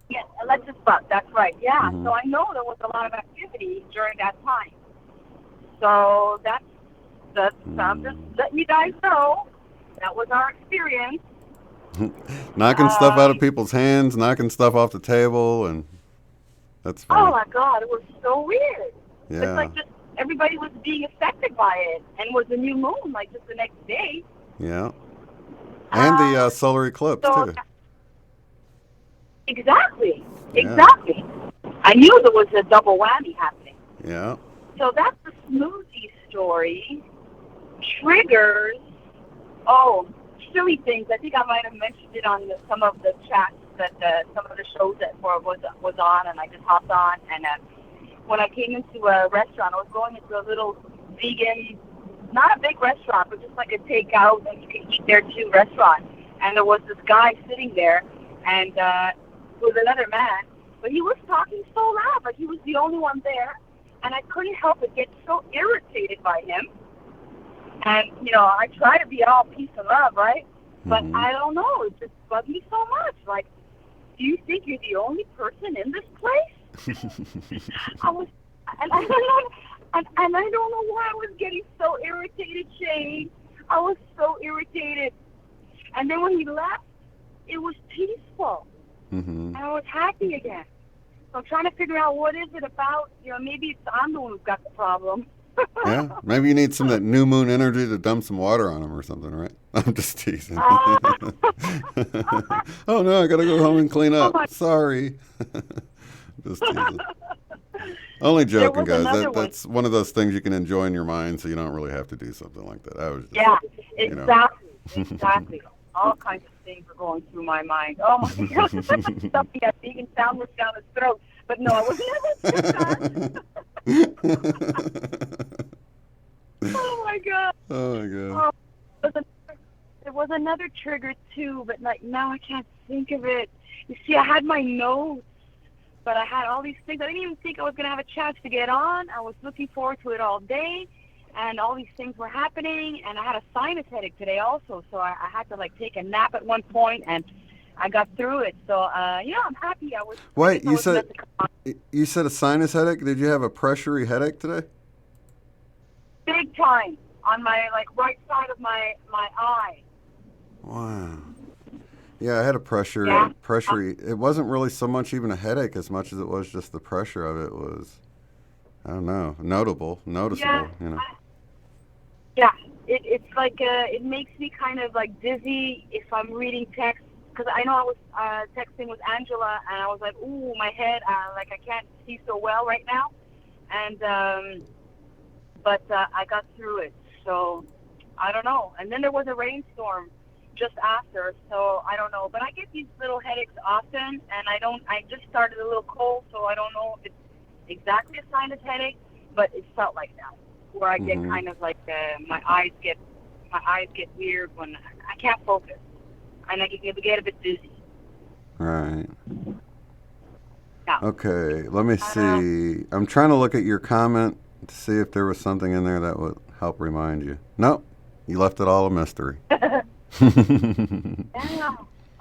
Yeah, Alexis Buck, that's right, yeah. So I know there was a lot of activity during that time. So that's I'm just letting you guys know that was our experience. Knocking stuff out of people's hands, knocking stuff off the table, and that's funny. Oh my God, it was so weird. Yeah. It's like just everybody was being affected by it, and it was a new moon, like just the next day. Yeah. And the solar eclipse, too. Exactly. I knew there was a double whammy happening. Yeah. So that's the smoothie story. Triggers. Oh, silly things. I think I might have mentioned it on some of the chats that some of the shows that was on, and I just hopped on. And when I came into a restaurant, I was going into a little vegan, not a big restaurant, but just like a takeout and you can eat there too restaurant. And there was this guy sitting there, and it was another man, but he was talking so loud, like he was the only one there, and I couldn't help but get so irritated by him. And, you know, I try to be all peace and love, right? But I don't know, it just bugged me so much. Like, do you think you're the only person in this place? And I don't know why I was getting so irritated, Shane. I was so irritated. And then when he left, it was peaceful. And I was happy again. So I'm trying to figure out what is it about. You know, maybe it's I'm the one who's got the problem. Yeah, maybe you need some of that new moon energy to dump some water on him or something, right? I'm just teasing. Oh no, I gotta go home and clean up. Sorry. Just teasing. Only joking, guys. That's one of those things you can enjoy in your mind, so you don't really have to do something like that. I was just, Exactly. All kinds of things are going through my mind. Oh my God, something that vegan soundless down his throat. But no, I wasn't. Oh my God. Oh my God. There was another trigger too, but like now I can't think of it. You see, I had my notes, but I had all these things. I didn't even think I was going to have a chance to get on. I was looking forward to it all day, and all these things were happening, and I had a sinus headache today also, so I had to like take a nap at one point, and I got through it. So, yeah, I'm happy. Wait, you said a sinus headache? Did you have a pressury headache today? Big time on my right side of my eye. Wow. Yeah, I had a pressury. It wasn't really so much even a headache as much as it was just the pressure of it was, I don't know, noticeable, yeah, you know. It's like, it makes me kind of like dizzy if I'm reading text, because I know I was texting with Angela, and I was like, ooh, my head, like I can't see so well right now. And, but I got through it, so I don't know. And then there was a rainstorm just after, so I don't know. But I get these little headaches often, and I just started a little cold, so I don't know if it's exactly a sinus headache, but it felt like that, where I get kind of like my eyes get weird when I can't focus. and I get a bit dizzy. Right. Yeah. Okay, let me see. I'm trying to look at your comment to see if there was something in there that would help remind you. Nope, you left it all a mystery. Damn.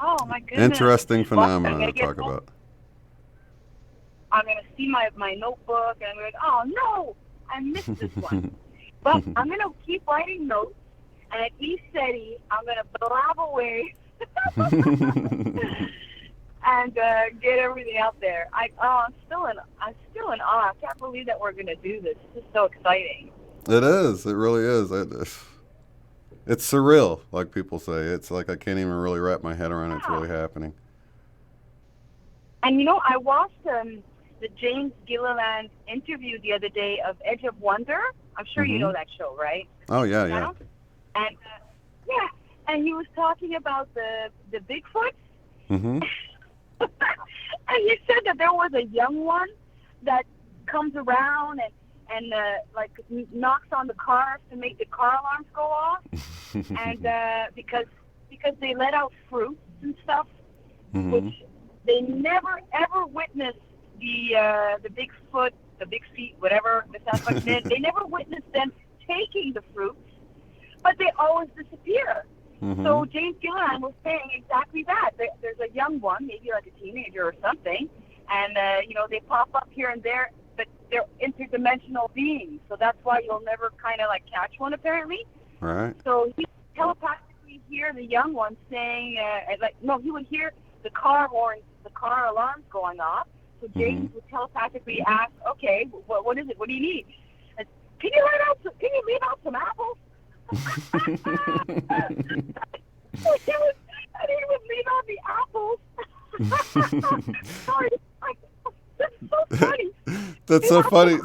Oh my goodness. Interesting phenomenon Well, to talk about. I'm gonna see my notebook and I'm like, oh no, I missed this one. But I'm gonna keep writing notes, and at each city, I'm gonna blab away and get everything out there. I'm still in awe. I can't believe that we're gonna do this. This is so exciting. It is. It really is. It's surreal, like people say. It's like I can't even really wrap my head around it's really happening. And you know, I watched the James Gilliland interview the other day of Edge of Wonder. I'm sure you know that show, right? Oh yeah. And and he was talking about the Bigfoot. Mm-hmm. And he said that there was a young one that comes around and like knocks on the cars to make the car alarms go off, and because they let out fruits and stuff, which they never ever witnessed the Bigfoot, the big feet, whatever the sounds like. They never witnessed them taking the fruits, but they always disappear. So James Gilliland was saying exactly that. There's a young one, maybe like a teenager or something, and you know, they pop up here and there, but they're interdimensional beings. So that's why you'll never kind of like catch one apparently. Right. So he telepathically hear the young one saying, he would hear the car horns, the car alarms going off. So James would telepathically ask, okay, what is it? What do you need? And, can you leave out some apples? And he would leave out the apples. Sorry, that's so funny. That's so funny.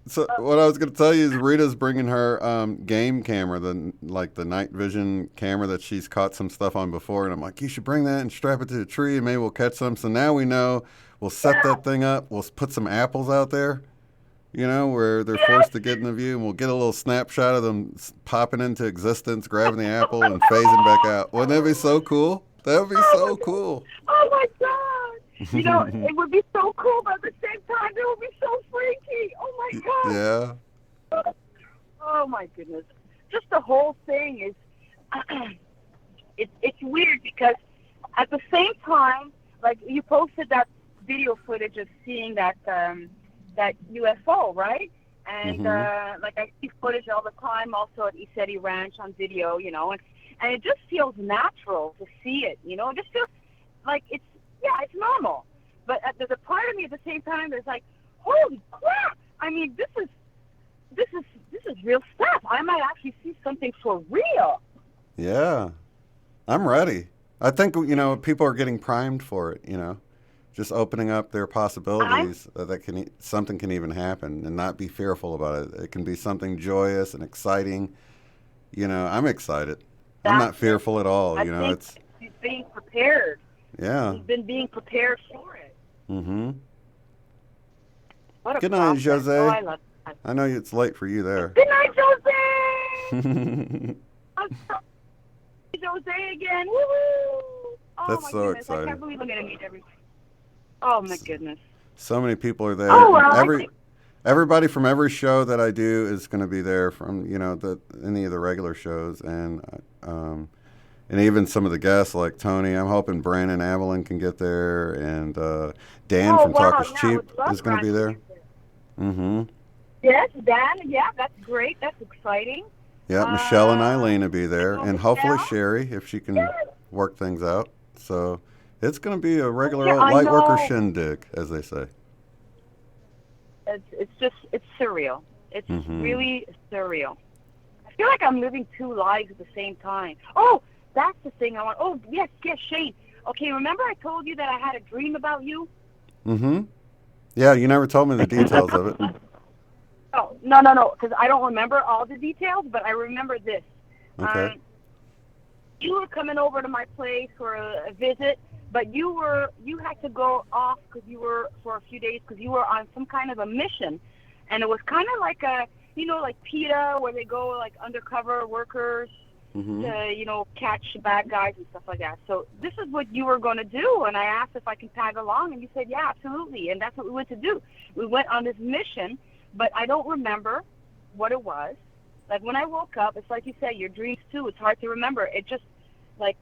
So what I was going to tell you is Rita's bringing her game camera, the night vision camera that she's caught some stuff on before, and I'm like, you should bring that and strap it to the tree, and maybe we'll catch some. So now we know we'll set that thing up. We'll put some apples out there, you know, where they're forced to get in the view, and we'll get a little snapshot of them popping into existence, grabbing the apple, and phasing back out. Wouldn't that be so cool? That would be so cool. Oh my God! You know, it would be so cool, but at the same time, it would be so freaky. Oh my God! Yeah. Oh my goodness! Just the whole thing is, it's weird because at the same time, like you posted that video footage of seeing that UFO, right? And like I see footage all the time, also at Isetti Ranch on video, you know, and it just feels natural to see it, you know. It just feels like it's normal. But there's a part of me at the same time that's like, holy crap! I mean, this is real stuff. I might actually see something for real. Yeah, I'm ready. I think, you know, people are getting primed for it, you know, just opening up their possibilities that something can even happen and not be fearful about it. It can be something joyous and exciting. You know, I'm excited. I'm not fearful at all. You know, it's being prepared. Yeah. You've been being prepared for it. Mm-hmm. What a Good night, process. Jose. Oh, I love that. I know it's late for you there. Good night, Jose! I'm sorry, Jose again. Woo-hoo! Oh, That's my so goodness. exciting. I can't believe I'm going to meet everybody. Oh, my goodness. So many people are there. Oh, well, Everybody from every show that I do is going to be there, from, you know, any of the regular shows, and even some of the guests like Tony. I'm hoping Brandon Avalon can get there, and Dan from Talk is Cheap is going to be there. Mm-hmm. Yes, Dan. Yeah, that's great. That's exciting. Yeah, Michelle and Eileen will be there, and hopefully Sherry, if she can work things out. So it's going to be a regular old light worker shindig, as they say. It's surreal. It's really surreal. I feel like I'm living two lives at the same time. Oh, that's the thing I want. Oh, yes, Shane. Okay, remember I told you that I had a dream about you? Mm-hmm. Yeah, you never told me the details of it. Oh, no, because I don't remember all the details, but I remember this. Okay. You were coming over to my place for a visit, but you had to go off for a few days because you were on some kind of a mission, and it was kind of like like PETA, where they go like undercover workers to, catch bad guys and stuff like that. So this is what you were going to do. And I asked if I can tag along, and you said, yeah, absolutely. And that's what we went to do. We went on this mission, but I don't remember what it was. Like, when I woke up, it's like you said, your dreams, too. It's hard to remember. It just, like,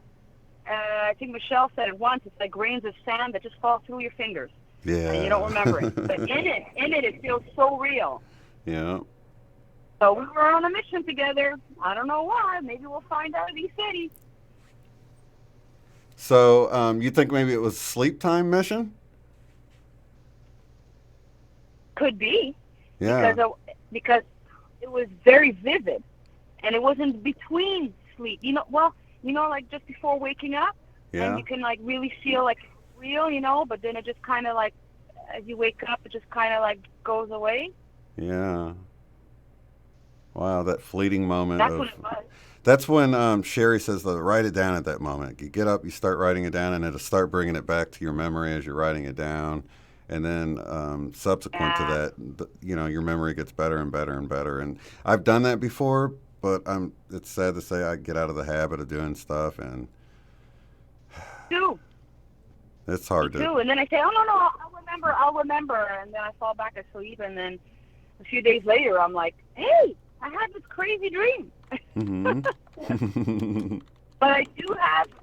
I think Michelle said it once, it's like grains of sand that just fall through your fingers. Yeah. And you don't remember it. But in it feels so real. Yeah. So we were on a mission together. I don't know why. Maybe we'll find out in these cities. So you think maybe it was a sleep time mission? Could be. Yeah. Because it was very vivid. And it wasn't between sleep. Like just before waking up. Yeah. And you can like really feel like it's real, but then it just kind of like, as you wake up, it just kind of like goes away. Yeah. Wow, that fleeting moment. That's what it was. That's when Sherry says to write it down at that moment. You get up, you start writing it down, and it'll start bringing it back to your memory as you're writing it down. And then subsequent to that, your memory gets better and better and better. And I've done that before, but it's sad to say I get out of the habit of doing stuff, and it's hard to. And then I say, oh no, I'll remember, and then I fall back asleep, and then a few days later, I'm like, hey, I had this crazy dream. Mm-hmm. But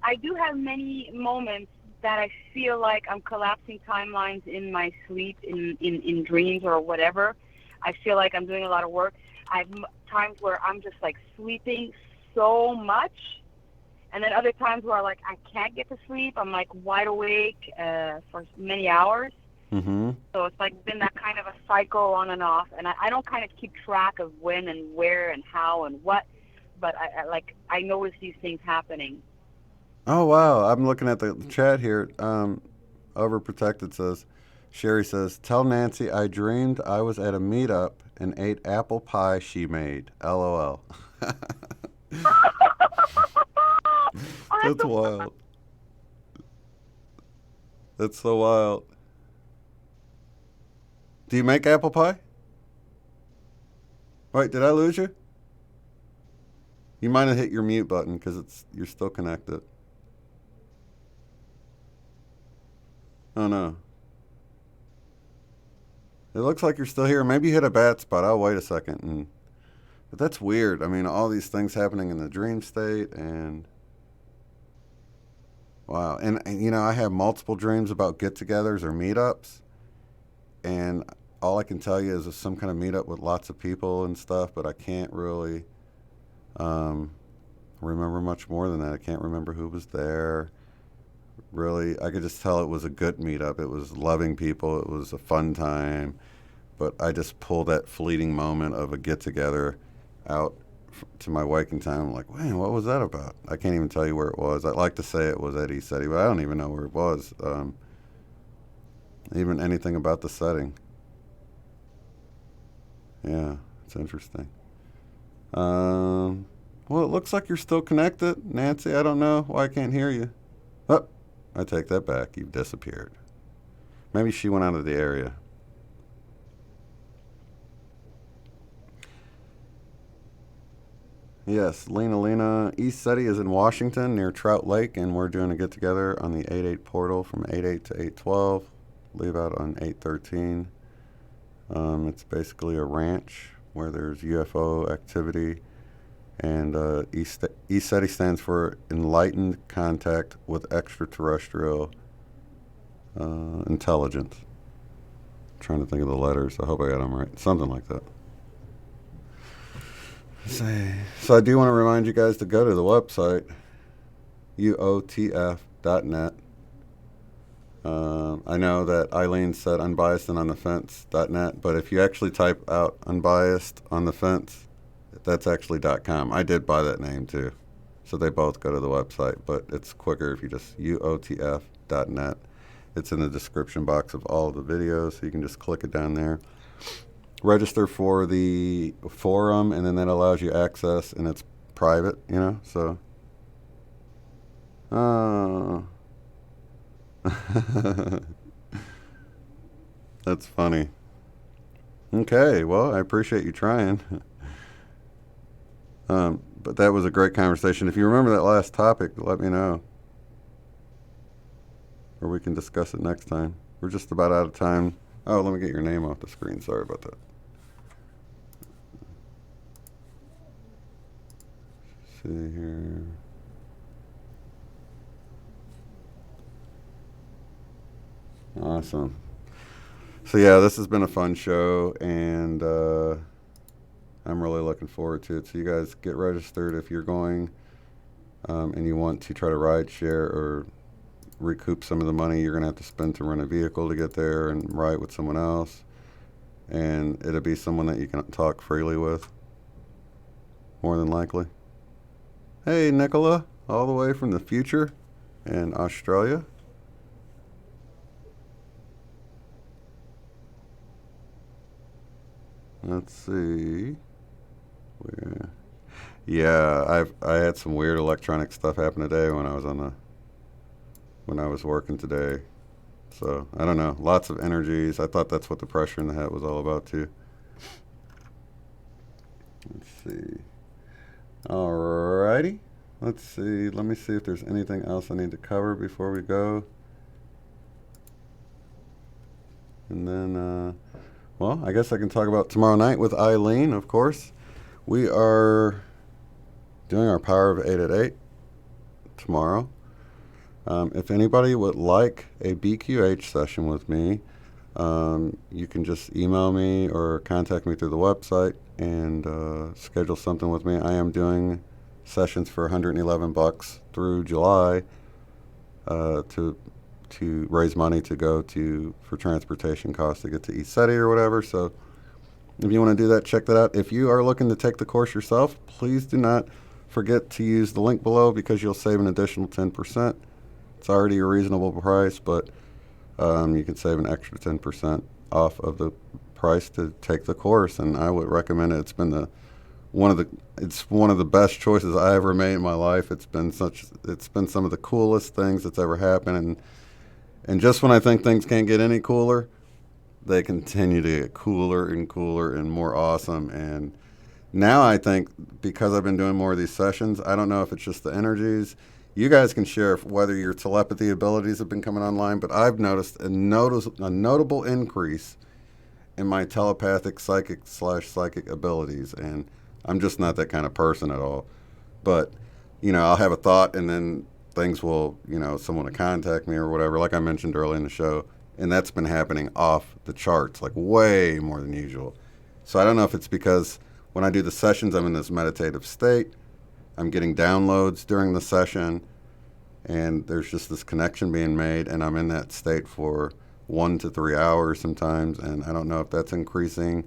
I do have many moments that I feel like I'm collapsing timelines in my sleep, in dreams or whatever. I feel like I'm doing a lot of work. I've times where I'm just like sleeping so much, and then other times where like I can't get to sleep. I'm like wide awake for many hours. Mm-hmm. So it's like been that kind of a cycle on and off, and I don't kind of keep track of when and where and how and what, but I notice these things happening. Oh wow! I'm looking at the chat here. Overprotected says, Sherry says, tell Nancy I dreamed I was at a meetup and ate apple pie she made. LOL. That's wild. That's so wild. Do you make apple pie? Wait, did I lose you? You might have hit your mute button because you're still connected. Oh no. It looks like you're still here. Maybe you hit a bad spot. I'll wait a second. But that's weird. I mean, all these things happening in the dream state, and wow. And I have multiple dreams about get-togethers or meetups, and all I can tell you is it's some kind of meetup with lots of people and stuff, but I can't really remember much more than that. I can't remember who was there. Really, I could just tell it was a good meetup. It was loving people. It was a fun time. But I just pulled that fleeting moment of a get-together out to my waking time. I'm like, man, what was that about? I can't even tell you where it was. I'd like to say it was at East City, but I don't even know where it was. Even anything about the setting. Yeah, it's interesting. Well, it looks like you're still connected, Nancy. I don't know why I can't hear you. Oh, I take that back. You've disappeared. Maybe she went out of the area. Yes, Lena. East City is in Washington near Trout Lake, and we're doing a get-together on the 8/8 portal from 8/8 to 8/12. Leave out on 8/13. It's basically a ranch where there's UFO activity, and East City stands for Enlightened Contact with Extraterrestrial Intelligence. I'm trying to think of the letters. I hope I got them right. Something like that. So I do want to remind you guys to go to the website, uotf.net. I know that Eileen said unbiased and on the fence.net, but if you actually type out unbiased on the fence, that's actually .com. I did buy that name too. So they both go to the website, but it's quicker if you just uotf.net. It's in the description box of all of the videos, so you can just click it down there. Register for the forum, and then that allows you access, and it's private, so. That's funny. Okay, well, I appreciate you trying. But But that was a great conversation. If you remember that last topic, let me know. Or we can discuss it next time. We're just about out of time. Oh, let me get your name off the screen. Sorry about that. See here. Awesome. So yeah, this has been a fun show, and I'm really looking forward to it. So you guys get registered if you're going and you want to try to ride share or recoup some of the money you're going to have to spend to rent a vehicle to get there and ride with someone else. And it'll be someone that you can talk freely with, more than likely. Hey, Nicola, all the way from the future in Australia. Let's see. Yeah, I had some weird electronic stuff happen today when I was working today. So I don't know. Lots of energies. I thought that's what the pressure in the hat was all about too. Let's see. Alrighty. Let's see. Let me see if there's anything else I need to cover before we go. And then well, I guess I can talk about tomorrow night with Eileen, of course. We are doing our Power of 8 at 8 tomorrow. If anybody would like a BQH session with me, you can just email me or contact me through the website and schedule something with me. I am doing sessions for $111 through July to raise money to go for transportation costs to get to ECETI or whatever. So if you want to do that, check that out. If you are looking to take the course yourself, please do not forget to use the link below because you'll save an additional 10%. It's already a reasonable price, but you can save an extra 10% off of the price to take the course, and I would recommend it. It's been one of the best choices I ever made in my life. It's been some of the coolest things that's ever happened, and just when I think things can't get any cooler, they continue to get cooler and cooler and more awesome. And now I think because I've been doing more of these sessions, I don't know if it's just the energies. You guys can share whether your telepathy abilities have been coming online, but I've noticed a notable increase in my telepathic psychic abilities, and I'm just not that kind of person at all. But, I'll have a thought and then things will, someone will contact me or whatever, like I mentioned earlier in the show, and that's been happening off the charts, like way more than usual. So I don't know if it's because when I do the sessions, I'm in this meditative state. I'm getting downloads during the session, and there's just this connection being made, and I'm in that state for 1 to 3 hours sometimes, and I don't know if that's increasing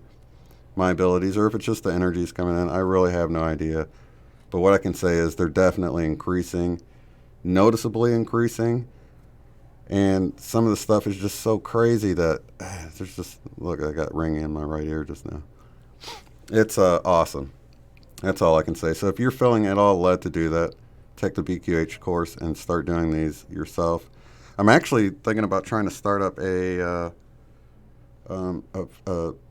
my abilities or if it's just the energies coming in. I really have no idea. But what I can say is they're definitely increasing, noticeably increasing, and some of the stuff is just so crazy that there's just, look, I got ringing in my right ear just now. It's awesome. That's all I can say. So if you're feeling at all led to do that, take the BQH course and start doing these yourself. I'm actually thinking about trying to start up a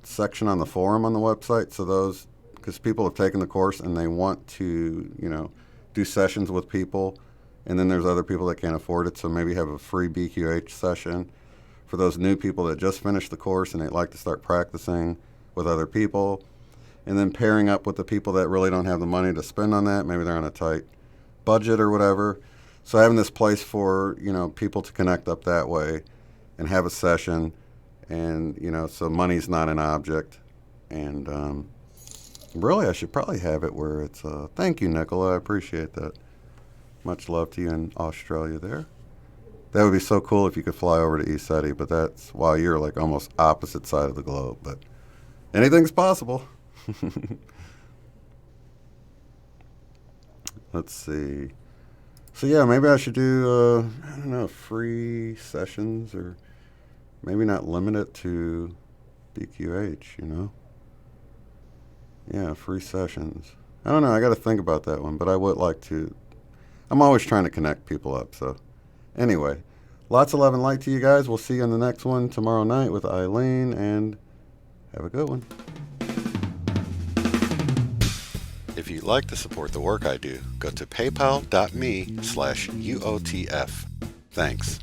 section on the forum on the website. So because people have taken the course and they want to, do sessions with people, and then there's other people that can't afford it. So maybe have a free BQH session for those new people that just finished the course and they'd like to start practicing with other people. And then pairing up with the people that really don't have the money to spend on that. Maybe they're on a tight budget or whatever. So having this place for, people to connect up that way and have a session, and, so money's not an object. And really, I should probably have it where it's, thank you, Nicola. I appreciate that. Much love to you in Australia there. That would be so cool if you could fly over to ECETI, but that's while you're like almost opposite side of the globe. But anything's possible. Let's see. So yeah, maybe I should do, I don't know, free sessions, or maybe not limit it to BQH, Yeah, free sessions. I don't know, I got to think about that one, but I would like to. I'm always trying to connect people up, so. Anyway, lots of love and light to you guys. We'll see you on the next one tomorrow night with Eileen, and have a good one. If you'd like to support the work I do, go to paypal.me/UOTF. Thanks.